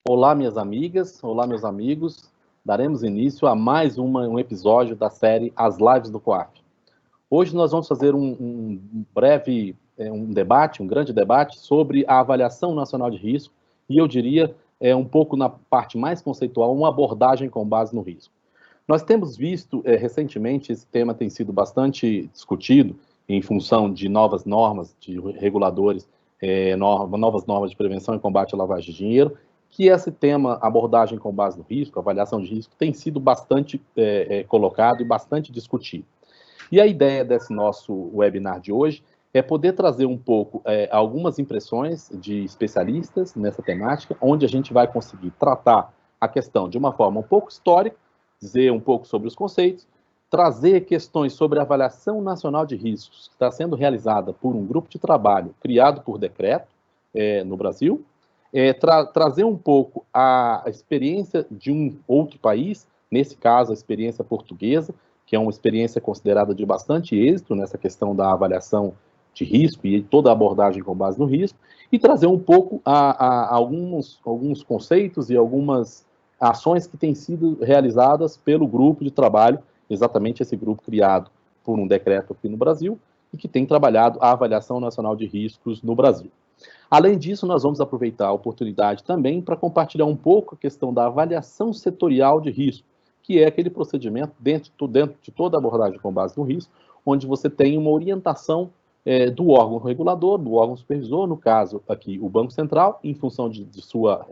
Olá, minhas amigas, olá, meus amigos. Daremos início a mais um episódio da série As Lives do COAF. Hoje nós vamos fazer um breve debate, um grande debate sobre a avaliação nacional de risco e eu diria um pouco na parte mais conceitual, uma abordagem com base no risco. Nós temos visto recentemente, esse tema tem sido bastante discutido em função de novas normas de reguladores, novas normas de prevenção e combate à lavagem de dinheiro, que esse tema, abordagem com base no risco, avaliação de risco, tem sido bastante colocado e bastante discutido. E a ideia desse nosso webinar de hoje é poder trazer um pouco algumas impressões de especialistas nessa temática, onde a gente vai conseguir tratar a questão de uma forma um pouco histórica, dizer um pouco sobre os conceitos, trazer questões sobre a avaliação nacional de riscos, que está sendo realizada por um grupo de trabalho criado por decreto no Brasil, trazer um pouco a experiência de um outro país, nesse caso a experiência portuguesa, que é uma experiência considerada de bastante êxito nessa questão da avaliação de risco e toda a abordagem com base no risco, e trazer um pouco alguns conceitos e algumas ações que têm sido realizadas pelo grupo de trabalho, exatamente esse grupo criado por um decreto aqui no Brasil, e que tem trabalhado a avaliação nacional de riscos no Brasil. Além disso, nós vamos aproveitar a oportunidade também para compartilhar um pouco a questão da avaliação setorial de risco, que é aquele procedimento dentro de toda a abordagem com base no risco, onde você tem uma orientação do órgão regulador, do órgão supervisor, no caso aqui o Banco Central, em função de sua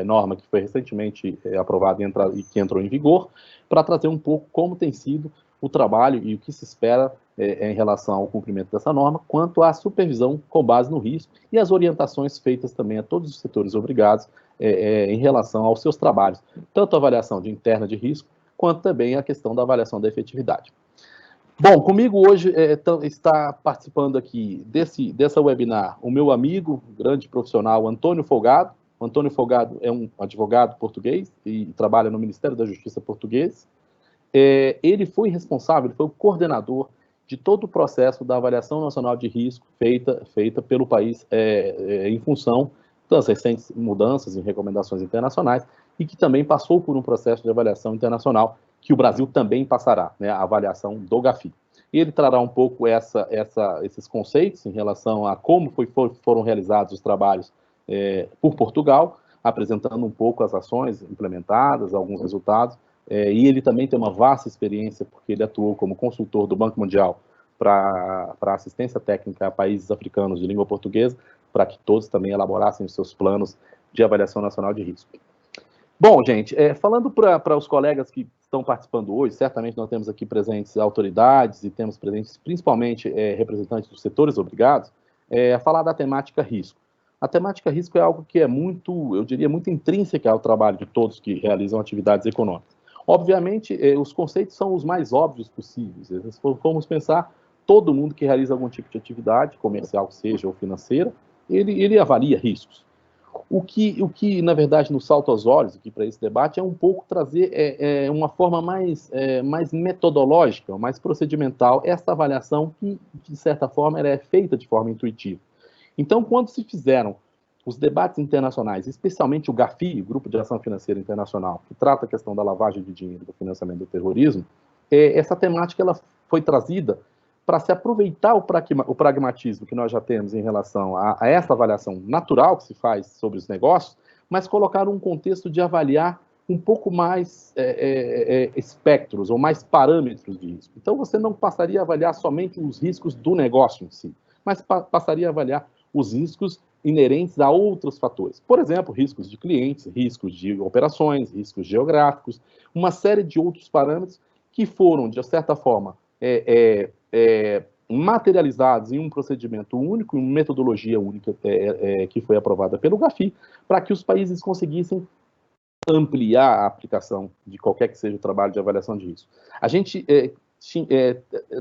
norma que foi recentemente aprovada e que entrou em vigor, para trazer um pouco como tem sido o trabalho e o que se espera em relação ao cumprimento dessa norma, quanto à supervisão com base no risco e as orientações feitas também a todos os setores obrigados em relação aos seus trabalhos, tanto a avaliação interna de risco, quanto também a questão da avaliação da efetividade. Bom, comigo hoje está participando aqui dessa webinar o meu amigo, grande profissional, Antônio Folgado. O Antônio Folgado é um advogado português e trabalha no Ministério da Justiça português. Ele foi responsável, ele foi o coordenador de todo o processo da avaliação nacional de risco feita pelo país em função das recentes mudanças em recomendações internacionais e que também passou por um processo de avaliação internacional que o Brasil também passará, né, a avaliação do GAFI. E ele trará um pouco esses conceitos em relação a como foram realizados os trabalhos por Portugal, apresentando um pouco as ações implementadas, alguns resultados, e ele também tem uma vasta experiência, porque ele atuou como consultor do Banco Mundial para assistência técnica a países africanos de língua portuguesa, para que todos também elaborassem os seus planos de avaliação nacional de risco. Bom, gente, falando para os colegas que estão participando hoje, certamente nós temos aqui presentes autoridades e temos presentes principalmente representantes dos setores obrigados, a falar da temática risco. A temática risco é algo que é muito, eu diria, muito intrínseca ao trabalho de todos que realizam atividades econômicas. Obviamente, os conceitos são os mais óbvios possíveis. Se formos pensar, todo mundo que realiza algum tipo de atividade, comercial que seja ou financeira, ele avalia riscos. O que, na verdade, nos salta aos olhos aqui para esse debate é um pouco trazer uma forma mais metodológica, mais procedimental, essa avaliação que, de certa forma, ela é feita de forma intuitiva. Então, quando se fizeram os debates internacionais, especialmente o GAFI, o Grupo de Ação Financeira Internacional, que trata a questão da lavagem de dinheiro e do financiamento do terrorismo, essa temática ela foi trazida para se aproveitar o pragmatismo que nós já temos em relação a essa avaliação natural que se faz sobre os negócios, mas colocar um contexto de avaliar um pouco mais espectros ou mais parâmetros de risco. Então, você não passaria a avaliar somente os riscos do negócio em si, mas passaria a avaliar os riscos inerentes a outros fatores. Por exemplo, riscos de clientes, riscos de operações, riscos geográficos, uma série de outros parâmetros que foram, de certa forma, materializados em um procedimento único, em uma metodologia única que foi aprovada pelo GAFI, para que os países conseguissem ampliar a aplicação de qualquer que seja o trabalho de avaliação de risco. A gente,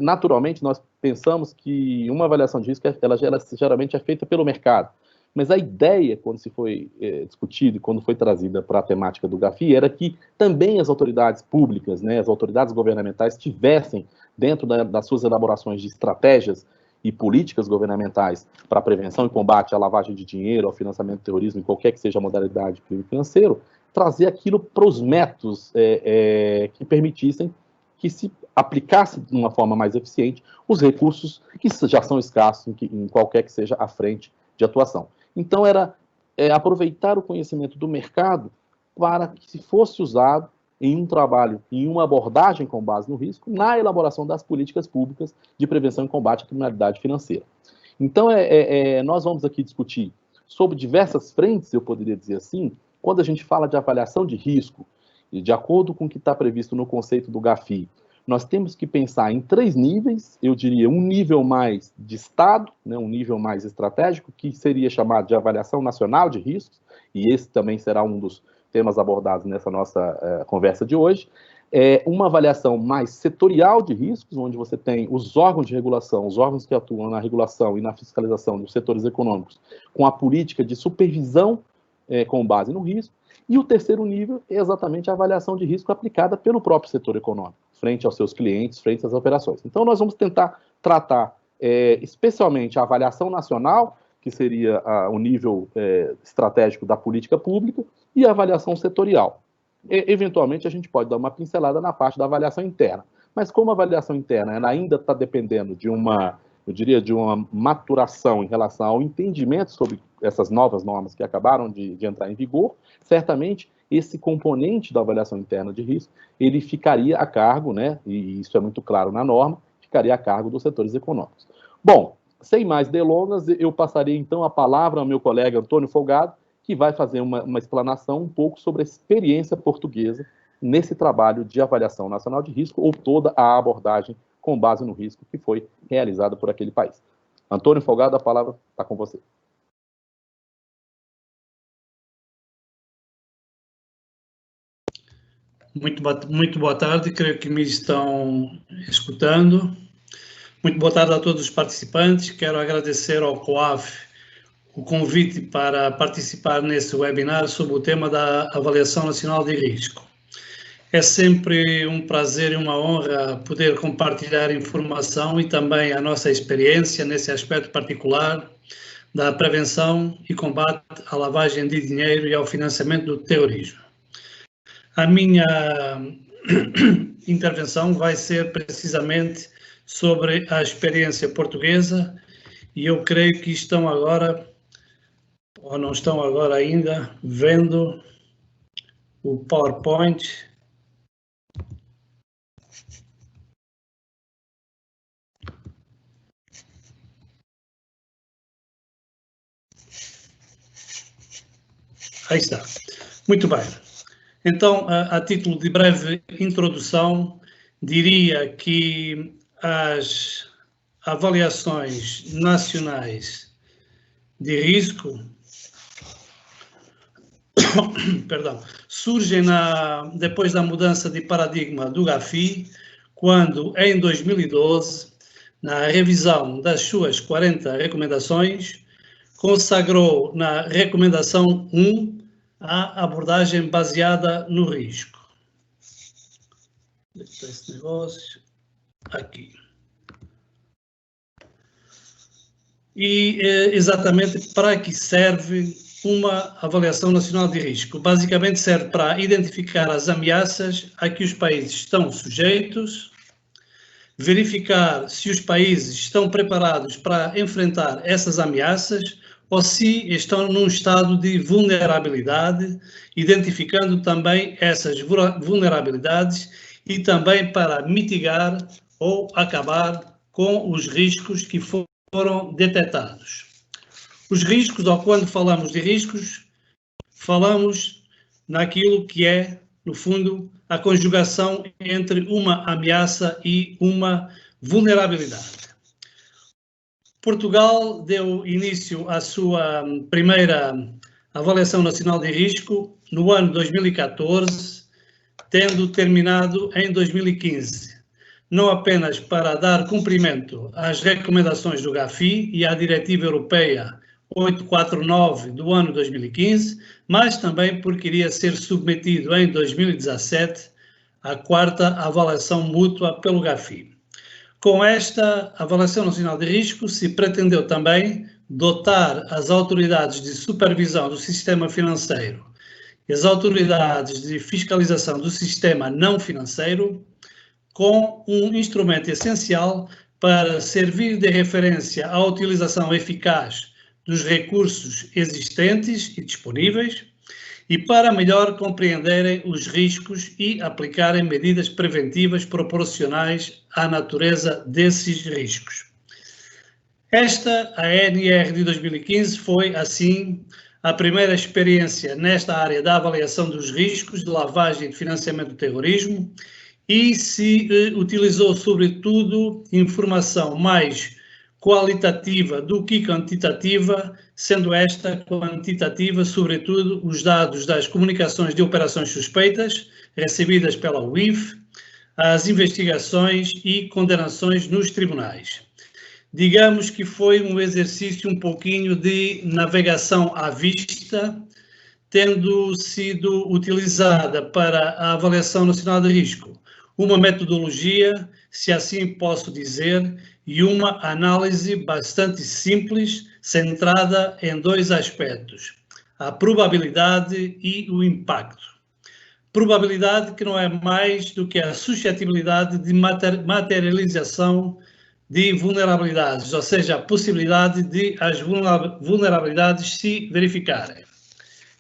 naturalmente, nós pensamos que uma avaliação de risco, ela geralmente é feita pelo mercado, mas a ideia, quando se foi discutido e quando foi trazida para a temática do GAFI, era que também as autoridades públicas, né, as autoridades governamentais tivessem, dentro das suas elaborações de estratégias e políticas governamentais para a prevenção e combate à lavagem de dinheiro, ao financiamento do terrorismo, em qualquer que seja a modalidade de crime financeiro, trazer aquilo para os métodos que permitissem que se aplicasse de uma forma mais eficiente os recursos que já são escassos em qualquer que seja a frente de atuação. Então, era aproveitar o conhecimento do mercado para que se fosse usado em um trabalho, em uma abordagem com base no risco, na elaboração das políticas públicas de prevenção e combate à criminalidade financeira. Então, nós vamos aqui discutir sobre diversas frentes, eu poderia dizer assim, quando a gente fala de avaliação de risco, e de acordo com o que está previsto no conceito do GAFI, nós temos que pensar em 3 níveis, eu diria um nível mais de Estado, né, um nível mais estratégico, que seria chamado de avaliação nacional de riscos, e esse também será um dos temas abordados nessa nossa conversa de hoje. Uma avaliação mais setorial de riscos, onde você tem os órgãos de regulação, os órgãos que atuam na regulação e na fiscalização dos setores econômicos, com a política de supervisão com base no risco. E o terceiro nível é exatamente a avaliação de risco aplicada pelo próprio setor econômico, frente aos seus clientes, frente às operações. Então, nós vamos tentar tratar especialmente a avaliação nacional, que seria o nível estratégico da política pública, e a avaliação setorial. Eventualmente, a gente pode dar uma pincelada na parte da avaliação interna. Mas como a avaliação interna ela ainda está dependendo de eu diria, de uma maturação em relação ao entendimento sobre essas novas normas que acabaram de entrar em vigor, certamente esse componente da avaliação interna de risco, ele ficaria a cargo, né, e isso é muito claro na norma, ficaria a cargo dos setores econômicos. Bom, sem mais delongas, eu passaria então a palavra ao meu colega Antônio Folgado, que vai fazer uma explanação um pouco sobre a experiência portuguesa nesse trabalho de avaliação nacional de risco, ou toda a abordagem com base no risco que foi realizada por aquele país. Antônio Folgado, a palavra está com você. Muito boa tarde, creio que me estão escutando. Muito boa tarde a todos os participantes. Quero agradecer ao COAF o convite para participar nesse webinar sobre o tema da Avaliação Nacional de Risco. É sempre um prazer e uma honra poder compartilhar informação e também a nossa experiência nesse aspecto particular da prevenção e combate à lavagem de dinheiro e ao financiamento do terrorismo. A minha intervenção vai ser precisamente sobre a experiência portuguesa e eu creio que estão agora, ou não estão agora ainda, vendo o PowerPoint. Aí está. Muito bem. Então, a título de breve introdução, diria que as avaliações nacionais de risco surgem depois da mudança de paradigma do GAFI, quando, em 2012, na revisão das suas 40 recomendações, consagrou na recomendação 1 a abordagem baseada no risco. Esse negócio aqui. E exatamente para que serve uma avaliação nacional de risco? Basicamente serve para identificar as ameaças a que os países estão sujeitos, verificar se os países estão preparados para enfrentar essas ameaças ou se estão num estado de vulnerabilidade, identificando também essas vulnerabilidades e também para mitigar ou acabar com os riscos que foram detectados. Os riscos, ou quando falamos de riscos, falamos naquilo que é, no fundo, a conjugação entre uma ameaça e uma vulnerabilidade. Portugal deu início à sua primeira avaliação nacional de risco no ano 2014, tendo terminado em 2015, não apenas para dar cumprimento às recomendações do GAFI e à Diretiva Europeia 849 do ano 2015, mas também porque iria ser submetido em 2017 à 4ª avaliação mútua pelo GAFI. Com esta Avaliação Nacional de Risco, se pretendeu também dotar as autoridades de supervisão do sistema financeiro e as autoridades de fiscalização do sistema não financeiro com um instrumento essencial para servir de referência à utilização eficaz dos recursos existentes e disponíveis e para melhor compreenderem os riscos e aplicarem medidas preventivas proporcionais à natureza desses riscos. Esta, a ANR de 2015, foi, assim, a primeira experiência nesta área da avaliação dos riscos de lavagem e de financiamento do terrorismo e se utilizou, sobretudo, informação mais qualitativa do que quantitativa, sendo esta quantitativa, sobretudo, os dados das comunicações de operações suspeitas recebidas pela UIF, as investigações e condenações nos tribunais. Digamos que foi um exercício um pouquinho de navegação à vista, tendo sido utilizada para a Avaliação Nacional de Risco uma metodologia, se assim posso dizer, e uma análise bastante simples, centrada em dois aspectos: a probabilidade e o impacto. Probabilidade que não é mais do que a suscetibilidade de materialização de vulnerabilidades, ou seja, a possibilidade de as vulnerabilidades se verificarem.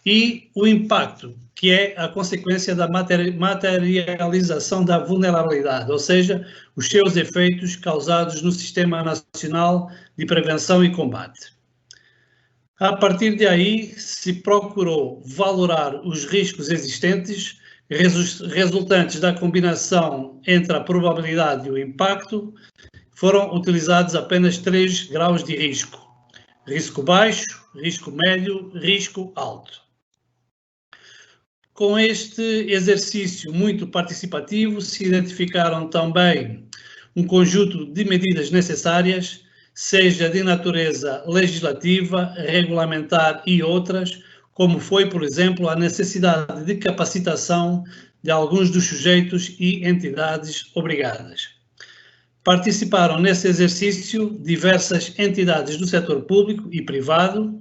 E o impacto, que é a consequência da materialização da vulnerabilidade, ou seja, os seus efeitos causados no Sistema Nacional de Prevenção e Combate. A partir de aí, se procurou valorar os riscos existentes, resultantes da combinação entre a probabilidade e o impacto. Foram utilizados apenas 3 graus de risco: risco baixo, risco médio, risco alto. Com este exercício muito participativo, se identificaram também um conjunto de medidas necessárias, seja de natureza legislativa, regulamentar e outras, como foi, por exemplo, a necessidade de capacitação de alguns dos sujeitos e entidades obrigadas. Participaram nesse exercício diversas entidades do setor público e privado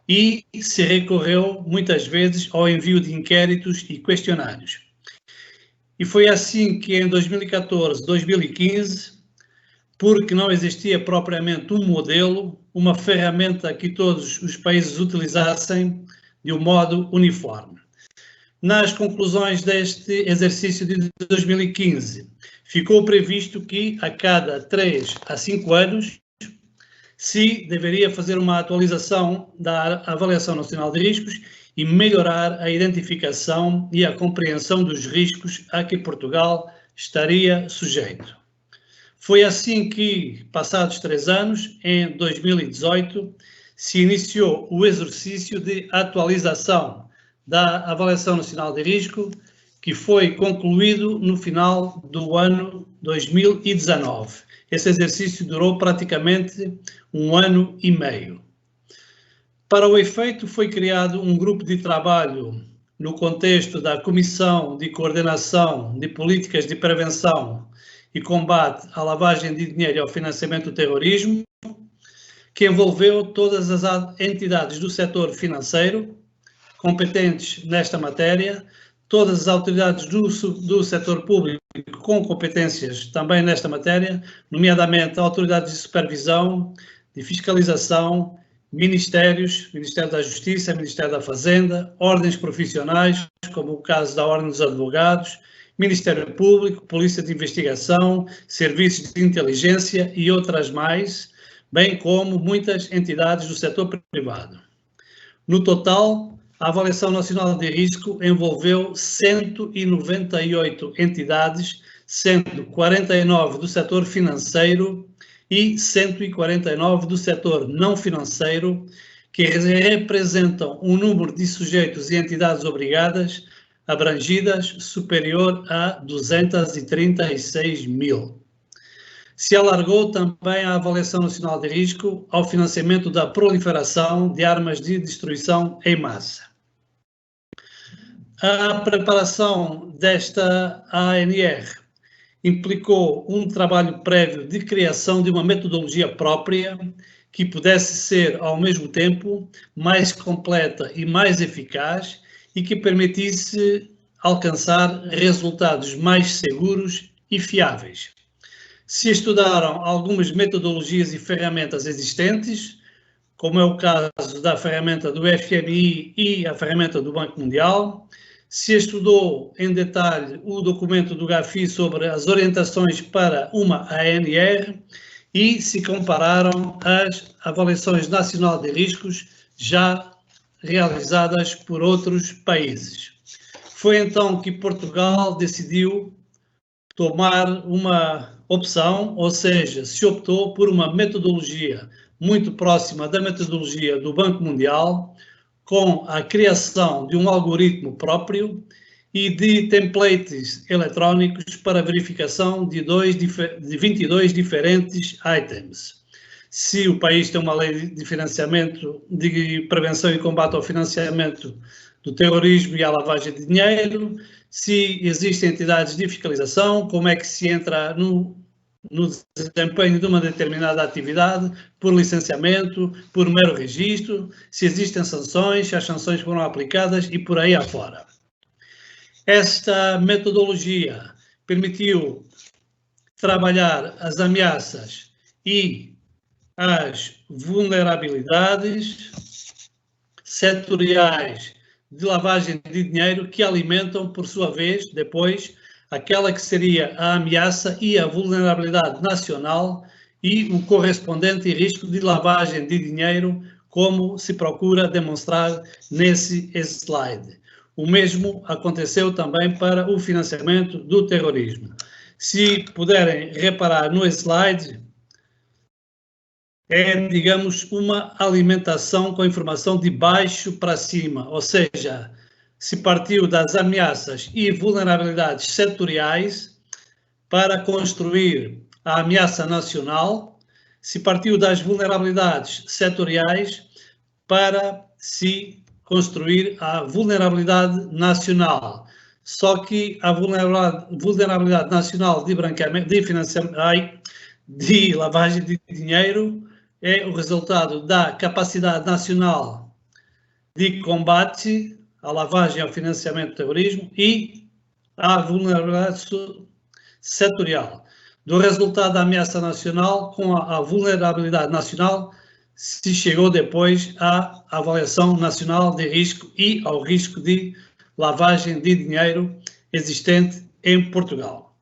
e se recorreu muitas vezes ao envio de inquéritos e questionários. E foi assim que em 2014, 2015, porque não existia propriamente um modelo, uma ferramenta que todos os países utilizassem de um modo uniforme. Nas conclusões deste exercício de 2015, ficou previsto que a cada 3 a 5 anos se deveria fazer uma atualização da Avaliação Nacional de Riscos e melhorar a identificação e a compreensão dos riscos a que Portugal estaria sujeito. Foi assim que, passados 3 anos, em 2018, se iniciou o exercício de atualização da Avaliação Nacional de Risco, que foi concluído no final do ano 2019. Esse exercício durou praticamente 1 ano e meio. Para o efeito, foi criado um grupo de trabalho no contexto da Comissão de Coordenação de Políticas de Prevenção e Combate à Lavagem de Dinheiro e ao Financiamento do Terrorismo, que envolveu todas as entidades do setor financeiro competentes nesta matéria, todas as autoridades do setor público com competências também nesta matéria, nomeadamente autoridades de supervisão, de fiscalização, ministérios, Ministério da Justiça, Ministério da Fazenda, ordens profissionais, como o caso da Ordem dos Advogados, Ministério Público, Polícia de Investigação, Serviços de Inteligência e outras mais, bem como muitas entidades do setor privado. No total, a Avaliação Nacional de Risco envolveu 198 entidades, sendo 49 do setor financeiro e 149 do setor não financeiro, que representam um número de sujeitos e entidades obrigadas abrangidas superior a 236 mil. Se alargou também a Avaliação Nacional de Risco ao financiamento da proliferação de armas de destruição em massa. A preparação desta ANR implicou um trabalho prévio de criação de uma metodologia própria que pudesse ser, ao mesmo tempo, mais completa e mais eficaz e que permitisse alcançar resultados mais seguros e fiáveis. Se estudaram algumas metodologias e ferramentas existentes, como é o caso da ferramenta do FMI e a ferramenta do Banco Mundial. Se estudou em detalhe o documento do GAFI sobre as orientações para uma ANR e se compararam as avaliações nacionais de riscos já realizadas por outros países. Foi então que Portugal decidiu tomar uma opção, ou seja, se optou por uma metodologia muito próxima da metodologia do Banco Mundial, com a criação de um algoritmo próprio e de templates eletrónicos para verificação de 22 diferentes itens. Se o país tem uma lei de financiamento, de prevenção e combate ao financiamento do terrorismo e à lavagem de dinheiro, se existem entidades de fiscalização, como é que se entra no desempenho de uma determinada atividade, por licenciamento, por mero registro, se existem sanções, se as sanções foram aplicadas e por aí afora. Esta metodologia permitiu trabalhar as ameaças e as vulnerabilidades setoriais de lavagem de dinheiro que alimentam, por sua vez, depois, aquela que seria a ameaça e a vulnerabilidade nacional e o correspondente risco de lavagem de dinheiro, como se procura demonstrar nesse slide. O mesmo aconteceu também para o financiamento do terrorismo. Se puderem reparar no slide, é, digamos, uma alimentação com informação de baixo para cima, ou seja, se partiu das ameaças e vulnerabilidades setoriais para construir a ameaça nacional, se partiu das vulnerabilidades setoriais para se construir a vulnerabilidade nacional. Só que a vulnerabilidade nacional de branqueamento, de financiamento, de lavagem de dinheiro é o resultado da capacidade nacional de combate à lavagem e ao financiamento do terrorismo e à vulnerabilidade setorial. Do resultado da ameaça nacional com a vulnerabilidade nacional se chegou depois à avaliação nacional de risco e ao risco de lavagem de dinheiro existente em Portugal.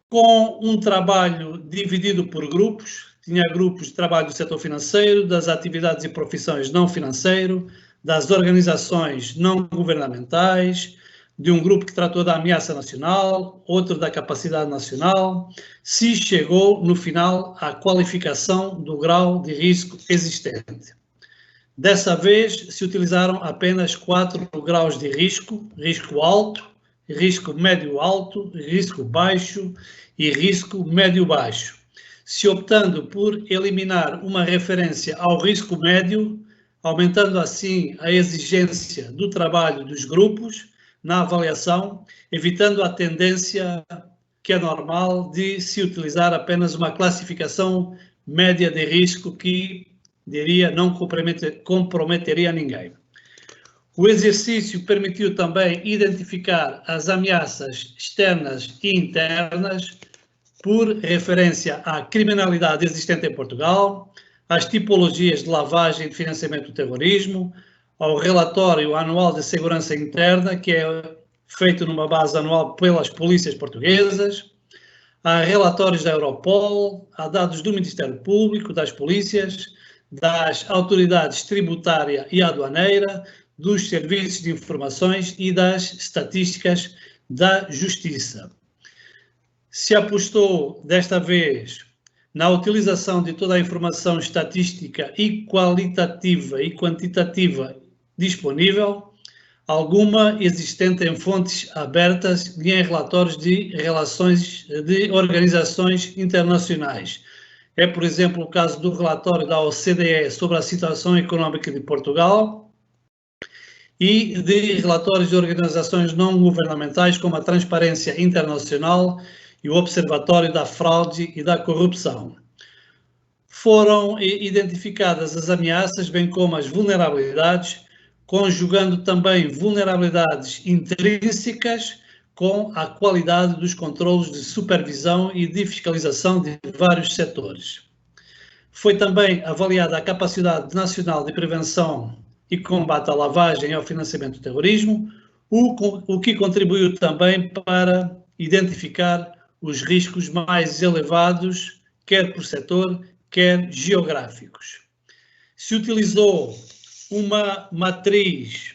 Com um trabalho dividido por grupos, tinha grupos de trabalho do setor financeiro, das atividades e profissões não financeiro, das organizações não governamentais, de um grupo que tratou da ameaça nacional, outro da capacidade nacional, se chegou, no final, à qualificação do grau de risco existente. Dessa vez, se utilizaram apenas 4 graus de risco: risco alto, risco médio-alto, risco baixo e risco médio-baixo. Se optando por eliminar uma referência ao risco médio, aumentando assim a exigência do trabalho dos grupos na avaliação, evitando a tendência que é normal de se utilizar apenas uma classificação média de risco que, diria, não comprometeria ninguém. O exercício permitiu também identificar as ameaças externas e internas por referência à criminalidade existente em Portugal, às tipologias de lavagem e de financiamento do terrorismo, ao relatório anual de segurança interna, que é feito numa base anual pelas polícias portuguesas, a relatórios da Europol, a dados do Ministério Público, das polícias, das autoridades tributária e aduaneira, dos serviços de informações e das estatísticas da Justiça. Se apostou, desta vez, na utilização de toda a informação estatística e qualitativa e quantitativa disponível, alguma existente em fontes abertas e em relatórios de relações de organizações internacionais. É, por exemplo, o caso do relatório da OCDE sobre a situação económica de Portugal e de relatórios de organizações não governamentais como a Transparência Internacional e o Observatório da Fraude e da Corrupção. Foram identificadas as ameaças, bem como as vulnerabilidades, conjugando também vulnerabilidades intrínsecas com a qualidade dos controlos de supervisão e de fiscalização de vários setores. Foi também avaliada a capacidade nacional de prevenção e combate à lavagem e ao financiamento do terrorismo, o que contribuiu também para identificar os riscos mais elevados, quer por setor, quer geográficos. Se utilizou uma matriz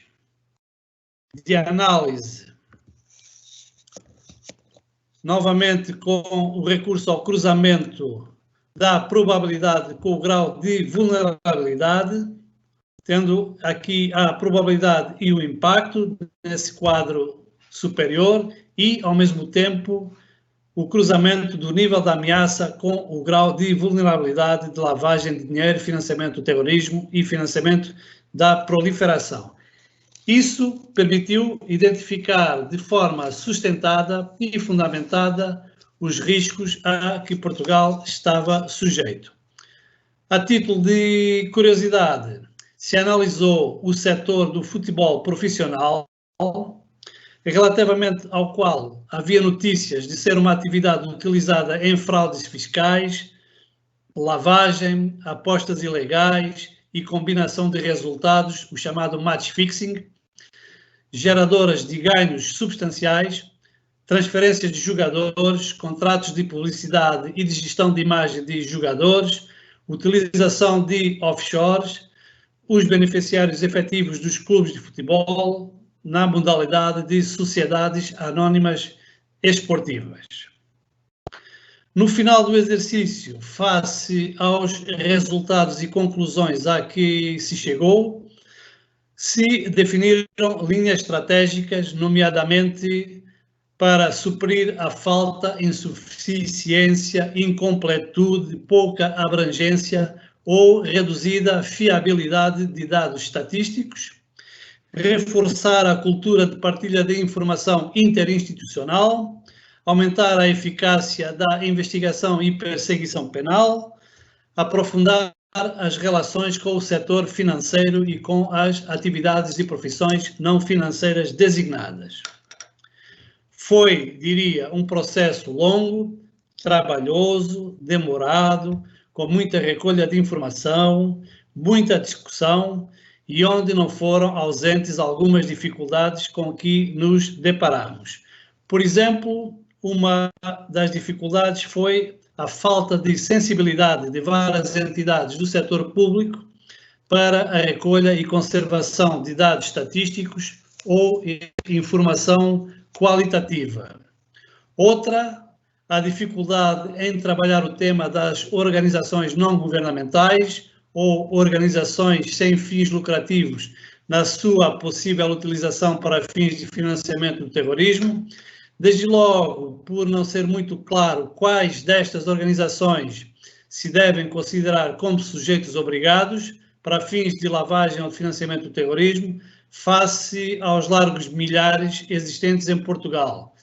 de análise, novamente com o recurso ao cruzamento da probabilidade com o grau de vulnerabilidade, tendo aqui a probabilidade e o impacto nesse quadro superior e, ao mesmo tempo, o cruzamento do nível da ameaça com o grau de vulnerabilidade de lavagem de dinheiro, financiamento do terrorismo e financiamento da proliferação. Isso permitiu identificar de forma sustentada e fundamentada os riscos a que Portugal estava sujeito. A título de curiosidade, se analisou o setor do futebol profissional, relativamente ao qual havia notícias de ser uma atividade utilizada em fraudes fiscais, lavagem, apostas ilegais e combinação de resultados, o chamado match fixing, geradoras de ganhos substanciais, transferências de jogadores, contratos de publicidade e de gestão de imagem de jogadores, utilização de offshores, os beneficiários efetivos dos clubes de futebol na modalidade de sociedades anónimas esportivas. No final do exercício, face aos resultados e conclusões a que se chegou, se definiram linhas estratégicas, nomeadamente para suprir a falta, insuficiência, incompletude, pouca abrangência ou reduzida fiabilidade de dados estatísticos, reforçar a cultura de partilha de informação interinstitucional, aumentar a eficácia da investigação e perseguição penal, aprofundar as relações com o setor financeiro e com as atividades e profissões não financeiras designadas. Foi, diria, um processo longo, trabalhoso, demorado, com muita recolha de informação, muita discussão e onde não foram ausentes algumas dificuldades com que nos deparamos. Por exemplo, uma das dificuldades foi a falta de sensibilidade de várias entidades do setor público para a recolha e conservação de dados estatísticos ou informação qualitativa. Outra, a dificuldade em trabalhar o tema das organizações não governamentais ou organizações sem fins lucrativos na sua possível utilização para fins de financiamento do terrorismo, desde logo por não ser muito claro quais destas organizações se devem considerar como sujeitos obrigados para fins de lavagem ou de financiamento do terrorismo, face aos largos milhares existentes em Portugal,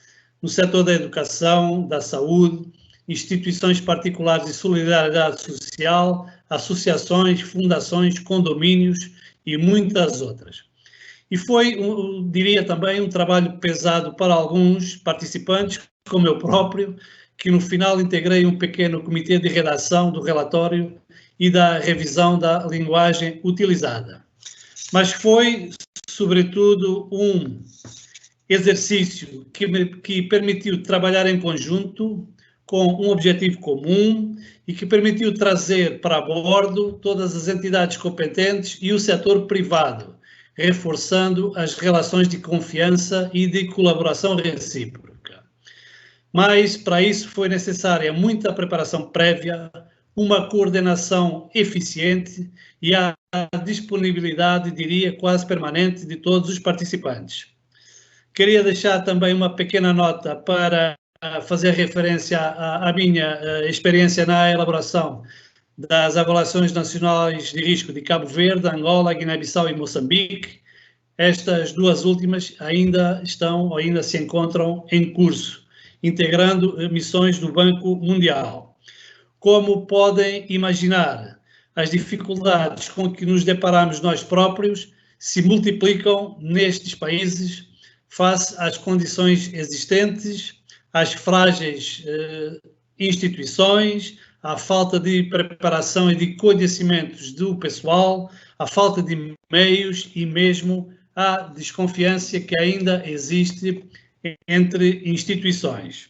no setor da educação, da saúde, instituições particulares de solidariedade social, associações, fundações, condomínios e muitas outras. E foi, diria também, um trabalho pesado para alguns participantes, como eu próprio, que no final integrei um pequeno comitê de redação do relatório e da revisão da linguagem utilizada. Mas foi, sobretudo, um exercício que permitiu trabalhar em conjunto com um objetivo comum e que permitiu trazer para bordo todas as entidades competentes e o setor privado, reforçando as relações de confiança e de colaboração recíproca. Mas, para isso, foi necessária muita preparação prévia, uma coordenação eficiente e a disponibilidade, diria, quase permanente de todos os participantes. Queria deixar também uma pequena nota para fazer referência à minha experiência na elaboração das avaliações nacionais de risco de Cabo Verde, Angola, Guiné-Bissau e Moçambique. Estas duas últimas ainda se encontram em curso integrando missões do Banco Mundial. Como podem imaginar, as dificuldades com que nos deparamos nós próprios se multiplicam nestes países face às condições existentes, às frágeis instituições, à falta de preparação e de conhecimentos do pessoal, à falta de meios e mesmo à desconfiança que ainda existe entre instituições.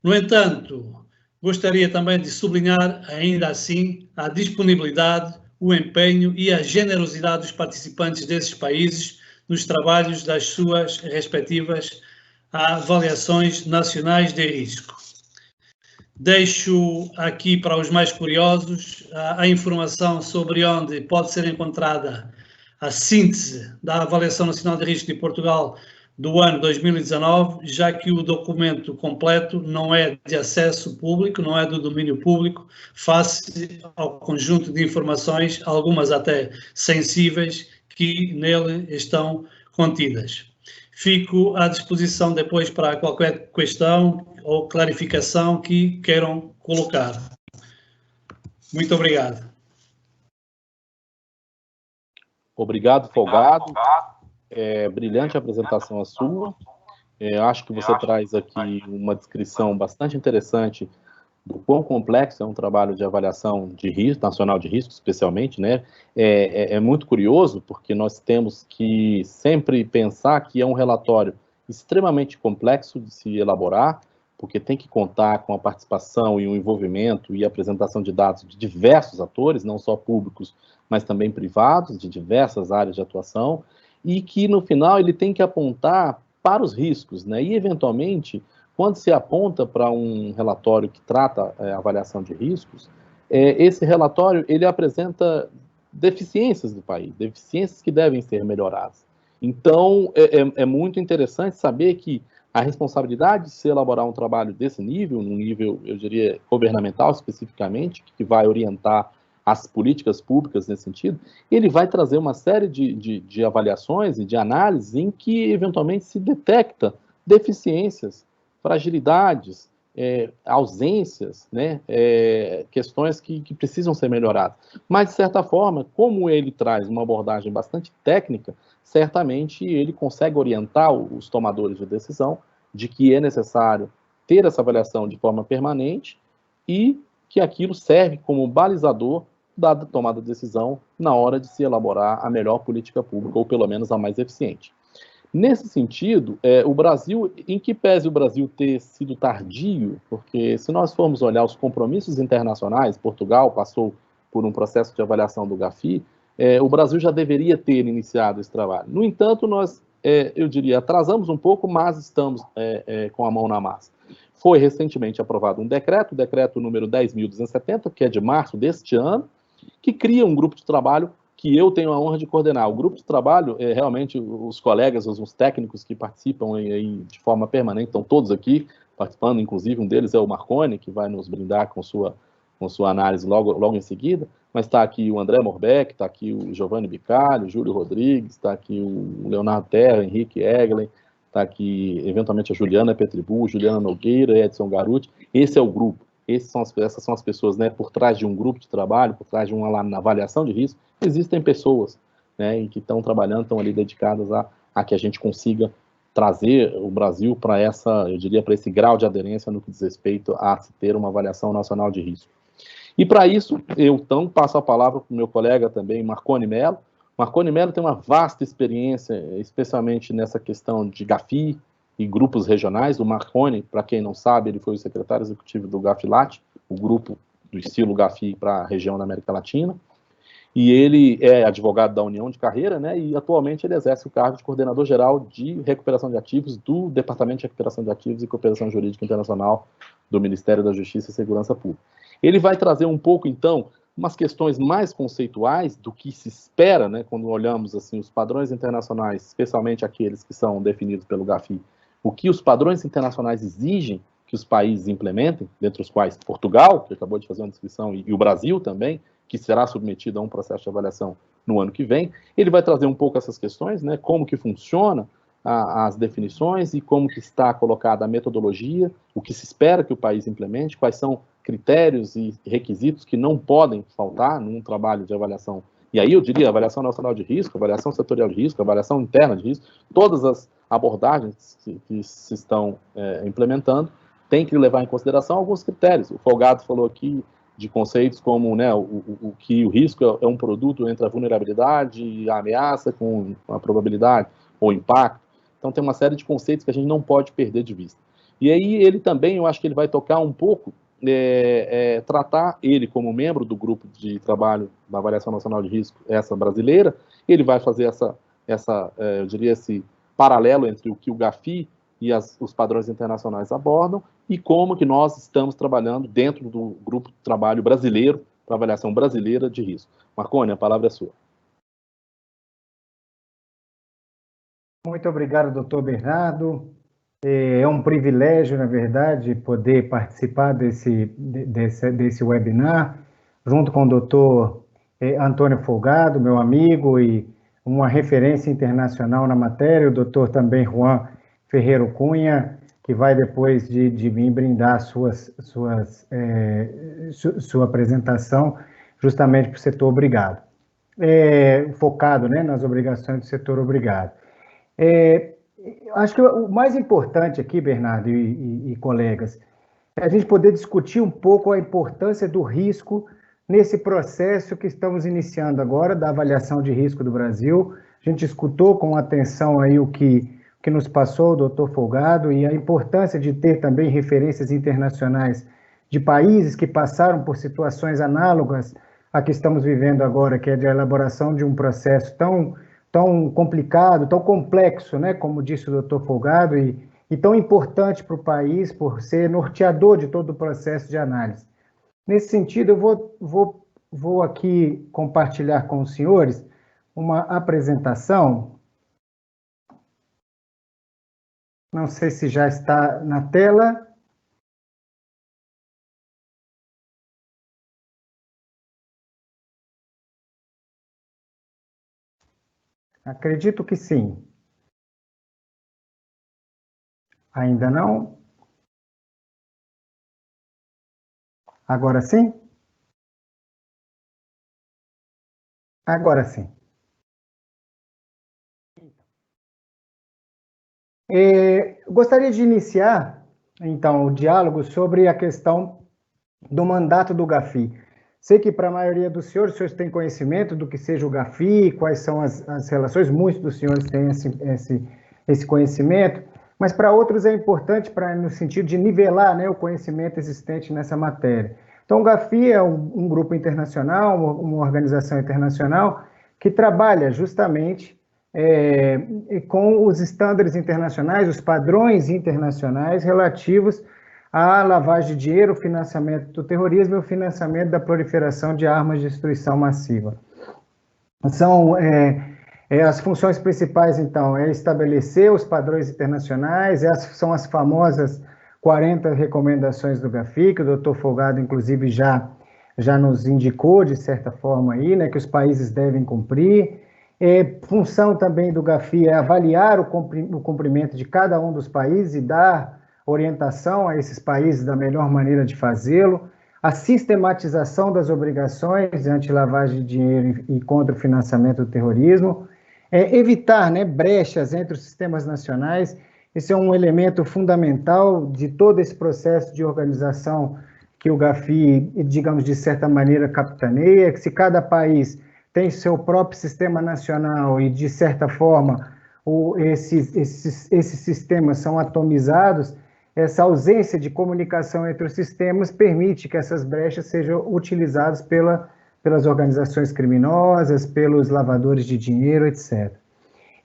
No entanto, gostaria também de sublinhar, ainda assim, a disponibilidade, o empenho e a generosidade dos participantes desses países nos trabalhos das suas respectivas avaliações nacionais de risco. Deixo aqui para os mais curiosos a informação sobre onde pode ser encontrada a síntese da Avaliação Nacional de Risco de Portugal do ano 2019, já que o documento completo não é de acesso público, não é do domínio público, face ao conjunto de informações, algumas até sensíveis, que nele estão contidas. Fico à disposição depois para qualquer questão ou clarificação que queiram colocar. Muito obrigado. Obrigado, Folgado. Brilhante a apresentação a sua. Acho que você traz aqui uma descrição bastante interessante do quão complexo é um trabalho de avaliação de risco, nacional de risco, especialmente, né? É muito curioso, porque nós temos que sempre pensar que é um relatório extremamente complexo de se elaborar, porque tem que contar com a participação e o envolvimento e a apresentação de dados de diversos atores, não só públicos, mas também privados, de diversas áreas de atuação, e que, no final, ele tem que apontar para os riscos, né? E, eventualmente, quando se aponta para um relatório que trata a avaliação de riscos, esse relatório, ele apresenta deficiências do país, deficiências que devem ser melhoradas. Então, é muito interessante saber que a responsabilidade de se elaborar um trabalho desse nível, num nível, eu diria, governamental especificamente, que vai orientar as políticas públicas nesse sentido, ele vai trazer uma série de avaliações e de análises em que, eventualmente, se detecta deficiências, fragilidades, ausências, né, questões que precisam ser melhoradas. Mas, de certa forma, como ele traz uma abordagem bastante técnica, certamente ele consegue orientar os tomadores de decisão de que é necessário ter essa avaliação de forma permanente e que aquilo serve como balizador da tomada de decisão na hora de se elaborar a melhor política pública, ou pelo menos a mais eficiente. Nesse sentido, o Brasil, em que pese o Brasil ter sido tardio, porque se nós formos olhar os compromissos internacionais, Portugal passou por um processo de avaliação do GAFI, o Brasil já deveria ter iniciado esse trabalho. No entanto, nós, eu diria, atrasamos um pouco, mas estamos com a mão na massa. Foi recentemente aprovado um decreto, o decreto número 10.270, que é de março deste ano, que cria um grupo de trabalho que eu tenho a honra de coordenar. O grupo de trabalho, realmente, os colegas, os técnicos que participam aí de forma permanente, estão todos aqui participando, inclusive um deles é o Marconi, que vai nos brindar com sua análise logo em seguida, mas está aqui o André Morbeck, está aqui o Giovanni Bicalho, o Júlio Rodrigues, está aqui o Leonardo Terra, Henrique Eglen, está aqui, eventualmente, a Juliana Petribu, Juliana Nogueira, Edson Garuti. Esse é o grupo. Essas são as pessoas, né, por trás de um grupo de trabalho, por trás de uma avaliação de risco, existem pessoas, né, e que estão trabalhando, estão ali dedicadas a que a gente consiga trazer o Brasil para eu diria, para esse grau de aderência no que diz respeito a se ter uma avaliação nacional de risco. E para isso, eu então passo a palavra para o meu colega também, Marconi Mello. Marconi Mello tem uma vasta experiência, especialmente nessa questão de GAFI e grupos regionais. O Marconi, para quem não sabe, ele foi o secretário executivo do GAFILAT, o grupo do estilo GAFI para a região da América Latina, e ele é advogado da União de Carreira, né, e atualmente ele exerce o cargo de coordenador geral de recuperação de ativos do Departamento de Recuperação de Ativos e Cooperação Jurídica Internacional do Ministério da Justiça e Segurança Pública. Ele vai trazer um pouco, então, umas questões mais conceituais do que se espera, né, quando olhamos assim, os padrões internacionais, especialmente aqueles que são definidos pelo GAFI, o que os padrões internacionais exigem que os países implementem, dentre os quais Portugal, que acabou de fazer uma descrição, e o Brasil também, que será submetido a um processo de avaliação no ano que vem. Ele vai trazer um pouco essas questões, né, como que funciona as definições e como que está colocada a metodologia, o que se espera que o país implemente, quais são critérios e requisitos que não podem faltar num trabalho de avaliação. E aí eu diria avaliação nacional de risco, avaliação setorial de risco, avaliação interna de risco, todas as abordagens que se estão implementando têm que levar em consideração alguns critérios. O Folgado falou aqui de conceitos como, né, que o risco é um produto entre a vulnerabilidade e a ameaça com a probabilidade ou impacto. Então tem uma série de conceitos que a gente não pode perder de vista. E aí ele também, eu acho que ele vai tocar um pouco, tratar ele como membro do grupo de trabalho da avaliação nacional de risco, essa brasileira, ele vai fazer eu diria, esse paralelo entre o que o GAFI e os padrões internacionais abordam e como que nós estamos trabalhando dentro do grupo de trabalho brasileiro, para avaliação brasileira de risco. Marconi, a palavra é sua. Muito obrigado, doutor Bernardo. É um privilégio, na verdade, poder participar desse webinar, junto com o doutor Antônio Folgado, meu amigo e uma referência internacional na matéria, o doutor também Juan Ferreira Cunha, que vai depois de mim brindar sua apresentação, justamente para o setor obrigado. Focado, né, nas obrigações do setor obrigado. Acho que o mais importante aqui, Bernardo e colegas, é a gente poder discutir um pouco a importância do risco nesse processo que estamos iniciando agora, da avaliação de risco do Brasil. A gente escutou com atenção aí o que nos passou o doutor Folgado e a importância de ter também referências internacionais de países que passaram por situações análogas à que estamos vivendo agora, que é de elaboração de um processo tão complicado, tão complexo, né, como disse o doutor Folgado, e tão importante para o país por ser norteador de todo o processo de análise. Nesse sentido, eu vou aqui compartilhar com os senhores uma apresentação. Não sei se já está na tela. Acredito que sim. Ainda não? Agora sim? Agora sim. Gostaria de iniciar, então, o diálogo sobre a questão do mandato do GAFI. Sei que para a maioria dos senhores, os senhores têm conhecimento do que seja o GAFI, quais são as relações, muitos dos senhores têm esse conhecimento, mas para outros é importante no sentido de nivelar, né, o conhecimento existente nessa matéria. Então, o GAFI é um grupo internacional, uma organização internacional que trabalha justamente com os estándares internacionais, os padrões internacionais relativos à lavagem de dinheiro, o financiamento do terrorismo e o financiamento da proliferação de armas de destruição massiva. São as funções principais, então, estabelecer os padrões internacionais, são as famosas 40 recomendações do GAFI, que o doutor Folgado, inclusive, já nos indicou, de certa forma, aí, né, que os países devem cumprir. Função também do GAFI é avaliar o cumprimento de cada um dos países e dar orientação a esses países da melhor maneira de fazê-lo, a sistematização das obrigações anti-lavagem de dinheiro e contra o financiamento do terrorismo, evitar, né, brechas entre os sistemas nacionais. Esse é um elemento fundamental de todo esse processo de organização que o GAFI, digamos, de certa maneira capitaneia, que se cada país tem seu próprio sistema nacional e, de certa forma, esses sistemas são atomizados, essa ausência de comunicação entre os sistemas permite que essas brechas sejam utilizadas pelas organizações criminosas, pelos lavadores de dinheiro, etc.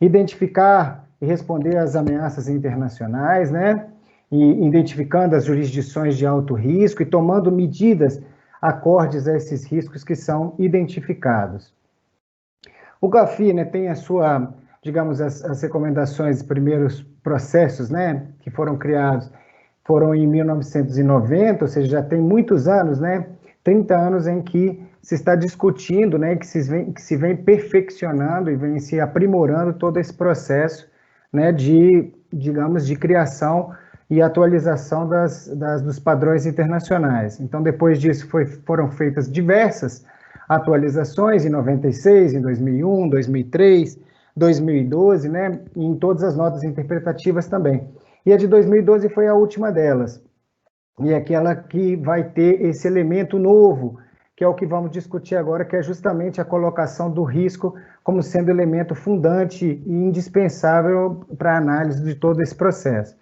Identificar e responder às ameaças internacionais, né? E identificando as jurisdições de alto risco e tomando medidas acordes a esses riscos que são identificados. O GAFI, né, tem digamos, as recomendações, os primeiros processos, né, que foram criados, foram em 1990, ou seja, já tem muitos anos, né, 30 anos em que se está discutindo, né, que se vem perfeccionando e vem se aprimorando todo esse processo né, digamos, de criação e atualização dos padrões internacionais. Então, depois disso, foram feitas diversas atualizações em 96, em 2001, 2003, 2012, né, e em todas as notas interpretativas também. E a de 2012 foi a última delas, e é aquela que vai ter esse elemento novo, que é o que vamos discutir agora, que é justamente a colocação do risco como sendo elemento fundante e indispensável para a análise de todo esse processo.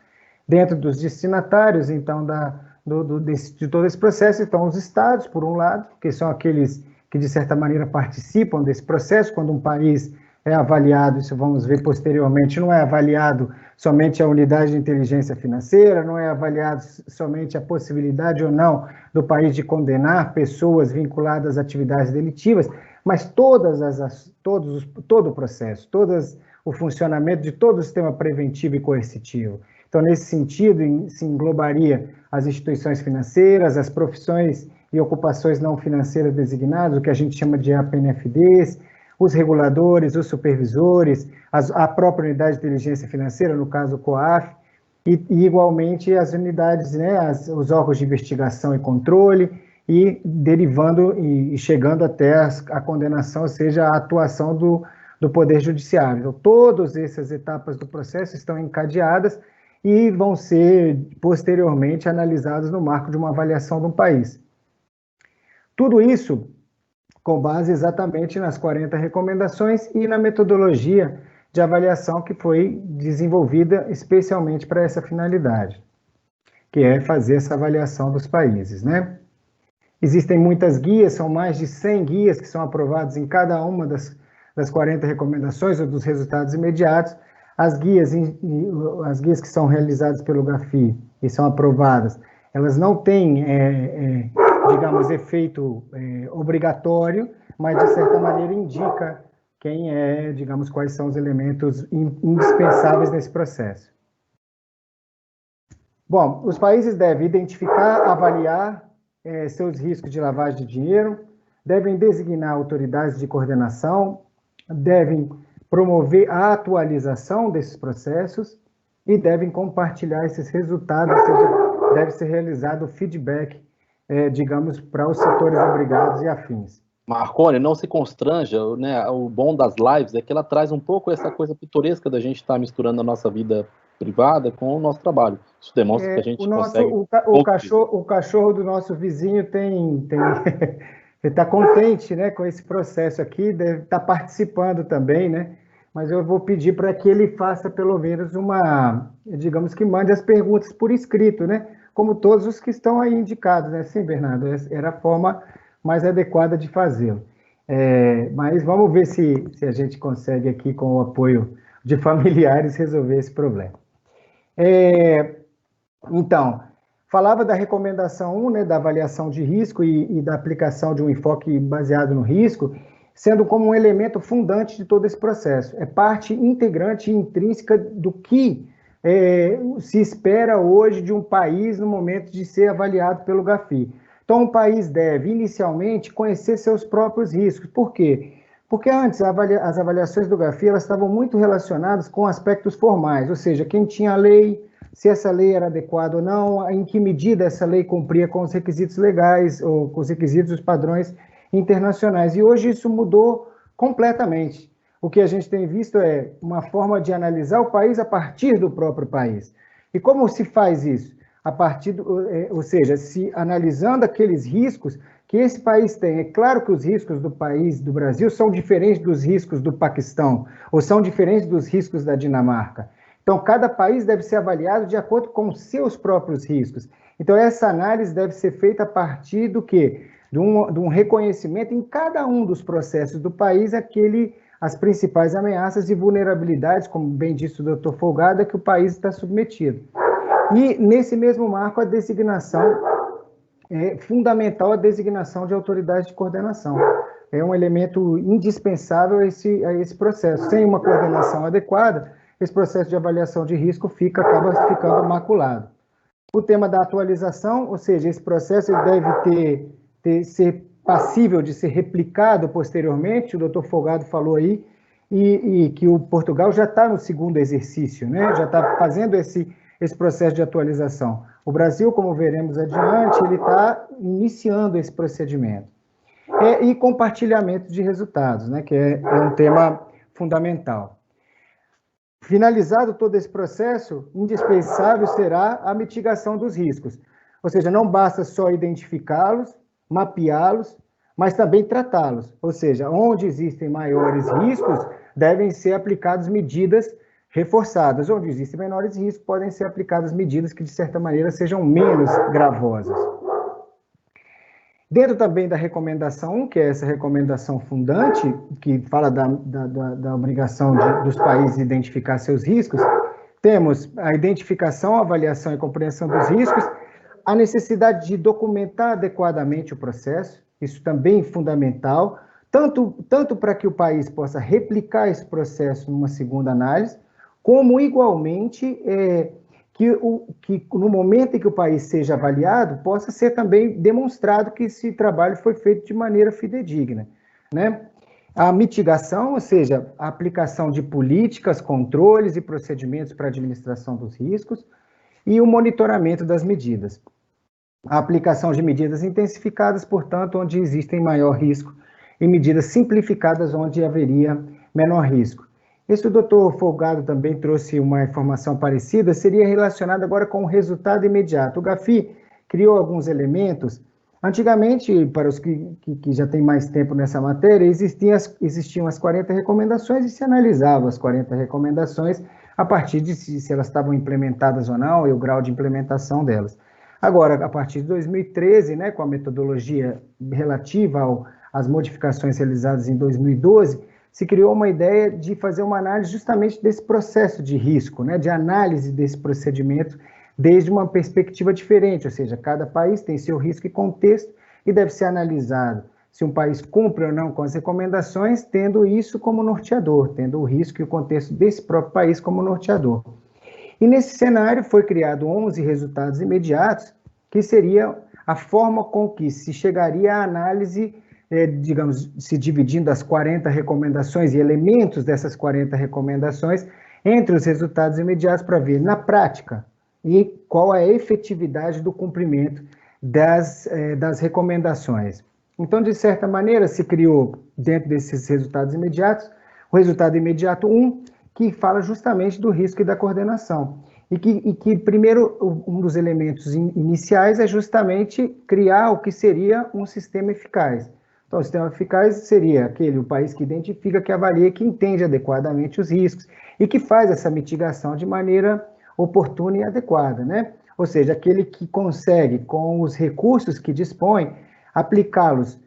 Dentro dos destinatários, então, de todo esse processo, estão os estados, por um lado, que são aqueles que, de certa maneira, participam desse processo. Quando um país é avaliado, isso vamos ver posteriormente, não é avaliado somente a unidade de inteligência financeira, não é avaliado somente a possibilidade ou não do país de condenar pessoas vinculadas a atividades delitivas, mas todo o processo, o funcionamento de todo o sistema preventivo e coercitivo. Então, nesse sentido, se englobaria as instituições financeiras, as profissões e ocupações não financeiras designadas, o que a gente chama de APNFDs, os reguladores, os supervisores, a própria unidade de inteligência financeira, no caso o COAF, e igualmente as unidades, né, os órgãos de investigação e controle, e derivando e chegando até a condenação, ou seja, a atuação do Poder Judiciário. Então, todas essas etapas do processo estão encadeadas e vão ser posteriormente analisadas no marco de uma avaliação de um país. Tudo isso com base exatamente nas 40 recomendações e na metodologia de avaliação que foi desenvolvida especialmente para essa finalidade, que é fazer essa avaliação dos países, né? Existem muitas guias, são mais de 100 guias que são aprovadas em cada uma das 40 recomendações ou dos resultados imediatos. As guias que são realizadas pelo GAFI e são aprovadas, elas não têm, digamos, efeito obrigatório, mas, de certa maneira, indica digamos, quais são os elementos indispensáveis nesse processo. Bom, os países devem identificar, avaliar seus riscos de lavagem de dinheiro, devem designar autoridades de coordenação, devem promover a atualização desses processos e devem compartilhar esses resultados, ou seja, deve ser realizado o feedback, digamos, para os setores obrigados e afins. Marconi, não se constranja, né? O bom das lives é que ela traz um pouco essa coisa pitoresca da gente estar misturando a nossa vida privada com o nosso trabalho. Isso demonstra que a gente consegue... O cachorro do nosso vizinho ele está contente, né, com esse processo aqui, deve estar participando também, né? Mas eu vou pedir para que ele faça pelo menos digamos que mande as perguntas por escrito, né? Como todos os que estão aí indicados, né? Sim, Bernardo, era a forma mais adequada de fazê-lo. Mas vamos ver se a gente consegue aqui, com o apoio de familiares, resolver esse problema. Então, falava da recomendação 1, né, da avaliação de risco e da aplicação de um enfoque baseado no risco, sendo como um elemento fundante de todo esse processo. É parte integrante e intrínseca do que se espera hoje de um país no momento de ser avaliado pelo GAFI. Então, um país deve, inicialmente, conhecer seus próprios riscos. Por quê? Porque antes, as avaliações do GAFI elas estavam muito relacionadas com aspectos formais, ou seja, quem tinha a lei, se essa lei era adequada ou não, em que medida essa lei cumpria com os requisitos legais ou com os requisitos dos padrões internacionais. E hoje isso mudou completamente. O que a gente tem visto é uma forma de analisar o país a partir do próprio país. E como se faz isso? Ou seja, se analisando aqueles riscos que esse país tem. É claro que os riscos do país, do Brasil, são diferentes dos riscos do Paquistão, ou são diferentes dos riscos da Dinamarca. Então, cada país deve ser avaliado de acordo com os seus próprios riscos. Então, essa análise deve ser feita a partir do quê? De um reconhecimento em cada um dos processos do país, as principais ameaças e vulnerabilidades, como bem disse o doutor Folgado, a que o país está submetido. E, nesse mesmo marco, a designação, é fundamental a designação de autoridade de coordenação. É um elemento indispensável a esse processo. Sem uma coordenação adequada, esse processo de avaliação de risco acaba ficando maculado. O tema da atualização, ou seja, esse processo deve ser passível de ser replicado posteriormente, o doutor Folgado falou aí, e que o Portugal já está no segundo exercício, né? Já está fazendo esse processo de atualização. O Brasil, como veremos adiante, ele está iniciando esse procedimento. E compartilhamento de resultados, né? Que é um tema fundamental. Finalizado todo esse processo, indispensável será a mitigação dos riscos. Ou seja, não basta só identificá-los, mapeá-los, mas também tratá-los. Ou seja, onde existem maiores riscos, devem ser aplicadas medidas reforçadas. Onde existem menores riscos, podem ser aplicadas medidas que, de certa maneira, sejam menos gravosas. Dentro também da recomendação 1, que é essa recomendação fundante, que fala da obrigação dos países identificar seus riscos, temos a identificação, avaliação e compreensão dos riscos, a necessidade de documentar adequadamente o processo, isso também é fundamental, tanto para que o país possa replicar esse processo numa segunda análise, como igualmente que no momento em que o país seja avaliado, possa ser também demonstrado que esse trabalho foi feito de maneira fidedigna, né? A mitigação, ou seja, a aplicação de políticas, controles e procedimentos para a administração dos riscos, e o monitoramento das medidas. A aplicação de medidas intensificadas, portanto, onde existem maior risco, e medidas simplificadas onde haveria menor risco. Esse o doutor Folgado também trouxe uma informação parecida, seria relacionado agora com o resultado imediato. O GAFI criou alguns elementos. Antigamente, para os que já têm mais tempo nessa matéria, existiam as 40 recomendações e se analisavam as 40 recomendações a partir de se elas estavam implementadas ou não e o grau de implementação delas. Agora, a partir de 2013, né, com a metodologia relativa às modificações realizadas em 2012, se criou uma ideia de fazer uma análise justamente desse processo de risco, né, de análise desse procedimento desde uma perspectiva diferente, ou seja, cada país tem seu risco e contexto e deve ser analisado se um país cumpre ou não com as recomendações, tendo isso como norteador, tendo o risco e o contexto desse próprio país como norteador. E nesse cenário foi criado 11 resultados imediatos, que seria a forma com que se chegaria à análise, digamos, se dividindo as 40 recomendações e elementos dessas 40 recomendações entre os resultados imediatos para ver na prática e qual é a efetividade do cumprimento das recomendações. Então, de certa maneira, se criou, dentro desses resultados imediatos, o resultado imediato 1, que fala justamente do risco e da coordenação. E que primeiro, um dos elementos iniciais é justamente criar o que seria um sistema eficaz. Então, o sistema eficaz seria o país que identifica, que avalia, que entende adequadamente os riscos e que faz essa mitigação de maneira oportuna e adequada, né? Ou seja, aquele que consegue, com os recursos que dispõe, aplicá-los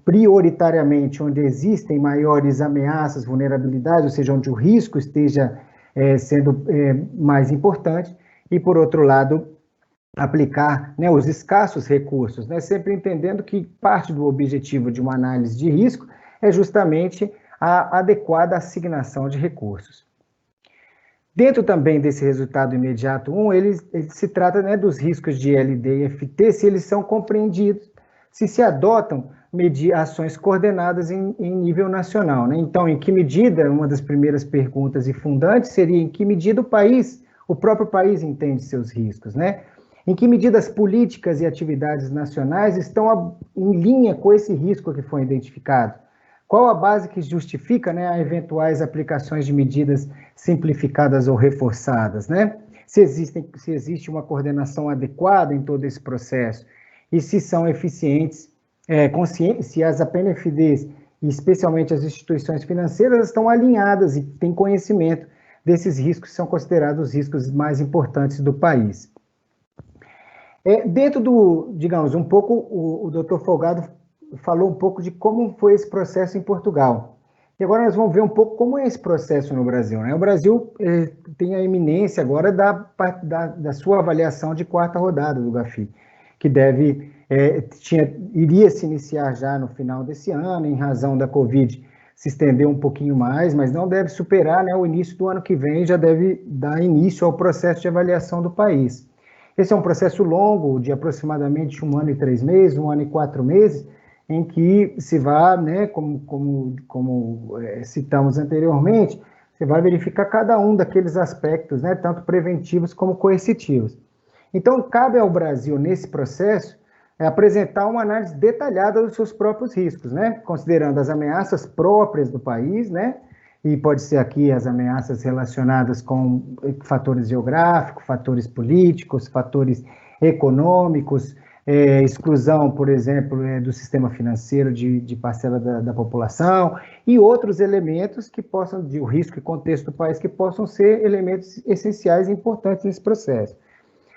prioritariamente onde existem maiores ameaças, vulnerabilidades, ou seja, onde o risco esteja sendo mais importante, e, por outro lado, aplicar, né, os escassos recursos, né, sempre entendendo que parte do objetivo de uma análise de risco é justamente a adequada assignação de recursos. Dentro também desse resultado imediato 1, ele se trata, né, dos riscos de LD e FT, se eles são compreendidos, se adotam ações coordenadas em nível nacional, né? Então, em que medida, uma das primeiras perguntas e fundantes seria em que medida o próprio país entende seus riscos, né? Em que medida as políticas e atividades nacionais estão em linha com esse risco que foi identificado? Qual a base que justifica, né, as eventuais aplicações de medidas simplificadas ou reforçadas, né? Se existe uma coordenação adequada em todo esse processo e se são eficientes, se as APNFDs, e especialmente as instituições financeiras, estão alinhadas e têm conhecimento desses riscos que são considerados os riscos mais importantes do país. Dentro digamos, um pouco, o doutor Folgado falou um pouco de como foi esse processo em Portugal. E agora nós vamos ver um pouco como é esse processo no Brasil, né? O Brasil tem a iminência agora da sua avaliação de quarta rodada do GAFI, que iria se iniciar já no final desse ano, em razão da Covid, se estender um pouquinho mais, mas não deve superar, né, o início do ano que vem, já deve dar início ao processo de avaliação do país. Esse é um processo longo, de aproximadamente 1 ano e 3 meses, 1 ano e 4 meses, em que se vai, né, citamos anteriormente, você vai verificar cada um daqueles aspectos, né, tanto preventivos como coercitivos. Então, cabe ao Brasil, nesse processo, apresentar uma análise detalhada dos seus próprios riscos, né, considerando as ameaças próprias do país, né, e pode ser aqui as ameaças relacionadas com fatores geográficos, fatores políticos, fatores econômicos, exclusão, por exemplo, do sistema financeiro de parcela da população e outros elementos que possam, de risco e contexto do país, que possam ser elementos essenciais e importantes nesse processo.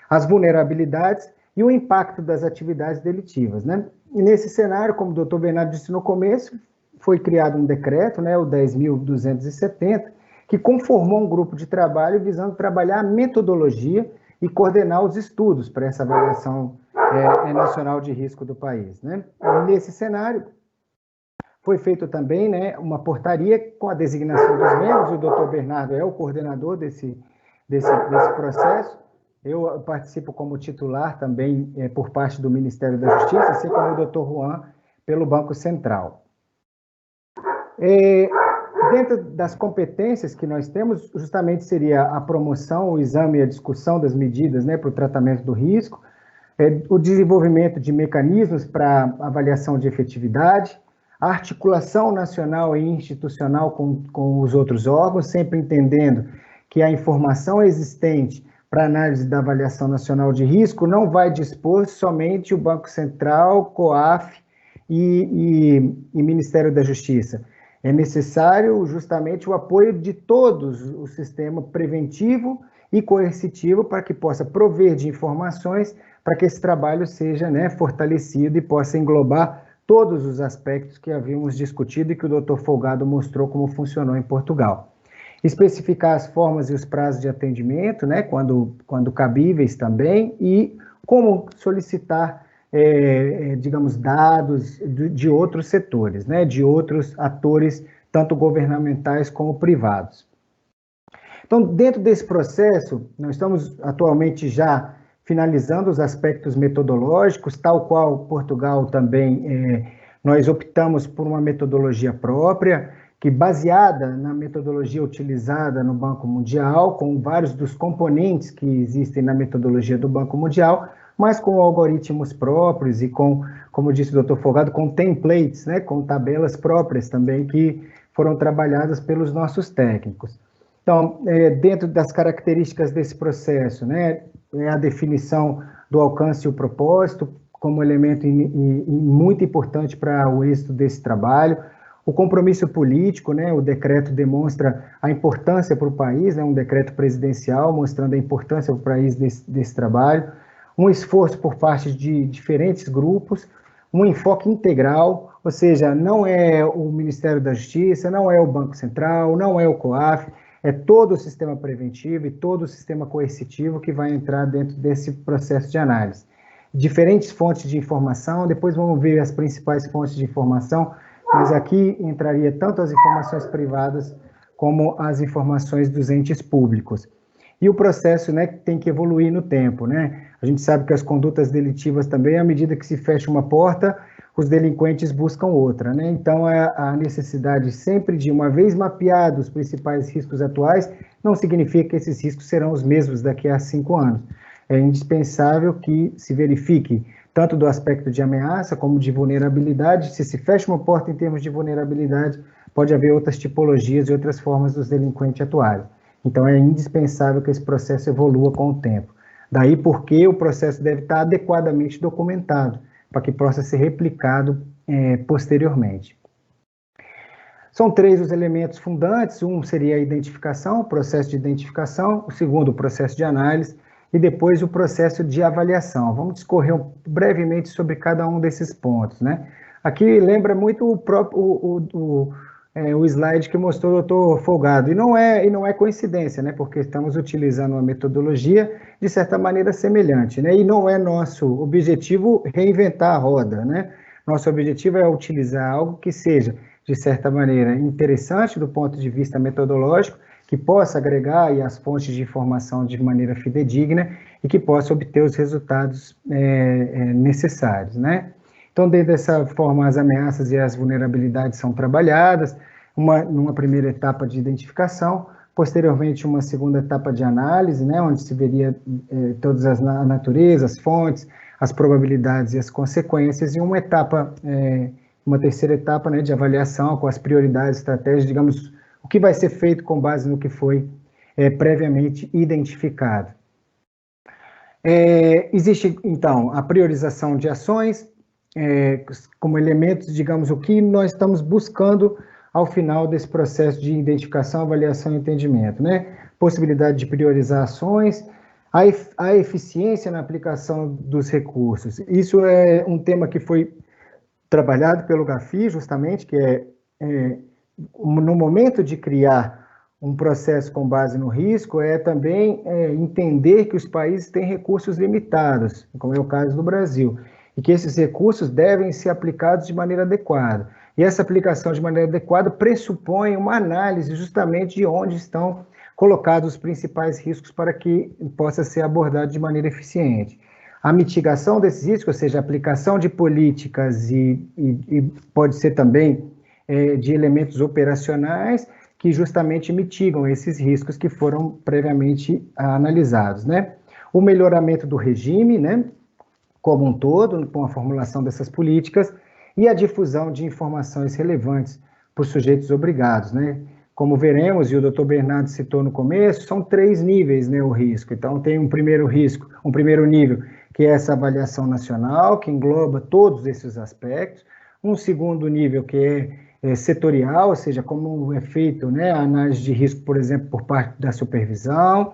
As vulnerabilidades e o impacto das atividades delitivas, né? E nesse cenário, como o doutor Bernardo disse no começo, foi criado um decreto, né, o 10.270, que conformou um grupo de trabalho visando trabalhar a metodologia e coordenar os estudos para essa avaliação nacional de risco do país, né? E nesse cenário, foi feito também, né, uma portaria com a designação dos membros, o doutor Bernardo é o coordenador desse processo, eu participo como titular também por parte do Ministério da Justiça, assim como o doutor Juan, pelo Banco Central. Dentro das competências que nós temos, justamente seria a promoção, o exame e a discussão das medidas, né, para o tratamento do risco, o desenvolvimento de mecanismos para avaliação de efetividade, a articulação nacional e institucional com os outros órgãos, sempre entendendo que a informação existente para análise da avaliação nacional de risco não vai dispor somente o Banco Central, COAF e Ministério da Justiça. É necessário justamente o apoio de todos o sistema preventivo e coercitivo para que possa prover de informações para que esse trabalho seja, né, fortalecido e possa englobar todos os aspectos que havíamos discutido e que o doutor Folgado mostrou como funcionou em Portugal. Especificar as formas e os prazos de atendimento, né, quando cabíveis também, e como solicitar, digamos, dados de outros setores, né, de outros atores, tanto governamentais como privados. Então, dentro desse processo, nós estamos atualmente já finalizando os aspectos metodológicos, tal qual Portugal também, nós optamos por uma metodologia própria, que baseada na metodologia utilizada no Banco Mundial, com vários dos componentes que existem na metodologia do Banco Mundial, mas com algoritmos próprios e com, como disse o Dr. Folgado, com templates, né, com tabelas próprias também que foram trabalhadas pelos nossos técnicos. Então, dentro das características desse processo, né, a definição do alcance e o propósito como elemento muito importante para o êxito desse trabalho, o compromisso político, né, o decreto demonstra a importância para o país, né, um decreto presidencial mostrando a importância para o país desse trabalho, um esforço por parte de diferentes grupos, um enfoque integral, ou seja, não é o Ministério da Justiça, não é o Banco Central, não é o COAF, é todo o sistema preventivo e todo o sistema coercitivo que vai entrar dentro desse processo de análise. Diferentes fontes de informação, depois vamos ver as principais fontes de informação, mas aqui entraria tanto as informações privadas como as informações dos entes públicos. E o processo, né, tem que evoluir no tempo, né? A gente sabe que as condutas delitivas também, à medida que se fecha uma porta, os delinquentes buscam outra, né? Então, a necessidade sempre de, uma vez mapeados os principais riscos atuais, não significa que esses riscos serão os mesmos daqui a 5 anos. É indispensável que se verifique tanto do aspecto de ameaça como de vulnerabilidade. Se fecha uma porta em termos de vulnerabilidade, pode haver outras tipologias e outras formas dos delinquentes atuarem. Então, é indispensável que esse processo evolua com o tempo. Daí porque o processo deve estar adequadamente documentado, para que possa ser replicado posteriormente. São 3 os elementos fundantes: um seria a identificação, o processo de identificação, o segundo, o processo de análise, e depois o processo de avaliação. Vamos discorrer brevemente sobre cada um desses pontos, né? Aqui lembra muito o slide que mostrou o Dr. Folgado, e não é coincidência, né? Porque estamos utilizando uma metodologia de certa maneira semelhante, né? E não é nosso objetivo reinventar a roda, né? Nosso objetivo é utilizar algo que seja, de certa maneira, interessante do ponto de vista metodológico, que possa agregar aí as fontes de informação de maneira fidedigna e que possa obter os resultados necessários, né? Então, Então, dentro dessa forma, as ameaças e as vulnerabilidades são trabalhadas, numa primeira etapa de identificação, posteriormente uma segunda etapa de análise, né, onde se veria todas a natureza, as fontes, as probabilidades e as consequências, e uma terceira etapa, né, de avaliação com as prioridades, estratégias, digamos, o que vai ser feito com base no que foi previamente identificado. Existe, então, a priorização de ações, como elementos, digamos, o que nós estamos buscando ao final desse processo de identificação, avaliação e entendimento, né? Possibilidade de priorizar ações, a eficiência na aplicação dos recursos. Isso é um tema que foi trabalhado pelo GAFI, justamente, que no momento de criar um processo com base no risco, também entender que os países têm recursos limitados, como é o caso do Brasil, e que esses recursos devem ser aplicados de maneira adequada. E essa aplicação de maneira adequada pressupõe uma análise justamente de onde estão colocados os principais riscos para que possa ser abordado de maneira eficiente. A mitigação desses riscos, ou seja, a aplicação de políticas e pode ser também de elementos operacionais que justamente mitigam esses riscos que foram previamente analisados, né? O melhoramento do regime, né, como um todo, com a formulação dessas políticas, e a difusão de informações relevantes para os sujeitos obrigados, né? Como veremos, e o Dr. Bernardo citou no começo, são 3 níveis, né, o risco. Então, tem um primeiro nível, que é essa avaliação nacional, que engloba todos esses aspectos. Um segundo nível, que é setorial, ou seja, como é feito, né, a análise de risco, por exemplo, por parte da supervisão.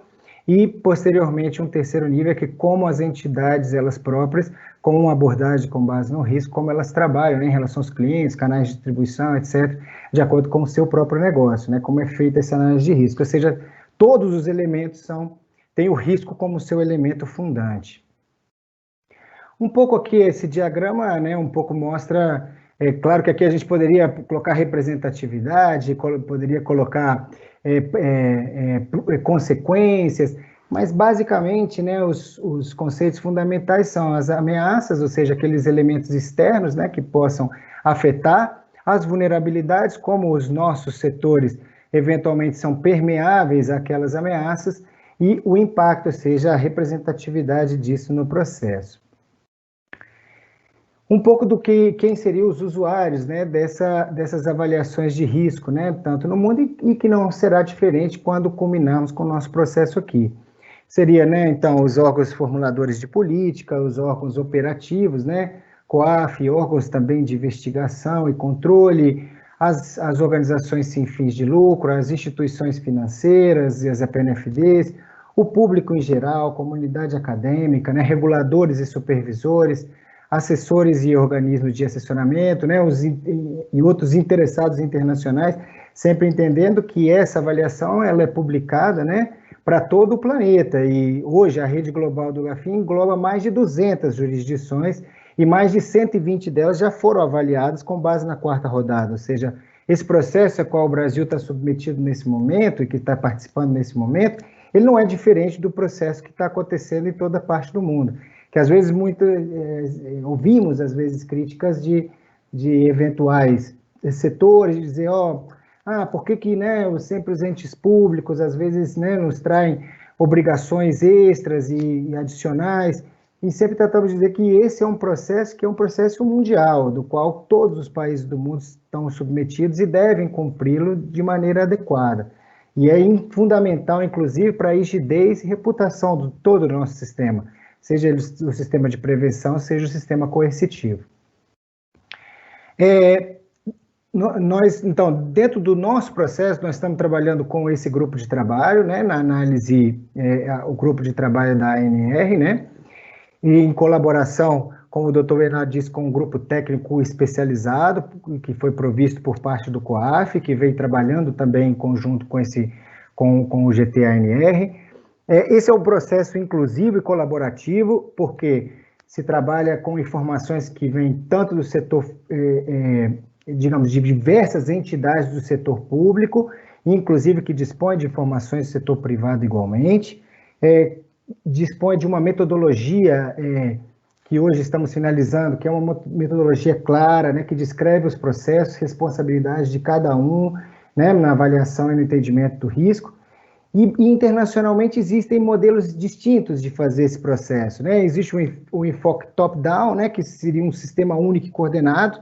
E, posteriormente, um terceiro nível, que é como as entidades, elas próprias, com uma abordagem com base no risco, como elas trabalham, né, em relação aos clientes, canais de distribuição, etc., de acordo com o seu próprio negócio, né, como é feita essa análise de risco. Ou seja, todos os elementos têm o risco como seu elemento fundante. Um pouco aqui, esse diagrama, né, um pouco mostra, claro que aqui a gente poderia colocar representatividade, poderia colocar consequências, mas basicamente, né, os conceitos fundamentais são as ameaças, ou seja, aqueles elementos externos, né, que possam afetar, as vulnerabilidades, como os nossos setores eventualmente são permeáveis àquelas ameaças, e o impacto, ou seja, a representatividade disso no processo. Um pouco do que quem seriam os usuários, né, dessas avaliações de risco, né, tanto no mundo e que não será diferente quando culminarmos com o nosso processo aqui. Seria, né, então, os órgãos formuladores de política, os órgãos operativos, né, COAF, órgãos também de investigação e controle, as organizações sem fins de lucro, as instituições financeiras e as PNFDs, o público em geral, comunidade acadêmica, né, reguladores e supervisores, assessores e organismos de assessoramento, né, e outros interessados internacionais, sempre entendendo que essa avaliação ela é publicada, né, para todo o planeta, e hoje a rede global do GAFI engloba mais de 200 jurisdições, e mais de 120 delas já foram avaliadas com base na 4ª rodada, ou seja, esse processo a qual o Brasil está submetido nesse momento, e que está participando nesse momento, ele não é diferente do processo que está acontecendo em toda parte do mundo, que às vezes ouvimos, às vezes, críticas de eventuais setores, de dizer, por que né, sempre os entes públicos, às vezes, né, nos traem obrigações extras e adicionais, e sempre tratamos de dizer que esse é um processo que é um processo mundial, do qual todos os países do mundo estão submetidos e devem cumpri-lo de maneira adequada. E é fundamental, inclusive, para a rigidez e reputação de todo o nosso sistema, seja o sistema de prevenção, seja o sistema coercitivo. Então, dentro do nosso processo, nós estamos trabalhando com esse grupo de trabalho, né, na análise, o grupo de trabalho da ANR, né, e em colaboração, como o Dr. Bernardo disse, com um grupo técnico especializado, que foi provisto por parte do COAF, que vem trabalhando também em conjunto com o GT-ANR. Esse é um processo inclusivo e colaborativo, porque se trabalha com informações que vêm tanto do setor, digamos, de diversas entidades do setor público, inclusive que dispõe de informações do setor privado igualmente, dispõe de uma metodologia que hoje estamos finalizando, que é uma metodologia clara, né, que descreve os processos, responsabilidades de cada um, né, na avaliação e no entendimento do risco. E internacionalmente existem modelos distintos de fazer esse processo, né? Existe o enfoque top-down, né, que seria um sistema único e coordenado.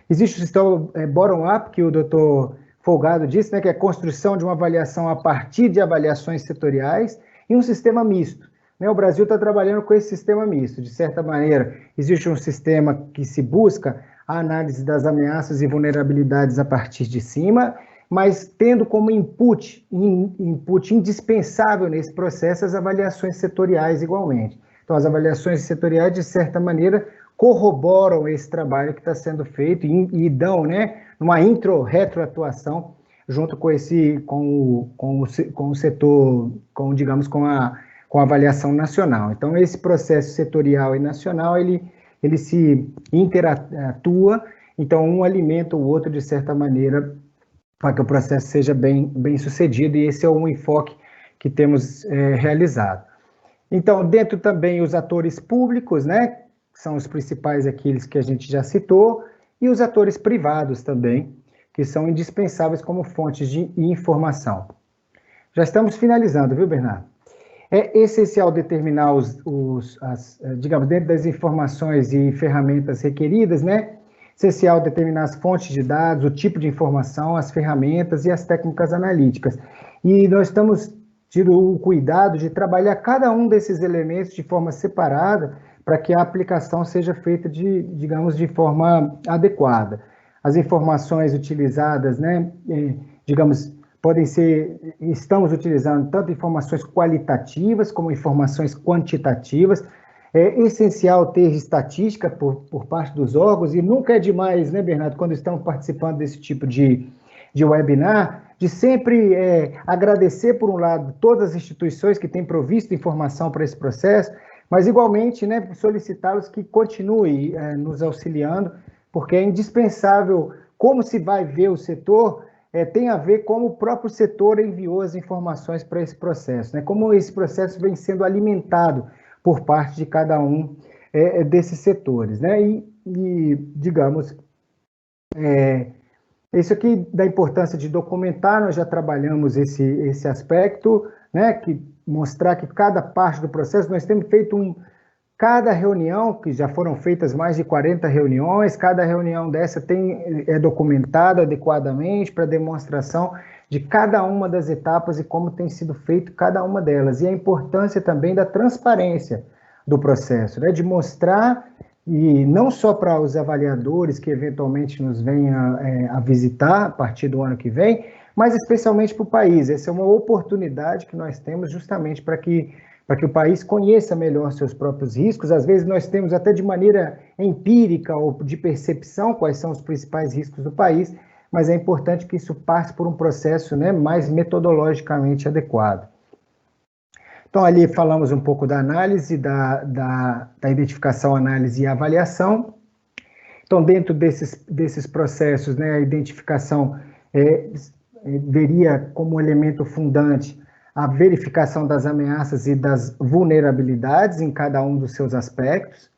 Existe o sistema bottom-up, que o doutor Folgado disse, né, que é a construção de uma avaliação a partir de avaliações setoriais, e um sistema misto. O Brasil está trabalhando com esse sistema misto. De certa maneira, existe um sistema que se busca a análise das ameaças e vulnerabilidades a partir de cima, mas tendo como input indispensável nesse processo as avaliações setoriais igualmente. Então, as avaliações setoriais, de certa maneira, corroboram esse trabalho que está sendo feito e dão, né, uma retroatuação junto com o setor, digamos, com a avaliação nacional. Então, esse processo setorial e nacional, ele se interatua, então um alimenta o outro de certa maneira para que o processo seja bem sucedido, e esse é um enfoque que temos realizado. Então, dentro também os atores públicos, né, são os principais aqueles que a gente já citou, e os atores privados também, que são indispensáveis como fontes de informação. Já estamos finalizando, viu, Bernardo? É essencial determinar digamos, dentro das informações e ferramentas requeridas, né? Essencial determinar as fontes de dados, o tipo de informação, as ferramentas e as técnicas analíticas. E nós estamos tendo o cuidado de trabalhar cada um desses elementos de forma separada para que a aplicação seja feita, digamos, de forma adequada. As informações utilizadas, né, digamos, estamos utilizando tanto informações qualitativas como informações quantitativas. É essencial ter estatística por parte dos órgãos, e nunca é demais, né, Bernardo, quando estamos participando desse tipo de webinar, de sempre agradecer, por um lado, todas as instituições que têm provisto informação para esse processo, mas igualmente, né, solicitá-los que continuem nos auxiliando, porque é indispensável. Como se vai ver o setor, tem a ver como o próprio setor enviou as informações para esse processo, né? Como esse processo vem sendo alimentado por parte de cada um desses setores, né? E digamos, isso aqui da importância de documentar, nós já trabalhamos esse aspecto, né? Que mostrar que cada parte do processo, nós temos feito cada reunião, que já foram feitas mais de 40 reuniões, cada reunião dessa é documentada adequadamente para demonstração de cada uma das etapas e como tem sido feito cada uma delas. E a importância também da transparência do processo, né? De mostrar, e não só para os avaliadores que eventualmente nos venham a visitar a partir do ano que vem, mas especialmente para o país. Essa é uma oportunidade que nós temos justamente para que o país conheça melhor seus próprios riscos. Às vezes nós temos até de maneira empírica ou de percepção quais são os principais riscos do país, mas é importante que isso passe por um processo, né, mais metodologicamente adequado. Então, ali falamos um pouco da análise, da identificação, análise e avaliação. Então, dentro desses processos, né, a identificação veria como elemento fundante a verificação das ameaças e das vulnerabilidades em cada um dos seus aspectos.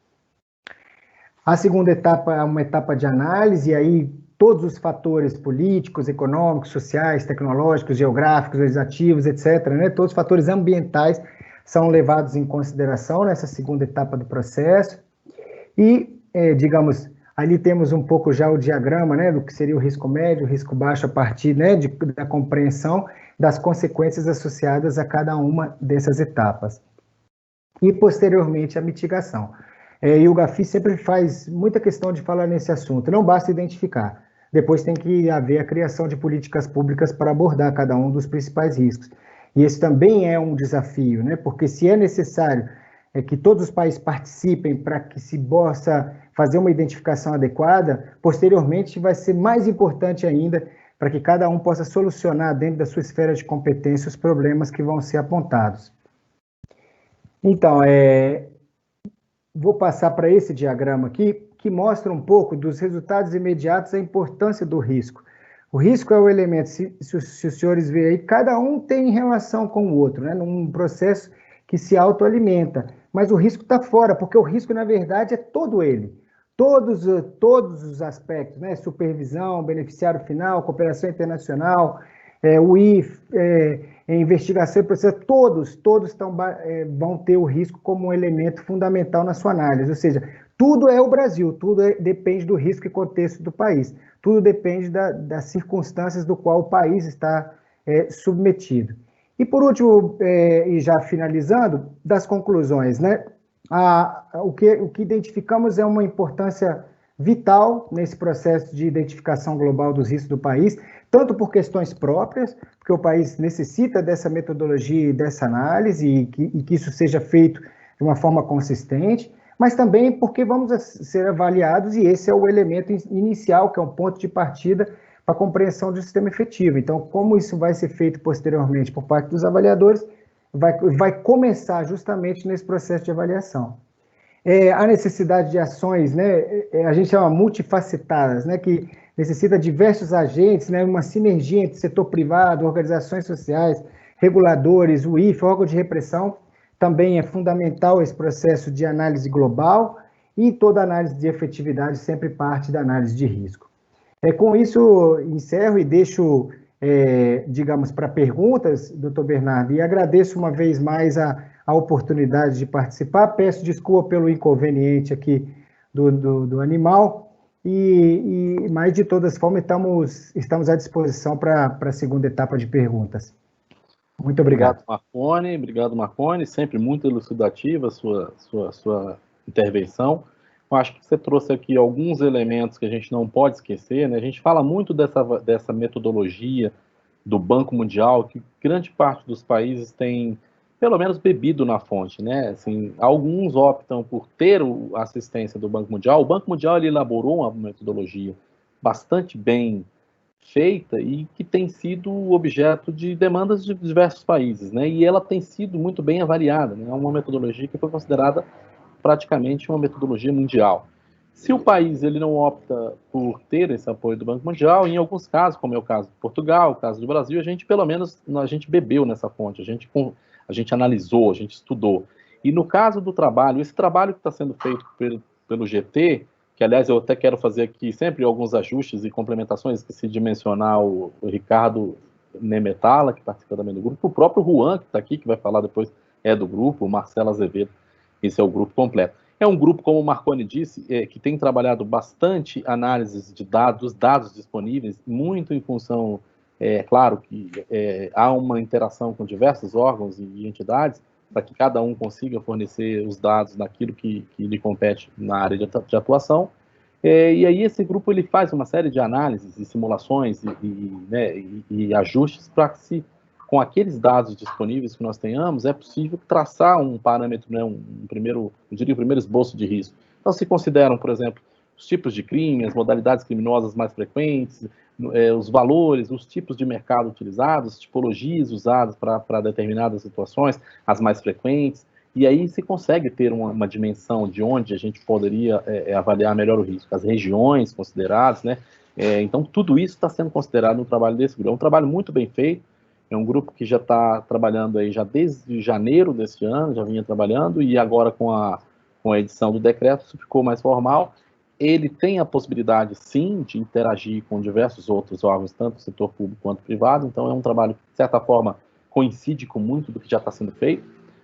A segunda etapa é uma etapa de análise, e aí todos os fatores políticos, econômicos, sociais, tecnológicos, geográficos, legislativos, etc., né, todos os fatores ambientais são levados em consideração nessa segunda etapa do processo. E, digamos, ali temos um pouco já o diagrama, né, do que seria o risco médio, o risco baixo, a partir, né, da compreensão das consequências associadas a cada uma dessas etapas. E, posteriormente, a mitigação. E o GAFI sempre faz muita questão de falar nesse assunto. Não basta identificar. Depois tem que haver a criação de políticas públicas para abordar cada um dos principais riscos. E esse também é um desafio, né? Porque se é necessário que todos os países participem para que se possa fazer uma identificação adequada, posteriormente vai ser mais importante ainda para que cada um possa solucionar dentro da sua esfera de competência os problemas que vão ser apontados. Então, vou passar para esse diagrama aqui, que mostra um pouco dos resultados imediatos, a importância do risco. O risco é o elemento, se os senhores verem aí, cada um tem relação com o outro, né, num processo que se autoalimenta. mas o risco está fora, porque o risco, na verdade, é todo ele. Todos os aspectos, né? Supervisão, beneficiário final, cooperação internacional, o IF, investigação e processo, todos vão ter o risco como um elemento fundamental na sua análise. Ou seja, tudo é o Brasil, tudo depende do risco e contexto do país. Tudo depende das circunstâncias do qual o país está submetido. E por último, e já finalizando, das conclusões, né? O que identificamos é uma importância vital nesse processo de identificação global dos riscos do país, tanto por questões próprias, porque o país necessita dessa metodologia e dessa análise, e que isso seja feito de uma forma consistente, mas também porque vamos ser avaliados, e esse é o elemento inicial, que é um ponto de partida para a compreensão do sistema efetivo. Então, como isso vai ser feito posteriormente por parte dos avaliadores, vai começar justamente nesse processo de avaliação. A necessidade de ações, né, a gente chama multifacetadas, né, que necessita diversos agentes, né, uma sinergia entre setor privado, organizações sociais, reguladores, o IFE, órgão de repressão, também é fundamental esse processo de análise global, e toda análise de efetividade sempre parte da análise de risco. Com isso, encerro e deixo, digamos, para perguntas, doutor Bernardo, e agradeço uma vez mais a oportunidade de participar. Peço desculpa pelo inconveniente aqui do animal, mas de todas formas estamos à disposição para a segunda etapa de perguntas. Muito obrigado. Obrigado, Marconi, sempre muito elucidativa a sua intervenção. Eu acho que você trouxe aqui alguns elementos que a gente não pode esquecer, né? A gente fala muito dessa metodologia do Banco Mundial, que grande parte dos países tem, pelo menos, bebido na fonte, né? Assim, alguns optam por ter a assistência do Banco Mundial. O Banco Mundial ele elaborou uma metodologia bastante bem feita e que tem sido objeto de demandas de diversos países, né? E ela tem sido muito bem avaliada, né? É uma metodologia que foi considerada praticamente uma metodologia mundial. Se o país ele não opta por ter esse apoio do Banco Mundial, em alguns casos, como é o caso de Portugal, o caso do Brasil, a gente pelo menos a gente bebeu nessa fonte, a gente analisou, a gente estudou. E no caso do trabalho, esse trabalho que está sendo feito pelo GT, que aliás eu até quero fazer aqui sempre alguns ajustes e complementações, esqueci de mencionar o Ricardo Nemetala, que participa também do grupo, o próprio Juan, que está aqui, que vai falar depois, é do grupo, o Marcelo Azevedo. Esse é o grupo completo. É um grupo, como o Marconi disse, que tem trabalhado bastante análises de dados, dos dados disponíveis, muito em função, claro, que há uma interação com diversos órgãos e entidades, para que cada um consiga fornecer os dados naquilo que lhe compete na área de atuação. E aí esse grupo ele faz uma série de análises e simulações e ajustes para que se com aqueles dados disponíveis que nós tenhamos, é possível traçar um parâmetro, né, um primeiro esboço de risco. Então, se consideram, por exemplo, os tipos de crime, as modalidades criminosas mais frequentes, os valores, os tipos de mercado utilizados, tipologias usadas para determinadas situações, as mais frequentes, e aí se consegue ter uma dimensão de onde a gente poderia avaliar melhor o risco, as regiões consideradas, né? Então, tudo isso está sendo considerado no trabalho desse grupo. É um trabalho muito bem feito. É um grupo que já está trabalhando aí já desde janeiro deste ano, já vinha trabalhando, e agora com a edição do decreto isso ficou mais formal. Ele tem a possibilidade, sim, de interagir com diversos outros órgãos, tanto do setor público quanto privado, então é um trabalho que, de certa forma, coincide com muito do que já está sendo feito.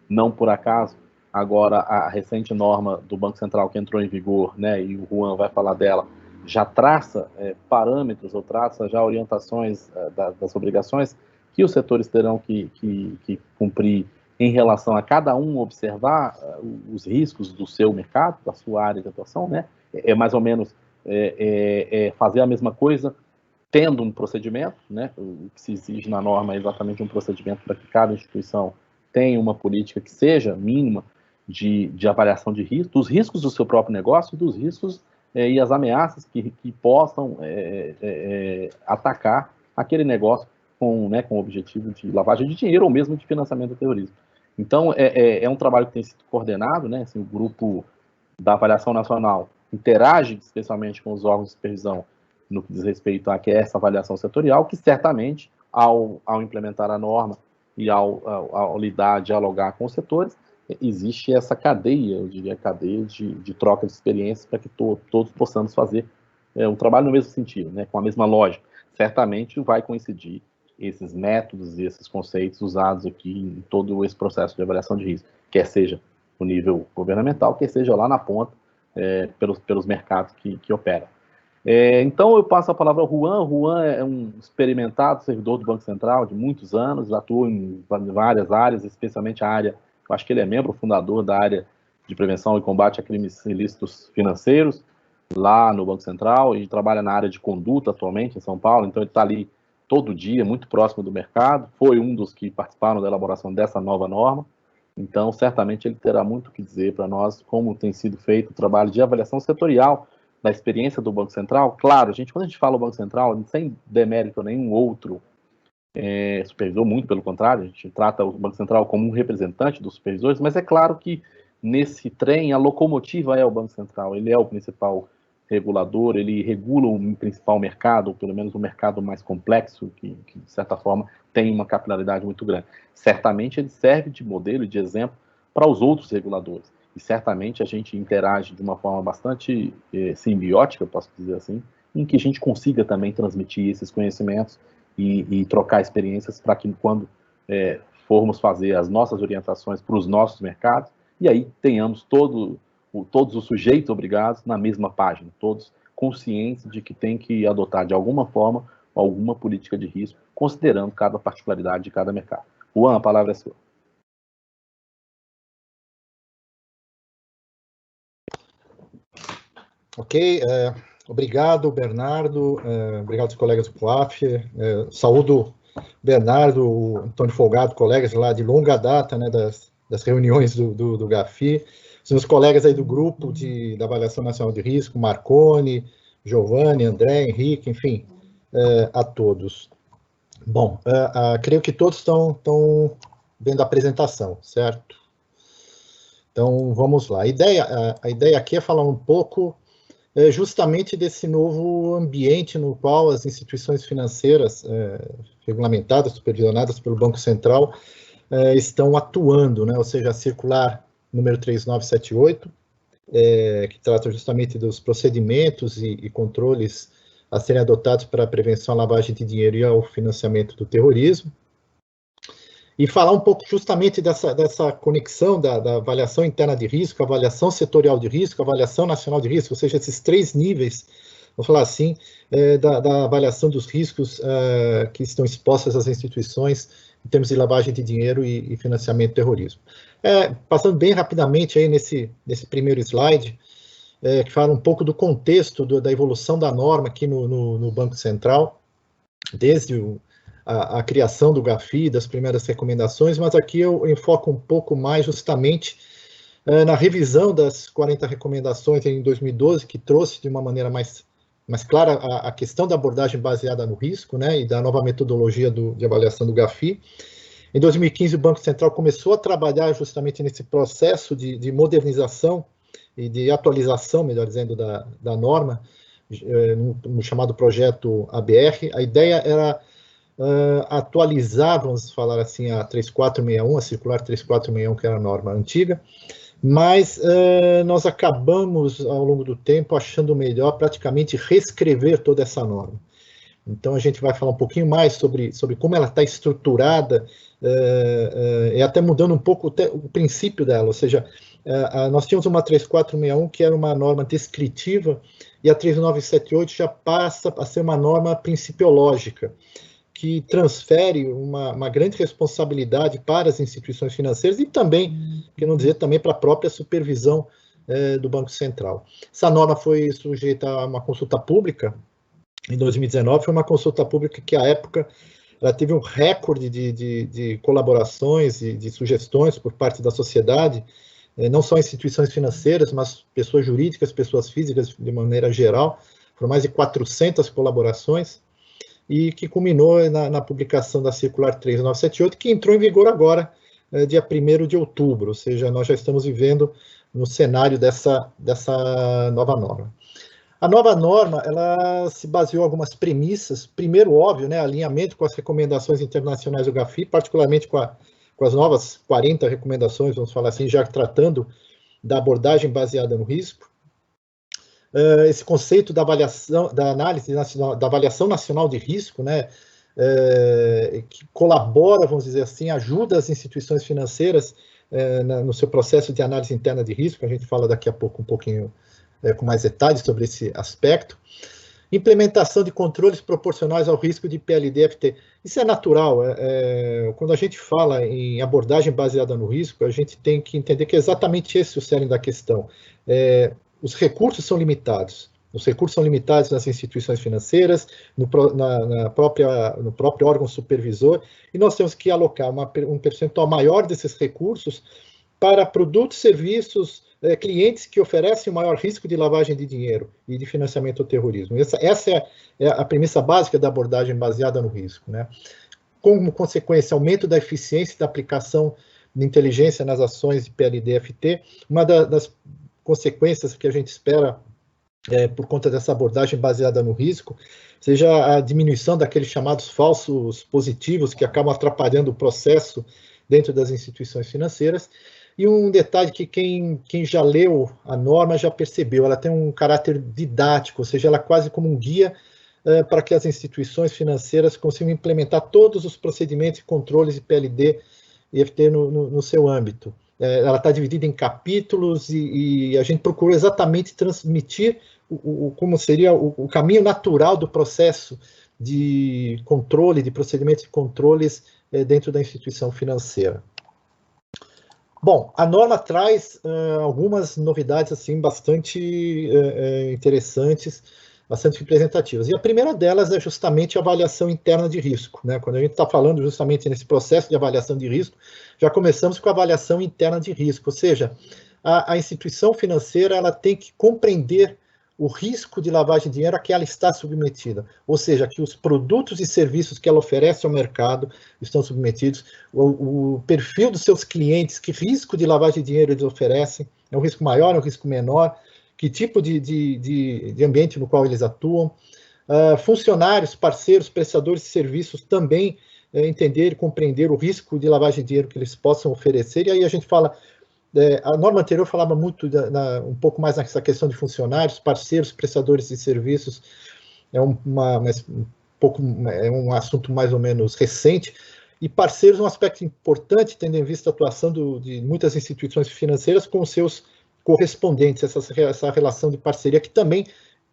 Não por acaso, agora a recente norma do Banco Central que entrou em vigor, né, e o Juan vai falar dela, já traça parâmetros ou traça já orientações das obrigações que os setores terão que cumprir em relação a cada um observar os riscos do seu mercado, da sua área de atuação, né? É mais ou menos fazer a mesma coisa tendo um procedimento, né? O que se exige na norma é exatamente um procedimento para que cada instituição tenha uma política que seja mínima de avaliação de risco, dos riscos do seu próprio negócio, dos riscos e as ameaças que possam atacar aquele negócio com o objetivo de lavagem de dinheiro ou mesmo de financiamento do terrorismo. Então, é um trabalho que tem sido coordenado, né? Assim, o grupo da avaliação nacional interage especialmente com os órgãos de supervisão no que diz respeito a essa avaliação setorial, que certamente, ao implementar a norma e ao dialogar com os setores, existe essa cadeia, eu diria, cadeia de troca de experiências para que todos possamos fazer um trabalho no mesmo sentido, né, com a mesma lógica. Certamente vai coincidir esses métodos e esses conceitos usados aqui em todo esse processo de avaliação de risco, quer seja no nível governamental, quer seja lá na ponta, pelos mercados que operam. Então, eu passo a palavra ao Juan. Juan é um experimentado servidor do Banco Central de muitos anos, atua em várias áreas, especialmente a área, eu acho que ele é membro fundador da área de prevenção e combate a crimes ilícitos financeiros, lá no Banco Central, e trabalha na área de conduta atualmente em São Paulo, então ele está ali todo dia, muito próximo do mercado, foi um dos que participaram da elaboração dessa nova norma, então certamente ele terá muito o que dizer para nós, como tem sido feito o trabalho de avaliação setorial da experiência do Banco Central. Claro, quando a gente fala do Banco Central, sem demérito a nenhum outro supervisor, muito pelo contrário, a gente trata o Banco Central como um representante dos supervisores, mas é claro que nesse trem a locomotiva é o Banco Central, ele é o principal regulador, ele regula o principal mercado, ou pelo menos o mercado mais complexo, que de certa forma tem uma capilaridade muito grande. Certamente ele serve de modelo e de exemplo para os outros reguladores, e certamente a gente interage de uma forma bastante simbiótica, posso dizer assim, em que a gente consiga também transmitir esses conhecimentos e trocar experiências para que quando formos fazer as nossas orientações para os nossos mercados, e aí tenhamos todos os sujeitos obrigados na mesma página, todos conscientes de que tem que adotar de alguma forma alguma política de risco, considerando cada particularidade de cada mercado. Juan, a palavra é sua. Ok, obrigado, Bernardo, obrigado aos colegas do COAF, saúdo Bernardo, o Antônio Folgado, colegas lá de longa data, né, das reuniões do GAFI, os meus colegas aí do grupo da Avaliação Nacional de Risco, Marconi, Giovanni, André, Henrique, enfim, a todos. Bom, creio que todos estão vendo a apresentação, certo? Então, vamos lá. A ideia aqui é falar um pouco justamente desse novo ambiente no qual as instituições financeiras regulamentadas, supervisionadas pelo Banco Central, estão atuando, né? Ou seja, a circular número 3978, que trata justamente dos procedimentos e controles a serem adotados para a prevenção à lavagem de dinheiro e ao financiamento do terrorismo, e falar um pouco justamente dessa conexão da avaliação interna de risco, avaliação setorial de risco, avaliação nacional de risco, ou seja, esses três níveis, vou falar assim, da avaliação dos riscos que estão expostos às instituições em termos de lavagem de dinheiro e financiamento do terrorismo. Passando bem rapidamente aí nesse primeiro slide, que fala um pouco do contexto da evolução da norma aqui no Banco Central, desde a criação do GAFI, das primeiras recomendações, mas aqui eu enfoco um pouco mais justamente na revisão das 40 recomendações em 2012, que trouxe de uma maneira mais clara a questão da abordagem baseada no risco, né, e da nova metodologia de avaliação do GAFI. Em 2015, o Banco Central começou a trabalhar justamente nesse processo de modernização e de atualização, melhor dizendo, da norma, no chamado projeto ABR. A ideia era atualizar, vamos falar assim, a 3461, a circular 3461, que era a norma antiga, mas nós acabamos, ao longo do tempo, achando melhor praticamente reescrever toda essa norma. Então, a gente vai falar um pouquinho mais sobre como ela está estruturada, e até mudando um pouco o princípio dela, ou seja, nós tínhamos uma 3461, que era uma norma descritiva, e a 3978 já passa a ser uma norma principiológica, que transfere uma grande responsabilidade para as instituições financeiras e também, que não dizer, também para a própria supervisão do Banco Central. Essa norma foi sujeita a uma consulta pública em 2019, foi uma consulta pública que, à época, ela teve um recorde de colaborações e de sugestões por parte da sociedade, não só instituições financeiras, mas pessoas jurídicas, pessoas físicas, de maneira geral. Foram mais de 400 colaborações, e que culminou na publicação da circular 3978, que entrou em vigor agora, dia 1º de outubro, ou seja, nós já estamos vivendo no cenário dessa nova norma. A nova norma, ela se baseou em algumas premissas. Primeiro, óbvio, né, alinhamento com as recomendações internacionais do GAFI, particularmente com com as novas 40 recomendações, vamos falar assim, já tratando da abordagem baseada no risco. Esse conceito da avaliação, da análise nacional, da avaliação nacional de risco, né, que colabora, vamos dizer assim, ajuda as instituições financeiras no seu processo de análise interna de risco. A gente fala daqui a pouco um pouquinho com mais detalhes sobre esse aspecto. Implementação de controles proporcionais ao risco de PLD-FT. Isso é natural. Quando a gente fala em abordagem baseada no risco, a gente tem que entender que é exatamente esse o cerne da questão. Os recursos são limitados. Os recursos são limitados nas instituições financeiras, no próprio órgão supervisor, e nós temos que alocar um percentual maior desses recursos para produtos, serviços, clientes que oferecem o maior risco de lavagem de dinheiro e de financiamento ao terrorismo. Essa é a premissa básica da abordagem baseada no risco, né? Como consequência, aumento da eficiência da aplicação de inteligência nas ações de PLD-FT. Uma das consequências que a gente espera por conta dessa abordagem baseada no risco, seja a diminuição daqueles chamados falsos positivos que acabam atrapalhando o processo dentro das instituições financeiras. E um detalhe que quem já leu a norma já percebeu, ela tem um caráter didático, ou seja, ela é quase como um guia para que as instituições financeiras consigam implementar todos os procedimentos e controles de PLD e FT no seu âmbito. Ela está dividida em capítulos e a gente procurou exatamente transmitir como seria o caminho natural do processo de controle, de procedimentos de controles dentro da instituição financeira. Bom, a norma traz algumas novidades assim, bastante interessantes, bastante representativas. E a primeira delas é justamente a avaliação interna de risco, né? Quando a gente está falando justamente nesse processo de avaliação de risco, já começamos com a avaliação interna de risco, ou seja, a instituição financeira ela tem que compreender o risco de lavagem de dinheiro a que ela está submetida, ou seja, que os produtos e serviços que ela oferece ao mercado estão submetidos, o perfil dos seus clientes, que risco de lavagem de dinheiro eles oferecem, é um risco maior, é um risco menor, que tipo de ambiente no qual eles atuam, funcionários, parceiros, prestadores de serviços também entender e compreender o risco de lavagem de dinheiro que eles possam oferecer, e aí a gente fala. A norma anterior falava muito, um pouco mais nessa questão de funcionários, parceiros, prestadores de serviços, é um assunto mais ou menos recente, e parceiros é um aspecto importante, tendo em vista a atuação de muitas instituições financeiras com os seus correspondentes, essa relação de parceria que também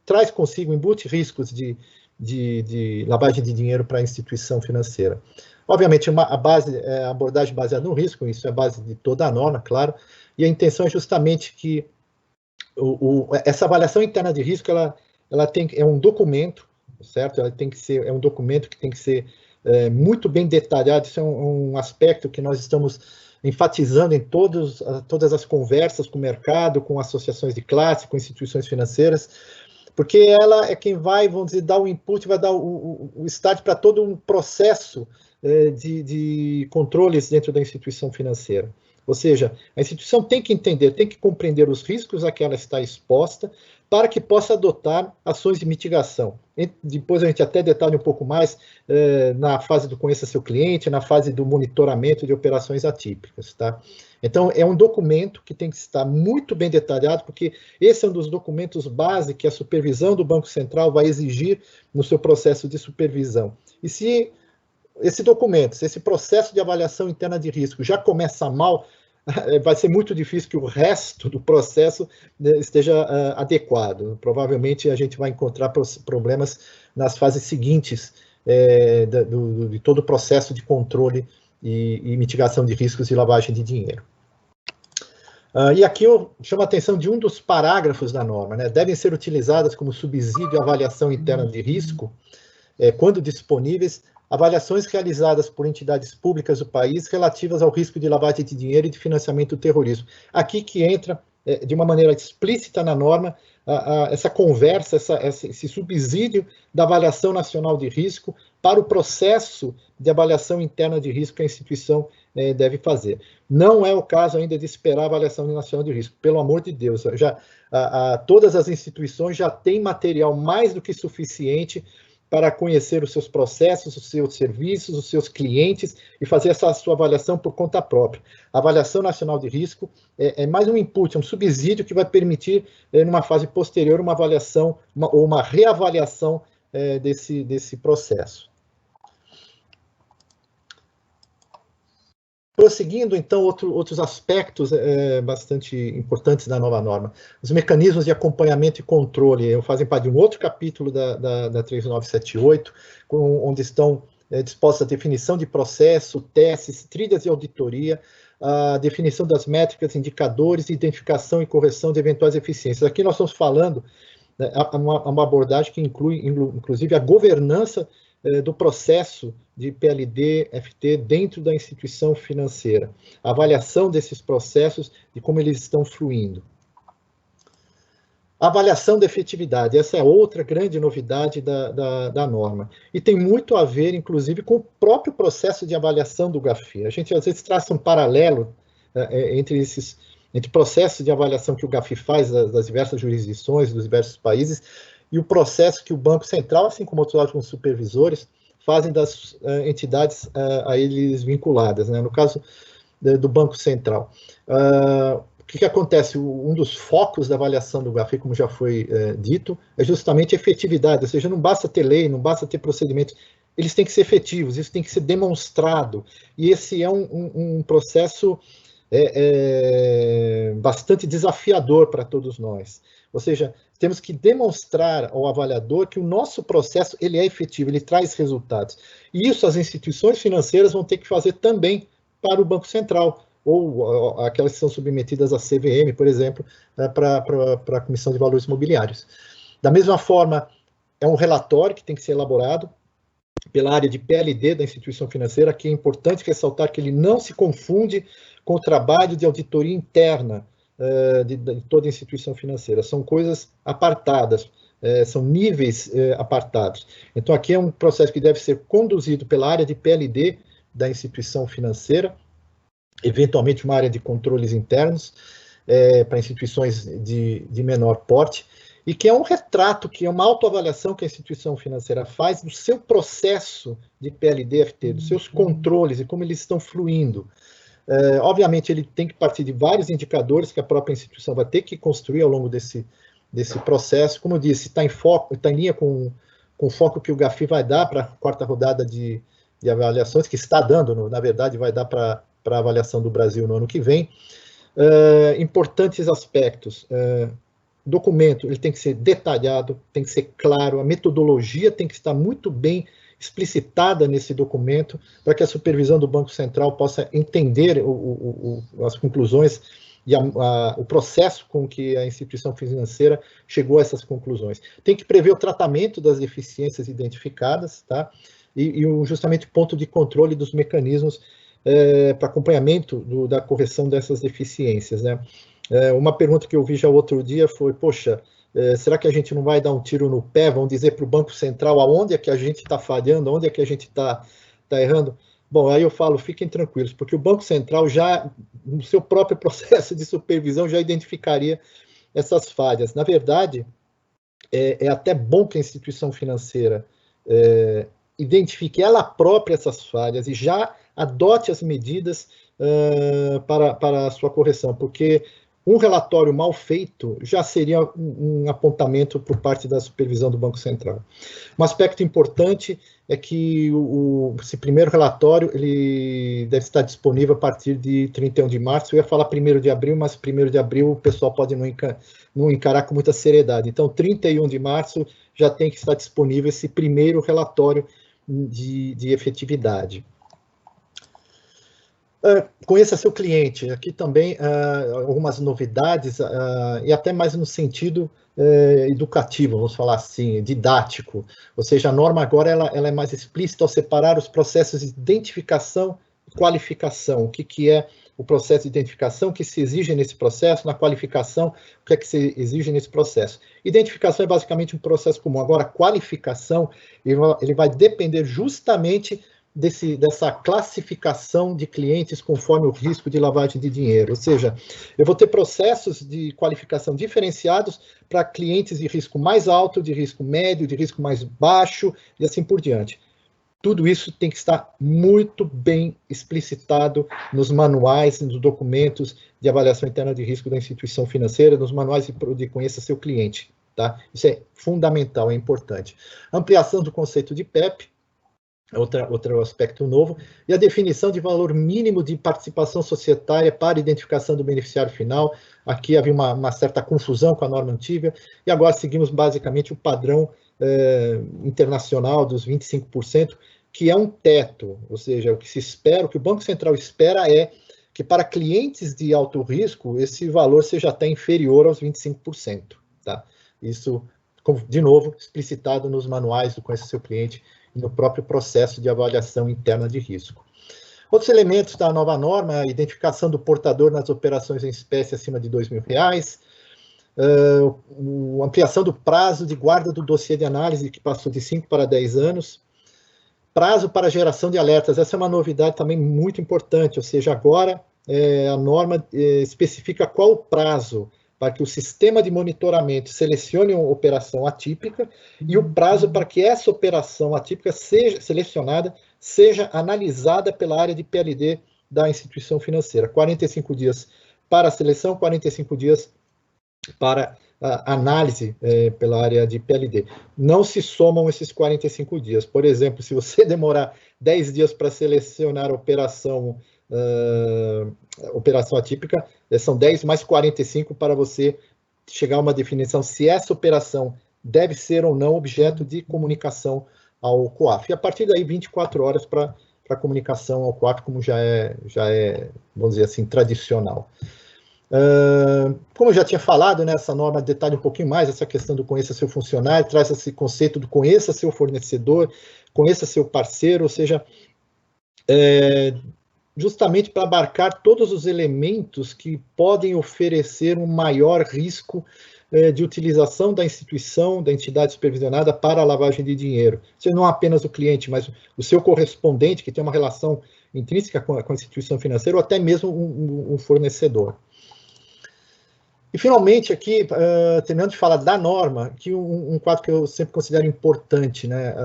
traz consigo, embute riscos de lavagem de dinheiro para a instituição financeira. Obviamente, a abordagem baseada no risco, isso é a base de toda a norma, claro, e a intenção é justamente que essa avaliação interna de risco, ela é um documento, certo? É um documento que tem que ser muito bem detalhado, isso é um aspecto que nós estamos enfatizando em todas as conversas com o mercado, com associações de classe, com instituições financeiras, porque ela é quem vai, vamos dizer, dar o input, vai dar o start para todo um processo de controles dentro da instituição financeira. Ou seja, a instituição tem que entender, tem que compreender os riscos a que ela está exposta para que possa adotar ações de mitigação. E depois a gente até detalha um pouco mais na fase do conheça seu cliente, na fase do monitoramento de operações atípicas, tá? Então, é um documento que tem que estar muito bem detalhado, porque esse é um dos documentos base que a supervisão do Banco Central vai exigir no seu processo de supervisão. E se esse documento, se esse processo de avaliação interna de risco já começa mal, vai ser muito difícil que o resto do processo esteja adequado. Provavelmente a gente vai encontrar problemas nas fases seguintes de todo o processo de controle e mitigação de riscos de lavagem de dinheiro. E aqui eu chamo a atenção de um dos parágrafos da norma, né? Devem ser utilizadas como subsídio à avaliação interna de risco, quando disponíveis, avaliações realizadas por entidades públicas do país relativas ao risco de lavagem de dinheiro e de financiamento do terrorismo. Aqui que entra, de uma maneira explícita na norma, essa conversa, esse subsídio da avaliação nacional de risco para o processo de avaliação interna de risco que a instituição deve fazer. Não é o caso ainda de esperar a avaliação nacional de risco, pelo amor de Deus. Todas as instituições já têm material mais do que suficiente para conhecer os seus processos, os seus serviços, os seus clientes e fazer essa sua avaliação por conta própria. A avaliação nacional de risco é mais um input, um subsídio que vai permitir, numa fase posterior, uma avaliação ou uma reavaliação desse processo. Prosseguindo, então, outros aspectos bastante importantes da nova norma. Os mecanismos de acompanhamento e controle fazem parte de um outro capítulo da 3978, onde estão dispostas a definição de processo, testes, trilhas de auditoria, a definição das métricas, indicadores, identificação e correção de eventuais deficiências. Aqui nós estamos falando uma abordagem que inclui, inclusive, a governança do processo de PLD-FT dentro da instituição financeira, a avaliação desses processos e como eles estão fluindo. A avaliação da efetividade, essa é outra grande novidade da norma, e tem muito a ver, inclusive, com o próprio processo de avaliação do GAFI. A gente, às vezes, traça um paralelo entre o processo de avaliação que o GAFI faz das diversas jurisdições, dos diversos países, e o processo que o Banco Central, assim como outros órgãos supervisores, fazem das entidades a eles vinculadas, né? No caso do Banco Central. O que acontece? Um dos focos da avaliação do GAFI, como já foi dito, é justamente a efetividade, ou seja, não basta ter lei, não basta ter procedimentos, eles têm que ser efetivos, isso tem que ser demonstrado, e esse é um processo bastante desafiador para todos nós. Ou seja, temos que demonstrar ao avaliador que o nosso processo ele é efetivo, ele traz resultados. E isso as instituições financeiras vão ter que fazer também para o Banco Central, ou aquelas que são submetidas à CVM, por exemplo, para a Comissão de Valores Mobiliários. Da mesma forma, é um relatório que tem que ser elaborado pela área de PLD da instituição financeira, que é importante ressaltar que ele não se confunde com o trabalho de auditoria interna de toda a instituição financeira. São coisas apartadas, são níveis apartados. Então, aqui é um processo que deve ser conduzido pela área de PLD da instituição financeira, eventualmente uma área de controles internos, para instituições de menor porte, e que é um retrato, que é uma autoavaliação que a instituição financeira faz do seu processo de PLD-FT, dos seus controles e como eles estão fluindo. Obviamente, ele tem que partir de vários indicadores que a própria instituição vai ter que construir ao longo desse processo. Como eu disse, está em linha com o foco que o GAFI vai dar para a quarta rodada de avaliações, que está dando, na verdade, vai dar para a avaliação do Brasil no ano que vem. Importantes aspectos. Documento, ele tem que ser detalhado, tem que ser claro, a metodologia tem que estar muito bem explicitada nesse documento, para que a supervisão do Banco Central possa entender as conclusões e o processo com que a instituição financeira chegou a essas conclusões. Tem que prever o tratamento das deficiências identificadas, tá? E justamente o ponto de controle dos mecanismos para acompanhamento da correção dessas deficiências, né? Uma pergunta que eu vi já outro dia foi, poxa, será que a gente não vai dar um tiro no pé? Vão dizer para o Banco Central aonde é que a gente está falhando, aonde é que a gente está errando? Bom, aí eu falo, fiquem tranquilos, porque o Banco Central já, no seu próprio processo de supervisão, já identificaria essas falhas. Na verdade, é até bom que a instituição financeira identifique ela própria essas falhas e já adote as medidas para a sua correção, porque um relatório mal feito já seria um apontamento por parte da supervisão do Banco Central. Um aspecto importante é que esse primeiro relatório ele deve estar disponível a partir de 31 de março. Eu ia falar 1º de abril, mas 1º de abril o pessoal pode não encarar com muita seriedade. Então, 31 de março já tem que estar disponível esse primeiro relatório de efetividade. Conheça seu cliente. Aqui também algumas novidades, e até mais no sentido educativo, vamos falar assim, didático. Ou seja, a norma agora ela é mais explícita ao separar os processos de identificação e qualificação. O que é o processo de identificação, o que se exige nesse processo, na qualificação, o que é que se exige nesse processo. Identificação é basicamente um processo comum. Agora, qualificação, ele vai depender justamente dessa classificação de clientes conforme o risco de lavagem de dinheiro. Ou seja, eu vou ter processos de qualificação diferenciados para clientes de risco mais alto, de risco médio, de risco mais baixo e assim por diante. Tudo isso tem que estar muito bem explicitado nos manuais, nos documentos de avaliação interna de risco da instituição financeira, nos manuais de conheça seu cliente. Tá? Isso é fundamental, é importante. Ampliação do conceito de PEP, outro aspecto novo, e a definição de valor mínimo de participação societária para identificação do beneficiário final. Aqui havia uma certa confusão com a norma antiga, e agora seguimos basicamente o padrão internacional dos 25%, que é um teto, ou seja, o que se espera, o que o Banco Central espera é que para clientes de alto risco, esse valor seja até inferior aos 25%. Tá? Isso, de novo, explicitado nos manuais do Conheça Seu Cliente e no próprio processo de avaliação interna de risco. Outros elementos da nova norma, a identificação do portador nas operações em espécie acima de R$ 2.000, a ampliação do prazo de guarda do dossiê de análise, que passou de 5 para 10 anos, prazo para geração de alertas, essa é uma novidade também muito importante, ou seja, agora a norma especifica qual o prazo para que o sistema de monitoramento selecione uma operação atípica e o prazo para que essa operação atípica seja selecionada, seja analisada pela área de PLD da instituição financeira. 45 dias para a seleção, 45 dias para a análise pela área de PLD. Não se somam esses 45 dias. Por exemplo, se você demorar 10 dias para selecionar a operação atípica, são 10 mais 45 para você chegar a uma definição se essa operação deve ser ou não objeto de comunicação ao COAF. E a partir daí, 24 horas para comunicação ao COAF, como já é, vamos dizer assim, tradicional. Como eu já tinha falado, né, essa norma detalha um pouquinho mais essa questão do conheça seu funcionário, traz esse conceito do conheça seu fornecedor, conheça seu parceiro, ou seja, justamente para abarcar todos os elementos que podem oferecer um maior risco de utilização da instituição, da entidade supervisionada para a lavagem de dinheiro. Ou seja, não apenas o cliente, mas o seu correspondente, que tem uma relação intrínseca com a instituição financeira, ou até mesmo um fornecedor. E, finalmente, aqui, terminando de falar da norma, aqui um quadro que eu sempre considero importante, né?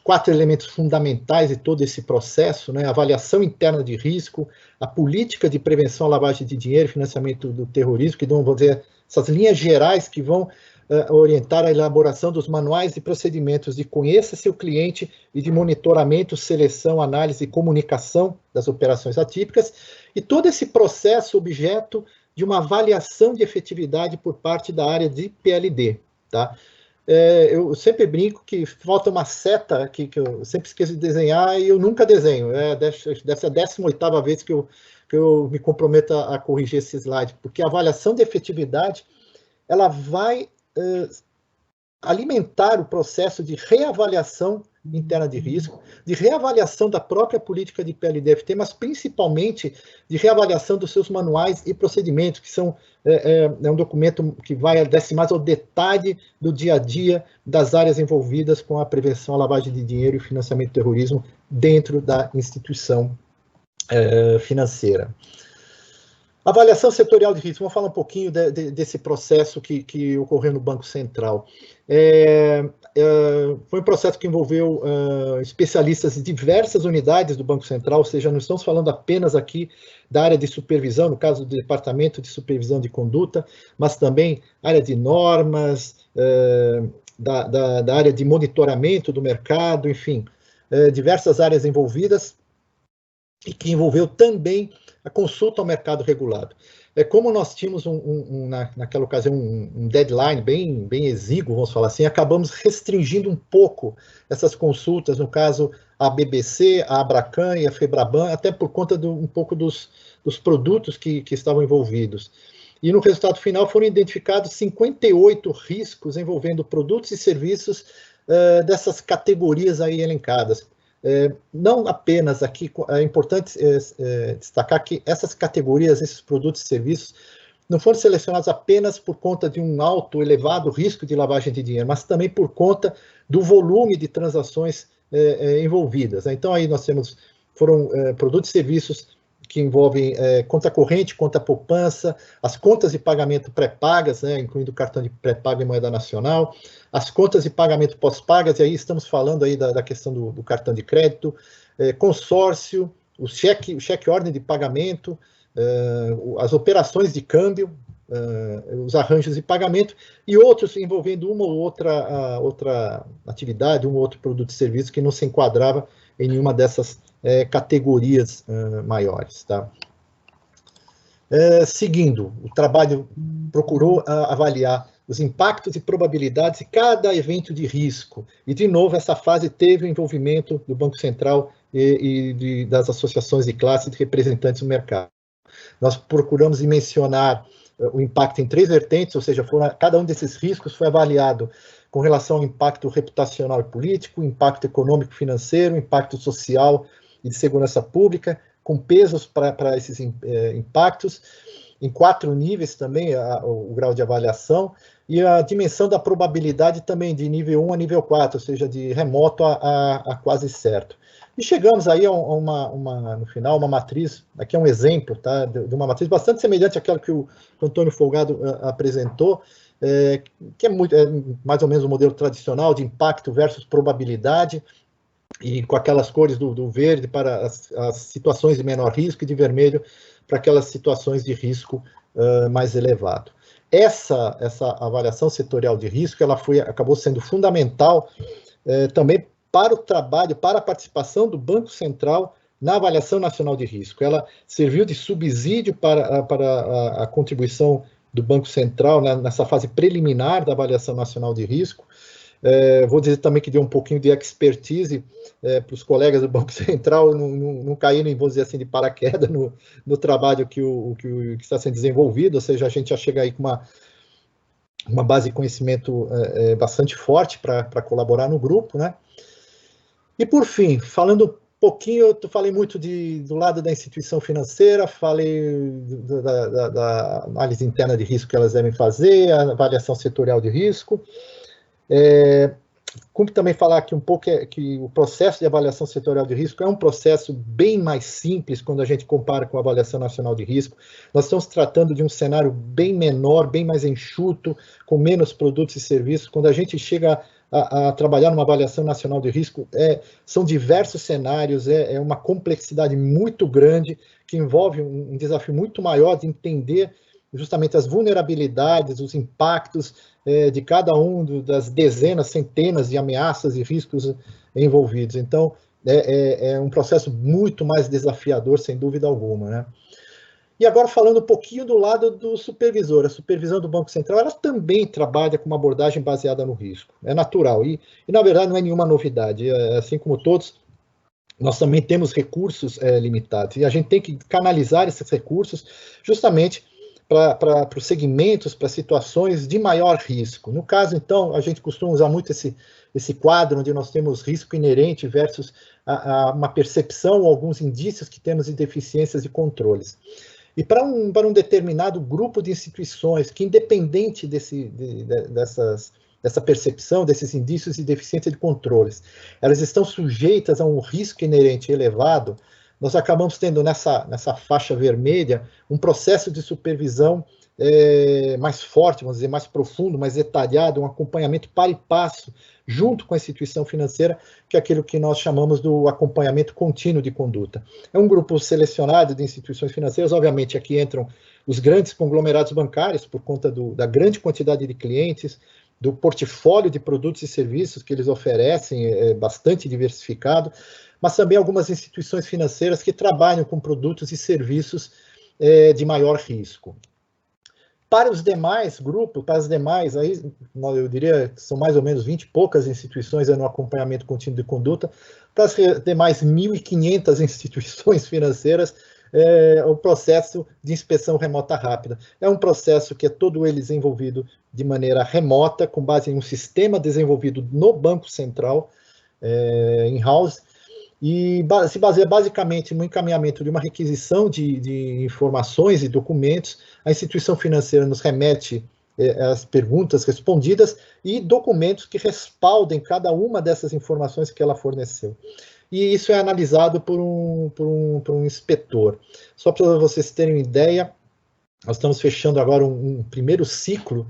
4 elementos fundamentais de todo esse processo, né? A avaliação interna de risco, a política de prevenção à lavagem de dinheiro, financiamento do terrorismo, que vão dizer, essas linhas gerais que vão orientar a elaboração dos manuais de procedimentos de conheça seu cliente e de monitoramento, seleção, análise e comunicação das operações atípicas, e todo esse processo objeto de uma avaliação de efetividade por parte da área de PLD, tá? Eu sempre brinco que falta uma seta aqui, que eu sempre esqueço de desenhar e eu nunca desenho. Deve ser a 18ª vez que eu me comprometo a corrigir esse slide, porque a avaliação de efetividade ela vai alimentar o processo de reavaliação interna de risco, de reavaliação da própria política de PLD-FT, mas principalmente de reavaliação dos seus manuais e procedimentos, que são um documento que desce mais ao detalhe do dia a dia das áreas envolvidas com a prevenção à lavagem de dinheiro e financiamento do terrorismo dentro da instituição financeira. Avaliação setorial de risco, vamos falar um pouquinho desse processo que ocorreu no Banco Central. Foi um processo que envolveu especialistas de diversas unidades do Banco Central, ou seja, não estamos falando apenas aqui da área de supervisão, no caso do Departamento de Supervisão de Conduta, mas também área de normas, da área de monitoramento do mercado, enfim, diversas áreas envolvidas, e que envolveu também a consulta ao mercado regulado. Como nós tínhamos, naquela ocasião, um deadline bem exíguo, vamos falar assim, acabamos restringindo um pouco essas consultas, no caso, a BBC, a Abracan e a Febraban, até por conta um pouco dos produtos que estavam envolvidos. E no resultado final foram identificados 58 riscos envolvendo produtos e serviços dessas categorias aí elencadas. Não apenas aqui, é importante destacar que essas categorias, esses produtos e serviços, não foram selecionados apenas por conta de um elevado risco de lavagem de dinheiro, mas também por conta do volume de transações envolvidas, né? Então, aí nós temos, foram produtos e serviços que envolvem conta corrente, conta poupança, as contas de pagamento pré-pagas, né, incluindo cartão de pré-pago em moeda nacional, as contas de pagamento pós-pagas, e aí estamos falando aí da questão do cartão de crédito, consórcio, o cheque-ordem de pagamento, as operações de câmbio, os arranjos de pagamento, e outros envolvendo uma ou outra atividade, um ou outro produto e serviço que não se enquadrava em nenhuma dessas categorias maiores. Tá? Seguindo, o trabalho procurou avaliar os impactos e probabilidades de cada evento de risco. E, de novo, essa fase teve o envolvimento do Banco Central e das associações de classe de representantes do mercado. Nós procuramos mencionar o impacto em 3 vertentes, ou seja, cada um desses riscos foi avaliado com relação ao impacto reputacional e político, impacto econômico e financeiro, impacto social e de segurança pública, com pesos para esses impactos, em 4 níveis também, o grau de avaliação, e a dimensão da probabilidade também de nível 1 a nível 4, ou seja, de remoto a quase certo. E chegamos aí a no final, uma matriz, aqui é um exemplo, tá, de uma matriz bastante semelhante àquela que o Antônio Folgado apresentou, que é mais ou menos o modelo tradicional de impacto versus probabilidade, e com aquelas cores do verde para as situações de menor risco e de vermelho para aquelas situações de risco mais elevado. Essa avaliação setorial de risco, ela acabou sendo fundamental também para o trabalho, para a participação do Banco Central na avaliação nacional de risco. Ela serviu de subsídio para a contribuição do Banco Central nessa fase preliminar da avaliação nacional de risco. Vou dizer também que deu um pouquinho de expertise para os colegas do Banco Central não caírem, vou dizer assim, de paraquedas no trabalho que está sendo desenvolvido, ou seja, a gente já chega aí com uma base de conhecimento bastante forte para colaborar no grupo, né? E, por fim, falando um pouquinho, eu falei muito do lado da instituição financeira, falei da análise interna de risco que elas devem fazer, a avaliação setorial de risco. Como também falar aqui um pouco que o processo de avaliação setorial de risco é um processo bem mais simples quando a gente compara com a avaliação nacional de risco. Nós estamos tratando de um cenário bem menor, bem mais enxuto, com menos produtos e serviços. Quando a gente chega a trabalhar numa avaliação nacional de risco, são diversos cenários, é uma complexidade muito grande, que envolve um desafio muito maior de entender justamente as vulnerabilidades, os impactos de cada das dezenas, centenas de ameaças e riscos envolvidos. Então, é um processo muito mais desafiador, sem dúvida alguma, né? E agora, falando um pouquinho do lado do supervisor, a supervisão do Banco Central, ela também trabalha com uma abordagem baseada no risco. É natural, e na verdade não é nenhuma novidade. Assim como todos, nós também temos recursos limitados, e a gente tem que canalizar esses recursos justamente para os segmentos, para situações de maior risco. No caso, então, a gente costuma usar muito esse quadro, onde nós temos risco inerente versus uma percepção ou alguns indícios que temos de deficiências de controles. E para um determinado grupo de instituições que, independente dessa percepção, desses indícios de deficiência de controles, elas estão sujeitas a um risco inerente elevado, nós acabamos tendo nessa faixa vermelha um processo de supervisão mais forte, vamos dizer, mais profundo, mais detalhado, um acompanhamento para e passo, junto com a instituição financeira, que é aquilo que nós chamamos do acompanhamento contínuo de conduta. É um grupo selecionado de instituições financeiras, obviamente aqui entram os grandes conglomerados bancários, por conta da grande quantidade de clientes, do portfólio de produtos e serviços que eles oferecem, bastante diversificado, mas também algumas instituições financeiras que trabalham com produtos e serviços de maior risco. Para os demais grupos, para as demais, aí, eu diria que são mais ou menos 20 e poucas instituições no acompanhamento contínuo de conduta, para as demais 1.500 instituições financeiras, o processo de inspeção remota rápida. É um processo que é todo ele desenvolvido de maneira remota, com base em um sistema desenvolvido no Banco Central, in-house, e se baseia basicamente no encaminhamento de uma requisição de informações e documentos. A instituição financeira nos remete as perguntas respondidas e documentos que respaldem cada uma dessas informações que ela forneceu. E isso é analisado por um inspetor. Só para vocês terem uma ideia, nós estamos fechando agora um primeiro ciclo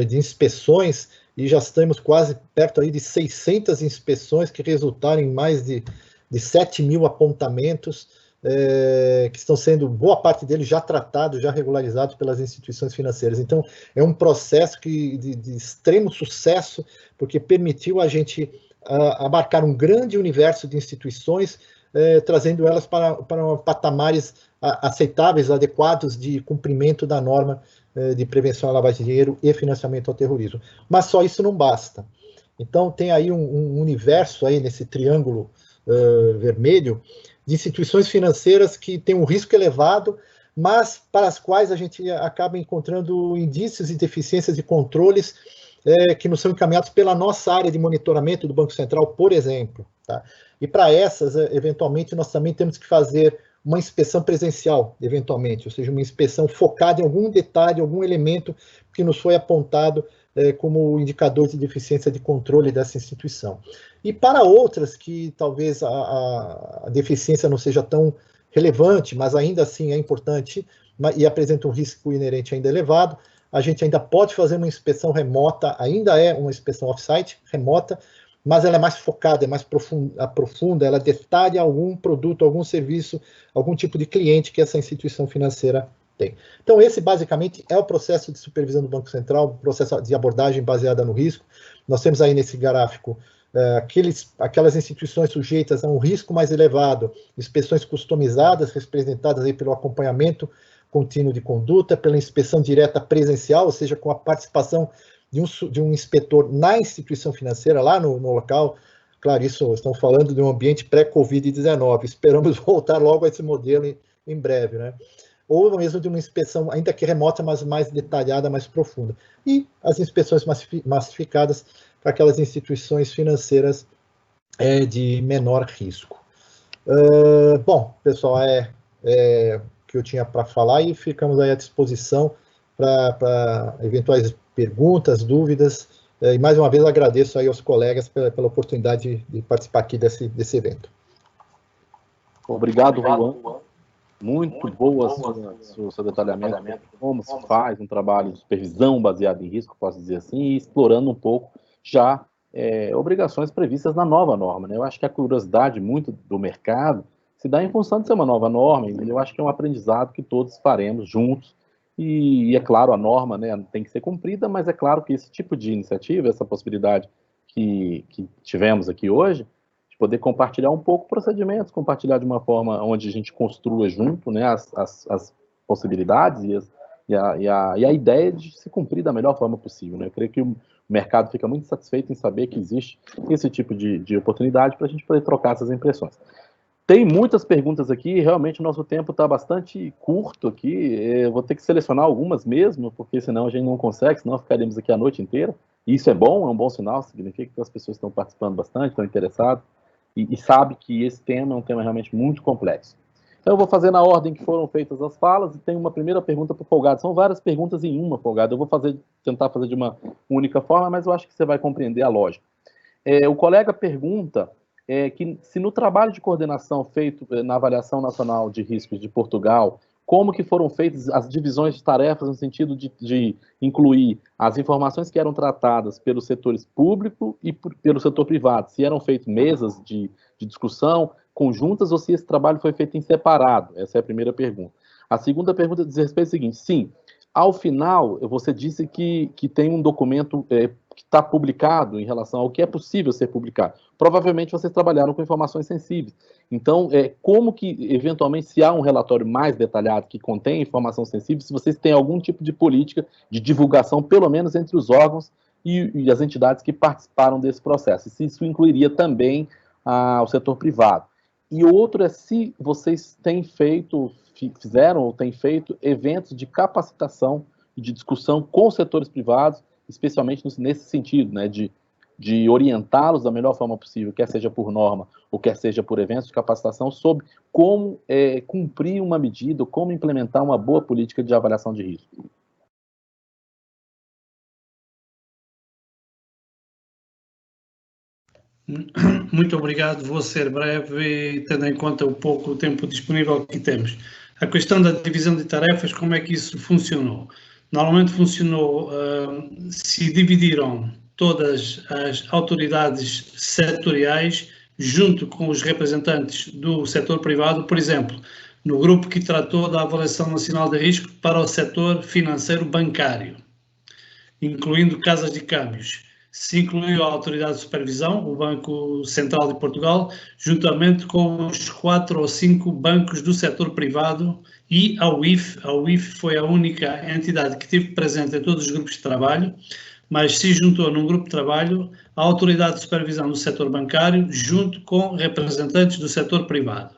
de inspeções e já estamos quase perto aí de 600 inspeções que resultaram em mais de 7.000 apontamentos, que estão sendo, boa parte deles já tratados, já regularizados pelas instituições financeiras. Então, é um processo de extremo sucesso, porque permitiu a gente abarcar um grande universo de instituições, trazendo elas para patamares aceitáveis, adequados de cumprimento da norma de prevenção à lavagem de dinheiro e financiamento ao terrorismo. Mas só isso não basta. Então, tem aí um universo aí nesse triângulo vermelho de instituições financeiras que têm um risco elevado, mas para as quais a gente acaba encontrando indícios e deficiências de controles que nos são encaminhados pela nossa área de monitoramento do Banco Central, por exemplo. Tá? E para essas, eventualmente, nós também temos que fazer uma inspeção presencial, eventualmente, ou seja, uma inspeção focada em algum detalhe, algum elemento que nos foi apontado como indicador de deficiência de controle dessa instituição. E para outras que talvez a deficiência não seja tão relevante, mas ainda assim é importante e apresenta um risco inerente ainda elevado, a gente ainda pode fazer uma inspeção remota, ainda é uma inspeção off-site, remota, mas ela é mais focada, é mais profunda, ela detalha algum produto, algum serviço, algum tipo de cliente que essa instituição financeira tem. Então, esse basicamente é o processo de supervisão do Banco Central, o processo de abordagem baseada no risco. Nós temos aí nesse gráfico aquelas instituições sujeitas a um risco mais elevado, inspeções customizadas, representadas aí pelo acompanhamento contínuo de conduta, pela inspeção direta presencial, ou seja, com a participação de um inspetor na instituição financeira, lá no local. Claro, isso estamos falando de um ambiente pré-Covid-19, esperamos voltar logo a esse modelo em breve, né? Ou mesmo de uma inspeção, ainda que remota, mas mais detalhada, mais profunda. E as inspeções massificadas para aquelas instituições financeiras de menor risco. Bom, pessoal, o que eu tinha para falar e ficamos aí à disposição para eventuais perguntas, dúvidas, e mais uma vez agradeço aí aos colegas pela oportunidade de participar aqui desse evento. Obrigado, Juan. Muito boa seu detalhamento de como se faz um trabalho de supervisão baseado em risco, posso dizer assim, e explorando um pouco já obrigações previstas na nova norma, né? Eu acho que a curiosidade muito do mercado se dá em função de ser uma nova norma, e eu acho que é um aprendizado que todos faremos juntos, e é claro, a norma, né, tem que ser cumprida, mas é claro que esse tipo de iniciativa, essa possibilidade que tivemos aqui hoje, poder compartilhar um pouco procedimentos, compartilhar de uma forma onde a gente construa junto, né, as possibilidades e a ideia de se cumprir da melhor forma possível, né? Eu creio que o mercado fica muito satisfeito em saber que existe esse tipo de oportunidade para a gente poder trocar essas impressões. Tem muitas perguntas aqui, realmente o nosso tempo está bastante curto aqui, eu vou ter que selecionar algumas mesmo, porque senão a gente não consegue, senão ficaríamos aqui a noite inteira. E isso é um bom sinal, significa que as pessoas estão participando bastante, estão interessadas, e sabe que esse tema é um tema realmente muito complexo. Então, eu vou fazer na ordem que foram feitas as falas, e tem uma primeira pergunta para o Folgado. São várias perguntas em uma, Folgado. Eu vou tentar fazer de uma única forma, mas eu acho que você vai compreender a lógica. O colega pergunta que se no trabalho de coordenação feito na Avaliação Nacional de Riscos de Portugal, como que foram feitas as divisões de tarefas no sentido de incluir as informações que eram tratadas pelos setores público e pelo setor privado, se eram feitas mesas de discussão conjuntas ou se esse trabalho foi feito em separado. Essa é a primeira pergunta. A segunda pergunta diz respeito ao seguinte: sim, ao final, você disse que tem um documento que está publicado em relação ao que é possível ser publicado. Provavelmente vocês trabalharam com informações sensíveis. Então, como que, eventualmente, se há um relatório mais detalhado que contém informação sensível, se vocês têm algum tipo de política de divulgação, pelo menos entre os órgãos e as entidades que participaram desse processo, e se isso incluiria também o setor privado. E outro é se vocês fizeram ou têm feito eventos de capacitação e de discussão com os setores privados, especialmente nesse sentido, né, de orientá-los da melhor forma possível, quer seja por norma ou quer seja por eventos de capacitação, sobre como cumprir uma medida, como implementar uma boa política de avaliação de risco. Muito obrigado, vou ser breve, tendo em conta o pouco tempo disponível que temos. A questão da divisão de tarefas, como é que isso funcionou? Normalmente funcionou, se dividiram todas as autoridades setoriais junto com os representantes do setor privado, por exemplo, no grupo que tratou da avaliação nacional de risco para o setor financeiro bancário, incluindo casas de câmbios. Se incluiu a autoridade de supervisão, o Banco Central de Portugal, juntamente com os 4 ou 5 bancos do setor privado e a UIF. A UIF foi a única entidade que esteve presente em todos os grupos de trabalho, mas se juntou num grupo de trabalho a autoridade de supervisão do setor bancário, junto com representantes do setor privado.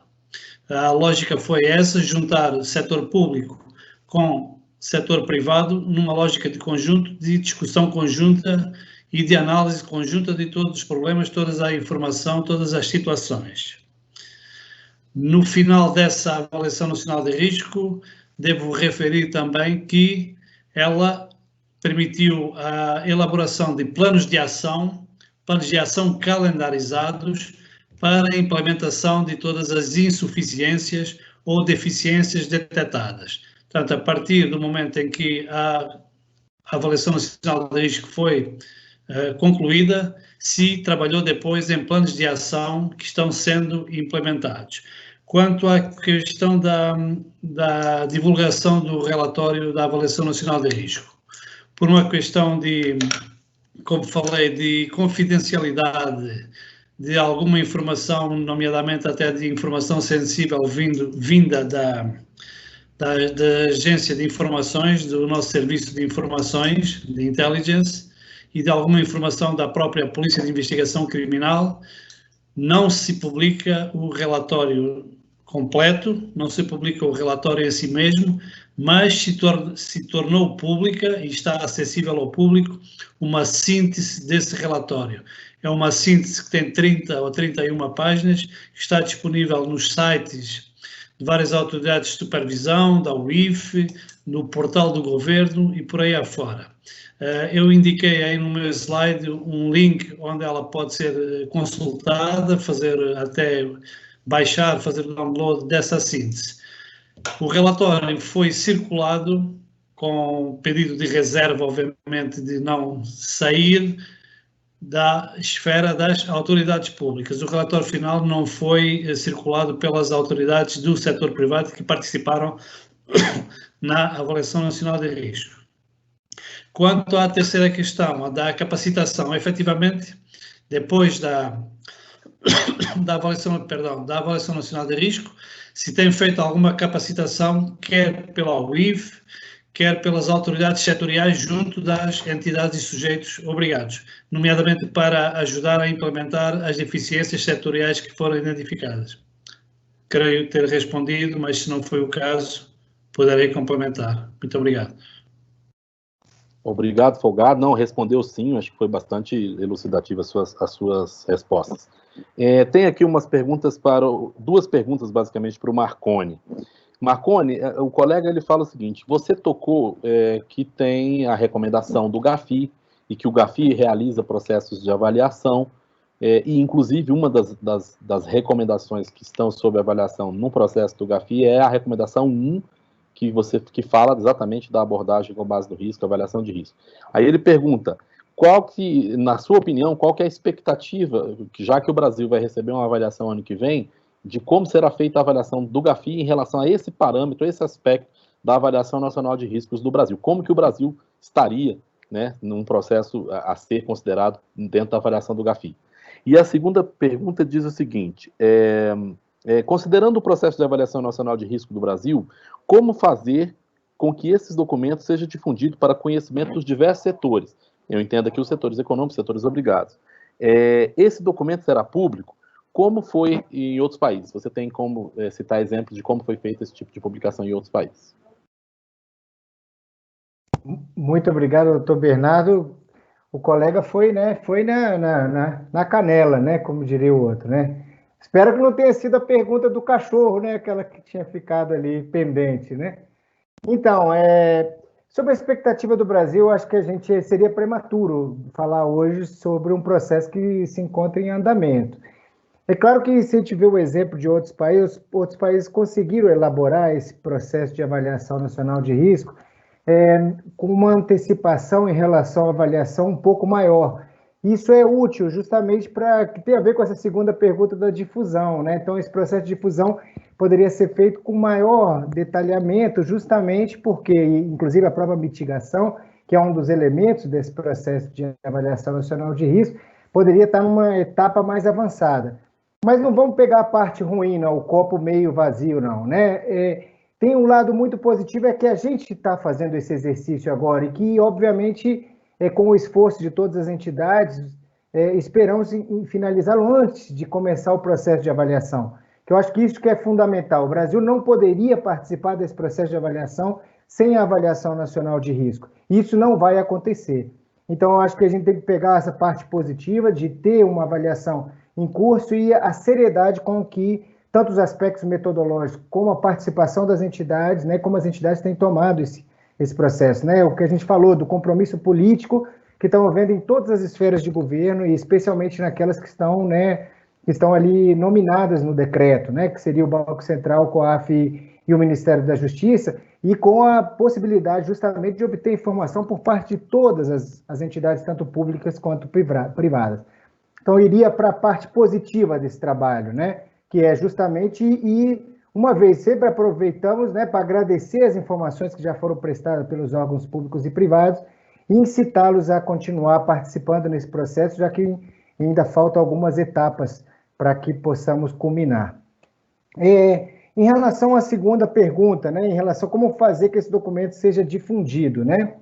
A lógica foi essa, juntar o setor público com setor privado numa lógica de conjunto, de discussão conjunta e de análise conjunta de todos os problemas, toda a informação, todas as situações. No final dessa avaliação nacional de risco, devo referir também que ela permitiu a elaboração de planos de ação calendarizados para a implementação de todas as insuficiências ou deficiências detectadas. Portanto, a partir do momento em que a avaliação nacional de risco foi concluída, se trabalhou depois em planos de ação que estão sendo implementados. Quanto à questão da divulgação do relatório da avaliação nacional de risco, por uma questão de, como falei, de confidencialidade de alguma informação, nomeadamente até de informação sensível vinda da Agência de Informações, do nosso Serviço de Informações, de Intelligence, e de alguma informação da própria Polícia de Investigação Criminal, não se publica o relatório completo, não se publica o relatório em si mesmo, mas se tornou pública e está acessível ao público uma síntese desse relatório. É uma síntese que tem 30 ou 31 páginas, que está disponível nos sites de várias autoridades de supervisão, da UIF, no portal do Governo e por aí afora. Eu indiquei aí no meu slide um link onde ela pode ser consultada, baixar, fazer o download dessa síntese. O relatório foi circulado com pedido de reserva, obviamente, de não sair da esfera das autoridades públicas. O relatório final não foi circulado pelas autoridades do setor privado que participaram na avaliação nacional de risco. Quanto à terceira questão, a da capacitação, efetivamente, depois da avaliação nacional de risco, se tem feito alguma capacitação, quer pela UIF, quer pelas autoridades setoriais junto das entidades e sujeitos obrigados, nomeadamente para ajudar a implementar as deficiências setoriais que foram identificadas. Creio ter respondido, mas se não foi o caso, poderei complementar. Muito obrigado. Obrigado, Folgado. Não, respondeu sim, acho que foi bastante elucidativa as suas respostas. Tem aqui duas perguntas, basicamente, para o Marconi. Marconi, o colega ele fala o seguinte: você tocou que tem a recomendação do GAFI e que o GAFI realiza processos de avaliação, e inclusive uma das recomendações que estão sob avaliação no processo do GAFI é a recomendação 1, que fala exatamente da abordagem com base no risco, avaliação de risco. Aí ele pergunta, na sua opinião, qual que é a expectativa, já que o Brasil vai receber uma avaliação ano que vem, de como será feita a avaliação do GAFI em relação a esse parâmetro, esse aspecto da avaliação nacional de riscos do Brasil. Como que o Brasil estaria, né, num processo a ser considerado dentro da avaliação do GAFI? E a segunda pergunta diz o seguinte, considerando o processo de avaliação nacional de risco do Brasil, como fazer com que esses documentos sejam difundidos para conhecimento dos diversos setores? Eu entendo aqui os setores econômicos, setores obrigados. Esse documento será público? Como foi em outros países? Você tem como citar exemplos de como foi feito esse tipo de publicação em outros países? Muito obrigado, doutor Bernardo. O colega foi na canela, né? Como diria o outro, né? Espero que não tenha sido a pergunta do cachorro, né? Aquela que tinha ficado ali pendente, né? Então, Sobre a expectativa do Brasil, acho que a gente seria prematuro falar hoje sobre um processo que se encontra em andamento. É claro que se a gente vê o exemplo de outros países conseguiram elaborar esse processo de avaliação nacional de risco com uma antecipação em relação à avaliação um pouco maior. Isso é útil justamente para que tem a ver com essa segunda pergunta da difusão, né? Então, esse processo de difusão poderia ser feito com maior detalhamento, justamente porque, inclusive, a própria mitigação, que é um dos elementos desse processo de avaliação nacional de risco, poderia estar numa etapa mais avançada. Mas não vamos pegar a parte ruim, não, o copo meio vazio, não, né? Tem um lado muito positivo, é que a gente está fazendo esse exercício agora e que, obviamente, com o esforço de todas as entidades, esperamos em finalizá-lo antes de começar o processo de avaliação, que eu acho que isso que é fundamental. O Brasil não poderia participar desse processo de avaliação sem a avaliação nacional de risco. Isso não vai acontecer. Então, eu acho que a gente tem que pegar essa parte positiva de ter uma avaliação em curso e a seriedade com que tanto os aspectos metodológicos como a participação das entidades, né, como as entidades têm tomado esse processo, né? O que a gente falou do compromisso político que estamos vendo em todas as esferas de governo e especialmente naquelas que estão, né, que estão ali nominadas no decreto, né, que seria o Banco Central, o COAF e o Ministério da Justiça, e com a possibilidade justamente de obter informação por parte de todas as entidades, tanto públicas quanto privadas. Então, eu iria para a parte positiva desse trabalho, né, que é justamente, e uma vez sempre aproveitamos, né, para agradecer as informações que já foram prestadas pelos órgãos públicos e privados e incitá-los a continuar participando nesse processo, já que ainda faltam algumas etapas para que possamos culminar. Em relação à segunda pergunta, né, em relação a como fazer que esse documento seja difundido, né,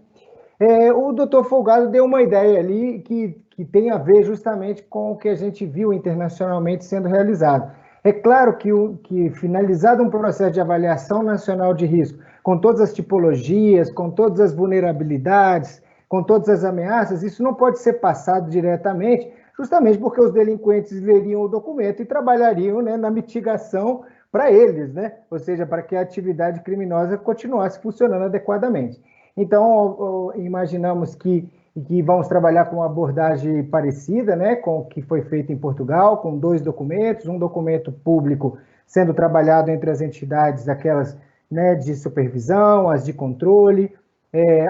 o doutor Folgado deu uma ideia ali que tem a ver justamente com o que a gente viu internacionalmente sendo realizado. É claro que finalizado um processo de avaliação nacional de risco, com todas as tipologias, com todas as vulnerabilidades, com todas as ameaças, isso não pode ser passado diretamente, justamente porque os delinquentes leriam o documento e trabalhariam, né, na mitigação para eles, né? Ou seja, para que a atividade criminosa continuasse funcionando adequadamente. Então, imaginamos que vamos trabalhar com uma abordagem parecida, né, com o que foi feito em Portugal, com 2 documentos, um documento público sendo trabalhado entre as entidades, aquelas, né, de supervisão, as de controle,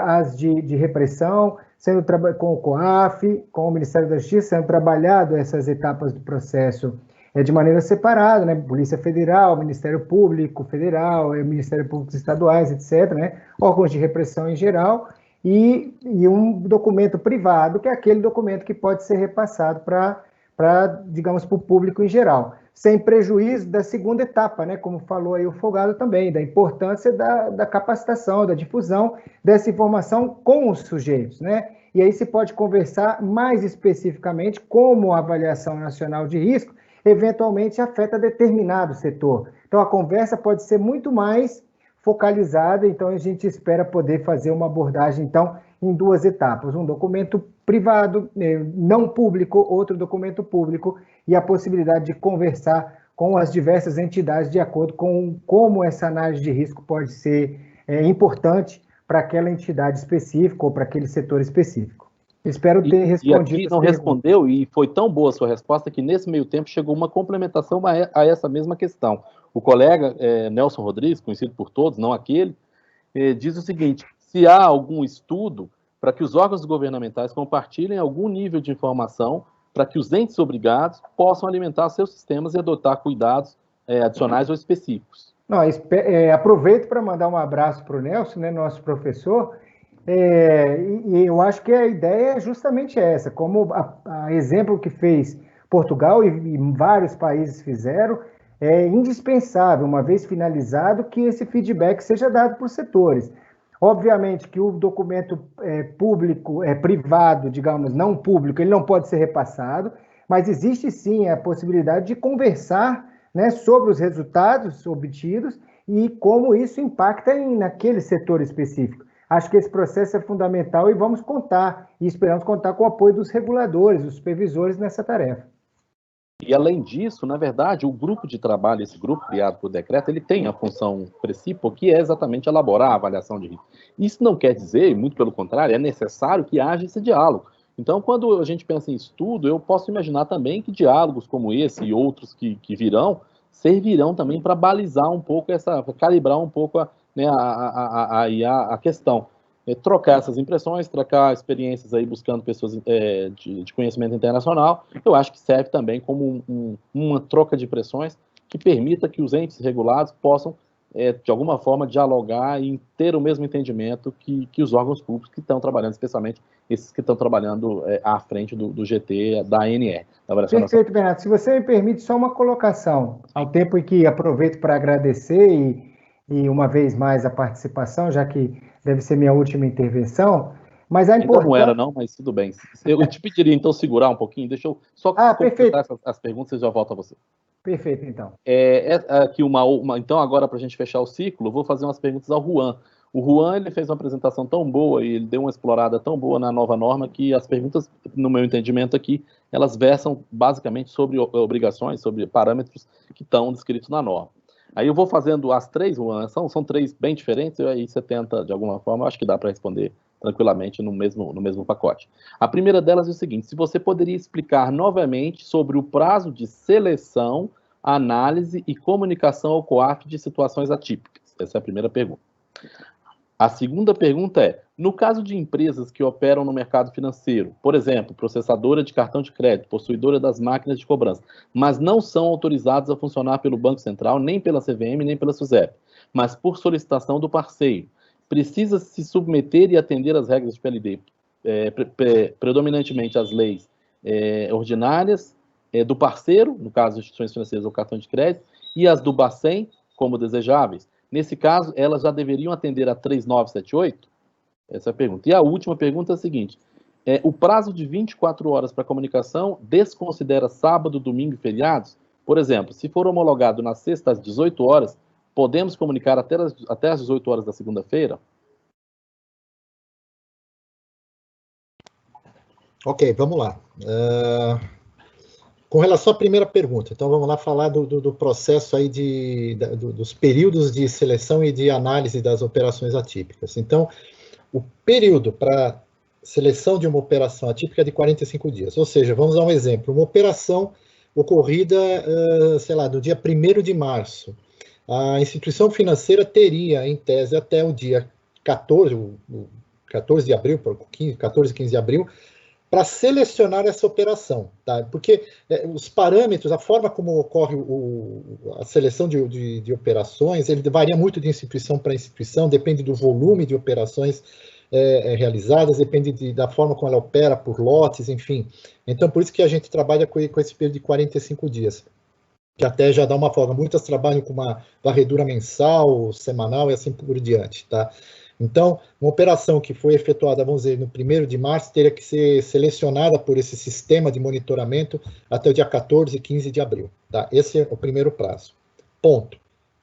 as de repressão, sendo com o COAF, com o Ministério da Justiça, sendo trabalhado essas etapas do processo de maneira separada, né, Polícia Federal, Ministério Público Federal, Ministério Público Estaduais, etc., né, órgãos de repressão em geral, e um documento privado, que é aquele documento que pode ser repassado para, digamos, para o público em geral, sem prejuízo da segunda etapa, né, como falou aí o Folgado também, da importância da capacitação, da difusão dessa informação com os sujeitos, né, e aí se pode conversar mais especificamente como a avaliação nacional de risco eventualmente afeta determinado setor. Então, a conversa pode ser muito mais focalizada, então a gente espera poder fazer uma abordagem, então, em 2 etapas, um documento privado, não público, outro documento público, e a possibilidade de conversar com as diversas entidades de acordo com como essa análise de risco pode ser importante para aquela entidade específica ou para aquele setor específico. Espero ter respondido. E aqui não respondeu, e foi tão boa a sua resposta que nesse meio tempo chegou uma complementação a essa mesma questão. O colega Nelson Rodrigues, conhecido por todos, não aquele, diz o seguinte: se há algum estudo para que os órgãos governamentais compartilhem algum nível de informação para que os entes obrigados possam alimentar seus sistemas e adotar cuidados adicionais ou específicos. Não, aproveito para mandar um abraço para o Nelson, né, nosso professor. E eu acho que a ideia é justamente essa, como a exemplo que fez Portugal e vários países fizeram, é indispensável, uma vez finalizado, que esse feedback seja dado por setores. Obviamente que o documento público, privado, digamos, não público, ele não pode ser repassado, mas existe sim a possibilidade de conversar, né, sobre os resultados obtidos e como isso impacta naquele setor específico. Acho que esse processo é fundamental e vamos contar, e esperamos contar com o apoio dos reguladores, dos supervisores nessa tarefa. E, além disso, na verdade, o grupo de trabalho, esse grupo criado por decreto, ele tem a função principal, que é exatamente elaborar a avaliação de risco. Isso não quer dizer, muito pelo contrário, é necessário que haja esse diálogo. Então, quando a gente pensa em estudo, eu posso imaginar também que diálogos como esse e outros que virão, servirão também para balizar um pouco, para calibrar um pouco a questão. Trocar essas impressões, trocar experiências aí buscando pessoas de conhecimento internacional, eu acho que serve também como uma troca de impressões que permita que os entes regulados possam, de alguma forma, dialogar e ter o mesmo entendimento que os órgãos públicos que estão trabalhando, especialmente esses que estão trabalhando à frente do GT, da ANR. Perfeito, Bernardo. Se você me permite só uma colocação, ao tempo em que aproveito para agradecer e uma vez mais a participação, já que deve ser minha última intervenção, mas a importância... Ainda não era não, mas tudo bem. Eu te pediria então segurar um pouquinho, deixa eu só completar as perguntas e já volto a você. Perfeito, então. Aqui então agora para a gente fechar o ciclo, eu vou fazer umas perguntas ao Juan. O Juan, ele fez uma apresentação tão boa e ele deu uma explorada tão boa na nova norma que as perguntas, no meu entendimento aqui, elas versam basicamente sobre obrigações, sobre parâmetros que estão descritos na norma. Aí eu vou fazendo as três, Juan, são três bem diferentes, e aí você tenta, de alguma forma, eu acho que dá para responder tranquilamente no mesmo pacote. A primeira delas é o seguinte: se você poderia explicar novamente sobre o prazo de seleção, análise e comunicação ao COAF de situações atípicas. Essa é a primeira pergunta. A segunda pergunta é: no caso de empresas que operam no mercado financeiro, por exemplo, processadora de cartão de crédito, possuidora das máquinas de cobrança, mas não são autorizados a funcionar pelo Banco Central, nem pela CVM, nem pela SUSEP, mas por solicitação do parceiro, precisa se submeter e atender às regras de PLD, predominantemente as leis ordinárias do parceiro, no caso, instituições financeiras ou cartão de crédito, e as do Bacen, como desejáveis. Nesse caso, elas já deveriam atender a 3978? Essa é a pergunta. E a última pergunta é a seguinte: o prazo de 24 horas para comunicação desconsidera sábado, domingo e feriados? Por exemplo, se for homologado na sexta às 18 horas, podemos comunicar até às 18 horas da segunda-feira? Ok, vamos lá. Com relação à primeira pergunta, então vamos lá falar do processo aí dos períodos de seleção e de análise das operações atípicas. Então, o período para seleção de uma operação atípica é de 45 dias, ou seja, vamos dar um exemplo, uma operação ocorrida, sei lá, no dia 1º de março, a instituição financeira teria, em tese, até o dia 14 de abril, 14, 15 de abril, para selecionar essa operação, tá? Porque os parâmetros, a forma como ocorre a seleção de operações, ele varia muito de instituição para instituição, depende do volume de operações realizadas, depende da forma como ela opera, por lotes, enfim. Então, por isso que a gente trabalha com esse período de 45 dias, que até já dá uma folga. Muitas trabalham com uma varredura mensal, semanal e assim por diante, tá? Então, uma operação que foi efetuada, vamos dizer, no 1º de março, teria que ser selecionada por esse sistema de monitoramento até o dia 14 e 15 de abril. Tá? Esse é o primeiro prazo. Ponto.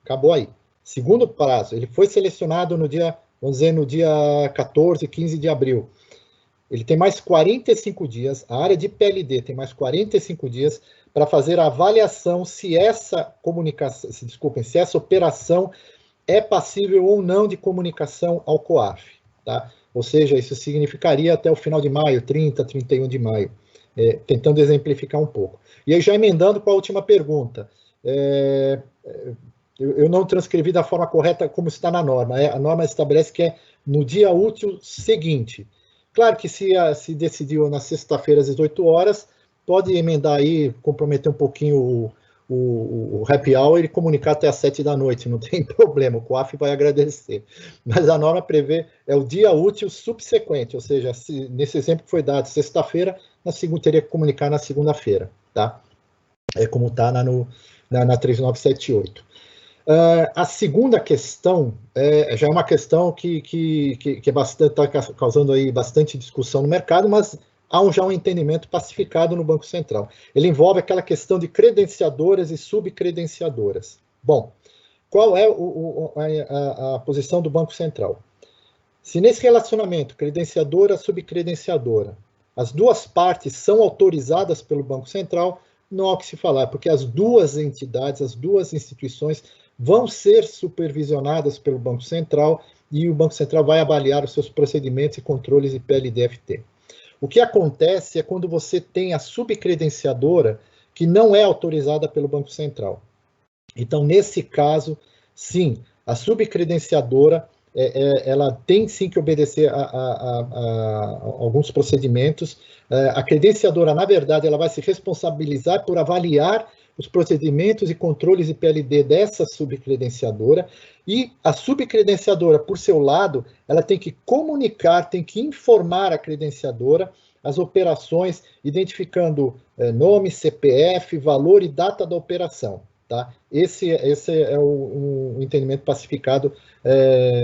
Acabou aí. Segundo prazo, ele foi selecionado no dia, vamos dizer, no dia 14 e 15 de abril. Ele tem mais 45 dias, a área de PLD tem mais 45 dias para fazer a avaliação se essa comunicação, se essa operação é passível ou não de comunicação ao COAF, tá? Ou seja, isso significaria até o final de maio, 30, 31 de maio, tentando exemplificar um pouco. E aí, já emendando com a última pergunta, eu não transcrevi da forma correta como está na norma, a norma estabelece que é no dia útil seguinte. Claro que se decidiu na sexta-feira às 18 horas, pode emendar aí, comprometer um pouquinho o happy hour e comunicar até às 7 da noite, não tem problema, o COAF vai agradecer. Mas a norma prevê o dia útil subsequente, ou seja, nesse exemplo que foi dado sexta-feira, teria que comunicar na segunda-feira, tá? É como está na 3978. A segunda questão já é uma questão que está causando aí bastante discussão no mercado, mas há já um entendimento pacificado no Banco Central. Ele envolve aquela questão de credenciadoras e subcredenciadoras. Bom, qual é a posição do Banco Central? Se nesse relacionamento, credenciadora, subcredenciadora, as duas partes são autorizadas pelo Banco Central, não há o que se falar, porque as duas entidades, as duas instituições vão ser supervisionadas pelo Banco Central e o Banco Central vai avaliar os seus procedimentos e controles de PLD-FT. O que acontece é quando você tem a subcredenciadora que não é autorizada pelo Banco Central. Então, nesse caso, sim, a subcredenciadora ela tem sim que obedecer a alguns procedimentos. A credenciadora, na verdade, ela vai se responsabilizar por avaliar os procedimentos e controles de PLD dessa subcredenciadora, e a subcredenciadora, por seu lado, ela tem que comunicar, tem que informar a credenciadora as operações, identificando nome, CPF, valor e data da operação. Tá? Esse é o entendimento pacificado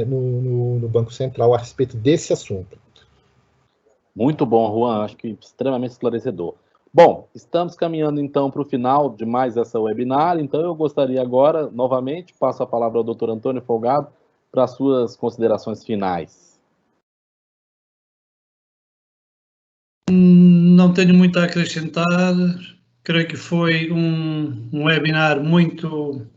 no Banco Central a respeito desse assunto. Muito bom, Juan, acho que extremamente esclarecedor. Bom, estamos caminhando então para o final de mais essa webinar, então eu gostaria agora, novamente, passo a palavra ao Dr. Antônio Folgado para as suas considerações finais. Não tenho muito a acrescentar, creio que foi um webinar muito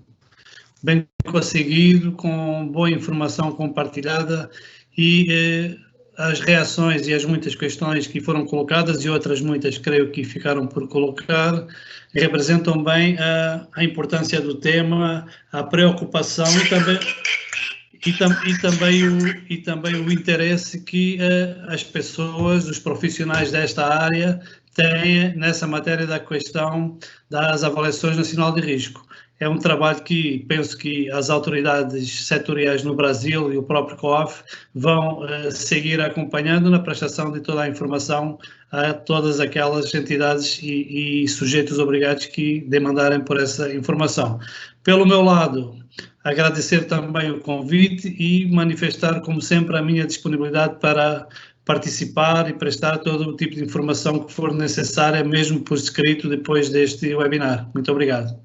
bem conseguido, com boa informação compartilhada e as reações e as muitas questões que foram colocadas e outras muitas creio que ficaram por colocar representam bem a importância do tema, a preocupação e também o interesse que as pessoas, os profissionais desta área têm nessa matéria da questão das avaliações nacional de risco. É um trabalho que penso que as autoridades setoriais no Brasil e o próprio COAF vão seguir acompanhando na prestação de toda a informação a todas aquelas entidades e sujeitos obrigados que demandarem por essa informação. Pelo meu lado, agradecer também o convite e manifestar, como sempre, a minha disponibilidade para participar e prestar todo o tipo de informação que for necessária, mesmo por escrito, depois deste webinar. Muito obrigado.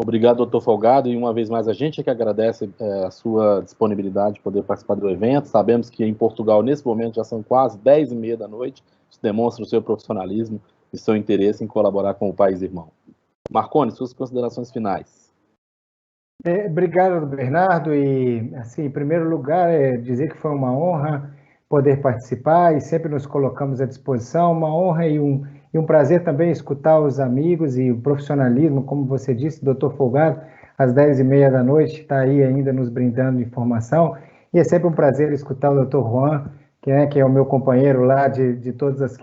Obrigado, doutor Folgado, e uma vez mais a gente é que agradece a sua disponibilidade de poder participar do evento. Sabemos que em Portugal, nesse momento, já são quase 10h30 da noite. Isso demonstra o seu profissionalismo e seu interesse em colaborar com o país irmão. Marconi, suas considerações finais. Obrigado, Bernardo, e assim, em primeiro lugar, dizer que foi uma honra poder participar e sempre nos colocamos à disposição, uma honra e um prazer também escutar os amigos e o profissionalismo, como você disse, doutor Folgado, às 10h30 da noite, está aí ainda nos brindando informação, e é sempre um prazer escutar o doutor Juan, que é o meu companheiro lá de todas as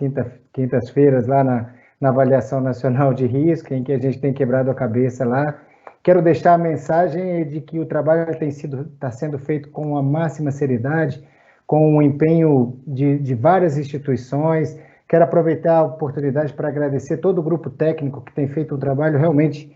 quintas-feiras lá na Avaliação Nacional de Risco, em que a gente tem quebrado a cabeça lá. Quero deixar a mensagem de que o trabalho está sendo feito com a máxima seriedade, com o empenho de várias instituições. Quero aproveitar a oportunidade para agradecer todo o grupo técnico que tem feito um trabalho realmente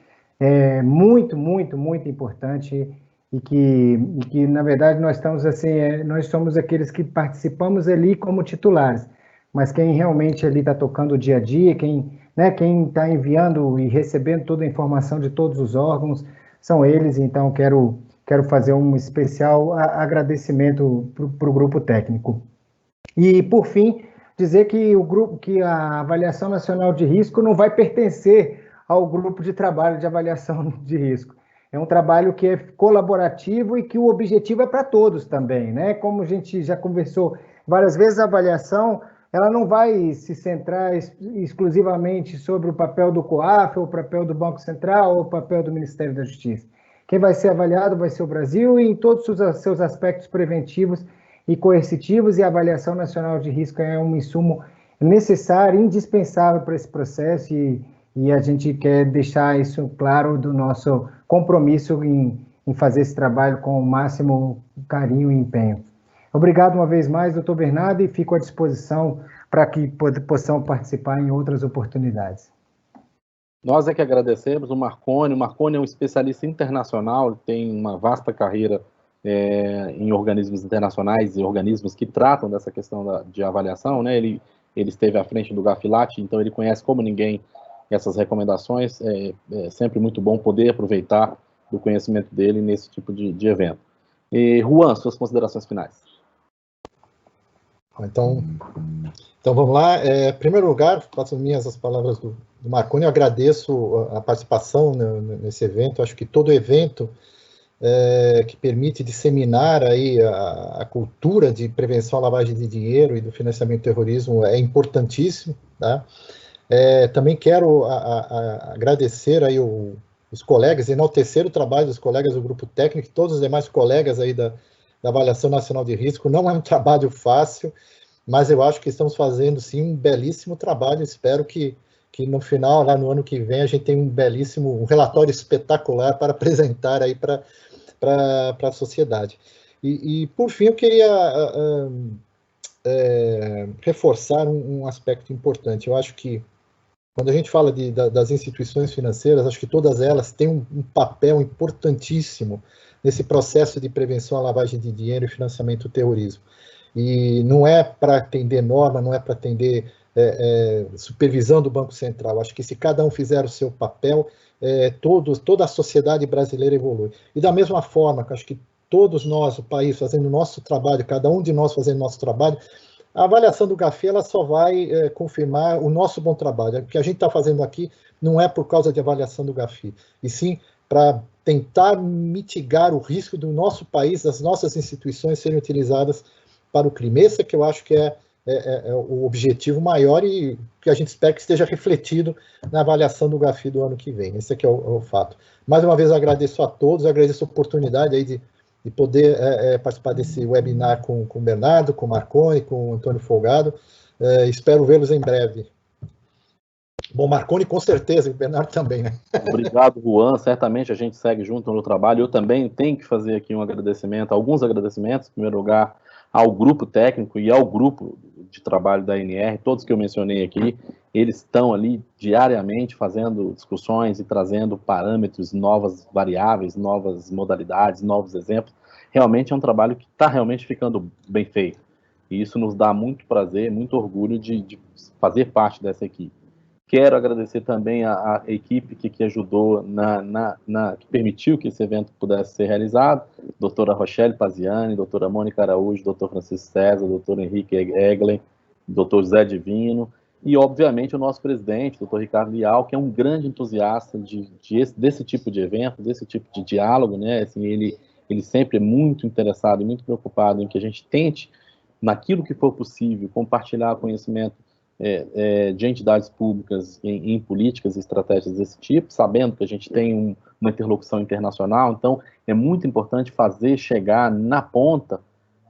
muito, muito, muito importante e que na verdade, nós estamos assim, nós somos aqueles que participamos ali como titulares, mas quem realmente ali está tocando o dia a dia, quem está enviando e recebendo toda a informação de todos os órgãos são eles, então quero fazer um especial agradecimento para o grupo técnico. E, por fim, dizer que a Avaliação Nacional de Risco não vai pertencer ao grupo de trabalho de avaliação de risco. É um trabalho que é colaborativo e que o objetivo é para todos também, né? Como a gente já conversou várias vezes, a avaliação ela não vai se centrar exclusivamente sobre o papel do COAF, ou o papel do Banco Central, ou o papel do Ministério da Justiça. Quem vai ser avaliado vai ser o Brasil e em todos os seus aspectos preventivos e coercitivos, e a Avaliação Nacional de Risco é um insumo necessário, indispensável para esse processo, e a gente quer deixar isso claro do nosso compromisso em fazer esse trabalho com o máximo carinho e empenho. Obrigado uma vez mais, doutor Bernardo, e fico à disposição para que possam participar em outras oportunidades. Nós é que agradecemos o Marconi. O Marconi é um especialista internacional, tem uma vasta carreira em organismos internacionais e organismos que tratam dessa questão de avaliação, né? Ele esteve à frente do GAFILAT, então ele conhece como ninguém essas recomendações. É sempre muito bom poder aproveitar do conhecimento dele nesse tipo de evento. Juan, suas considerações finais. Então vamos lá. Em primeiro lugar, faço minhas as palavras do Marconi. Eu agradeço a participação nesse evento. Acho que todo evento que permite disseminar aí a cultura de prevenção à lavagem de dinheiro e do financiamento do terrorismo é importantíssimo, tá? Também quero agradecer aí os colegas, enaltecer o trabalho dos colegas do grupo técnico e todos os demais colegas aí da Avaliação Nacional de Risco. Não é um trabalho fácil, mas eu acho que estamos fazendo, sim, um belíssimo trabalho. Espero que no final, lá no ano que vem, a gente tenha um relatório espetacular para apresentar aí para a sociedade. E, por fim, eu queria reforçar um aspecto importante. Eu acho que, quando a gente fala das instituições financeiras, acho que todas elas têm um papel importantíssimo nesse processo de prevenção à lavagem de dinheiro e financiamento do terrorismo. E não é para atender norma, não é para atender supervisão do Banco Central. Acho que se cada um fizer o seu papel, toda a sociedade brasileira evolui. E da mesma forma, acho que todos nós, o país, fazendo o nosso trabalho, cada um de nós fazendo o nosso trabalho, a avaliação do GAFI ela só vai confirmar o nosso bom trabalho. O que a gente está fazendo aqui não é por causa de avaliação do GAFI, e sim para tentar mitigar o risco do nosso país, das nossas instituições serem utilizadas para o crime. Esse é que eu acho que é o objetivo maior e que a gente espera que esteja refletido na avaliação do GAFI do ano que vem. Esse aqui é o fato. Mais uma vez, agradeço a todos, agradeço a oportunidade aí de poder participar desse webinar com o Bernardo, com o Marconi, com o Antônio Folgado. Espero vê-los em breve. Bom, Marconi com certeza, e o Bernardo também, né? Obrigado, Juan. Certamente a gente segue junto no trabalho. Eu também tenho que fazer aqui alguns agradecimentos, em primeiro lugar, ao grupo técnico e ao grupo de trabalho da ANR, todos que eu mencionei aqui, eles estão ali diariamente fazendo discussões e trazendo parâmetros, novas variáveis, novas modalidades, novos exemplos. Realmente é um trabalho que está realmente ficando bem feito. E isso nos dá muito prazer, muito orgulho de fazer parte dessa equipe. Quero agradecer também a equipe que ajudou, que permitiu que esse evento pudesse ser realizado, doutora Rochelle Paziani, doutora Mônica Araújo, doutor Francisco César, doutor Henrique Eglen, doutor José Divino, e, obviamente, o nosso presidente, doutor Ricardo Lial, que é um grande entusiasta desse tipo de evento, desse tipo de diálogo, né? Assim, ele sempre é muito interessado e muito preocupado em que a gente tente, naquilo que for possível, compartilhar conhecimento de entidades públicas em políticas e estratégias desse tipo, sabendo que a gente tem uma interlocução internacional. Então é muito importante fazer chegar na ponta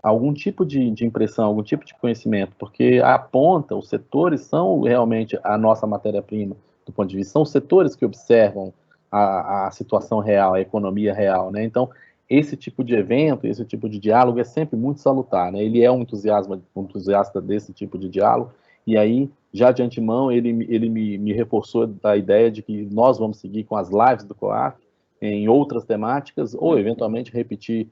algum tipo de impressão, algum tipo de conhecimento, porque a ponta, os setores são realmente a nossa matéria-prima do ponto de vista, são os setores que observam a situação real, a economia real, né? Então esse tipo de evento, esse tipo de diálogo é sempre muito salutar, né? Ele é um entusiasta desse tipo de diálogo. E aí, já de antemão, ele me reforçou da ideia de que nós vamos seguir com as lives do COAF em outras temáticas, ou eventualmente repetir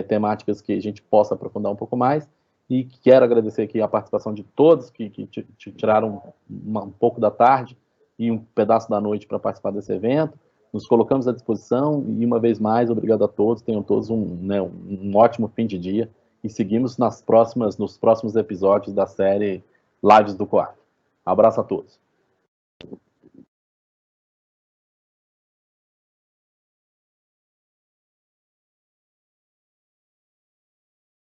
temáticas que a gente possa aprofundar um pouco mais. E quero agradecer aqui a participação de todos que tiraram um pouco da tarde e um pedaço da noite para participar desse evento. Nos colocamos à disposição e, uma vez mais, obrigado a todos. Tenham todos um ótimo fim de dia e seguimos nos próximos episódios da série Lives do COAF. Abraço a todos.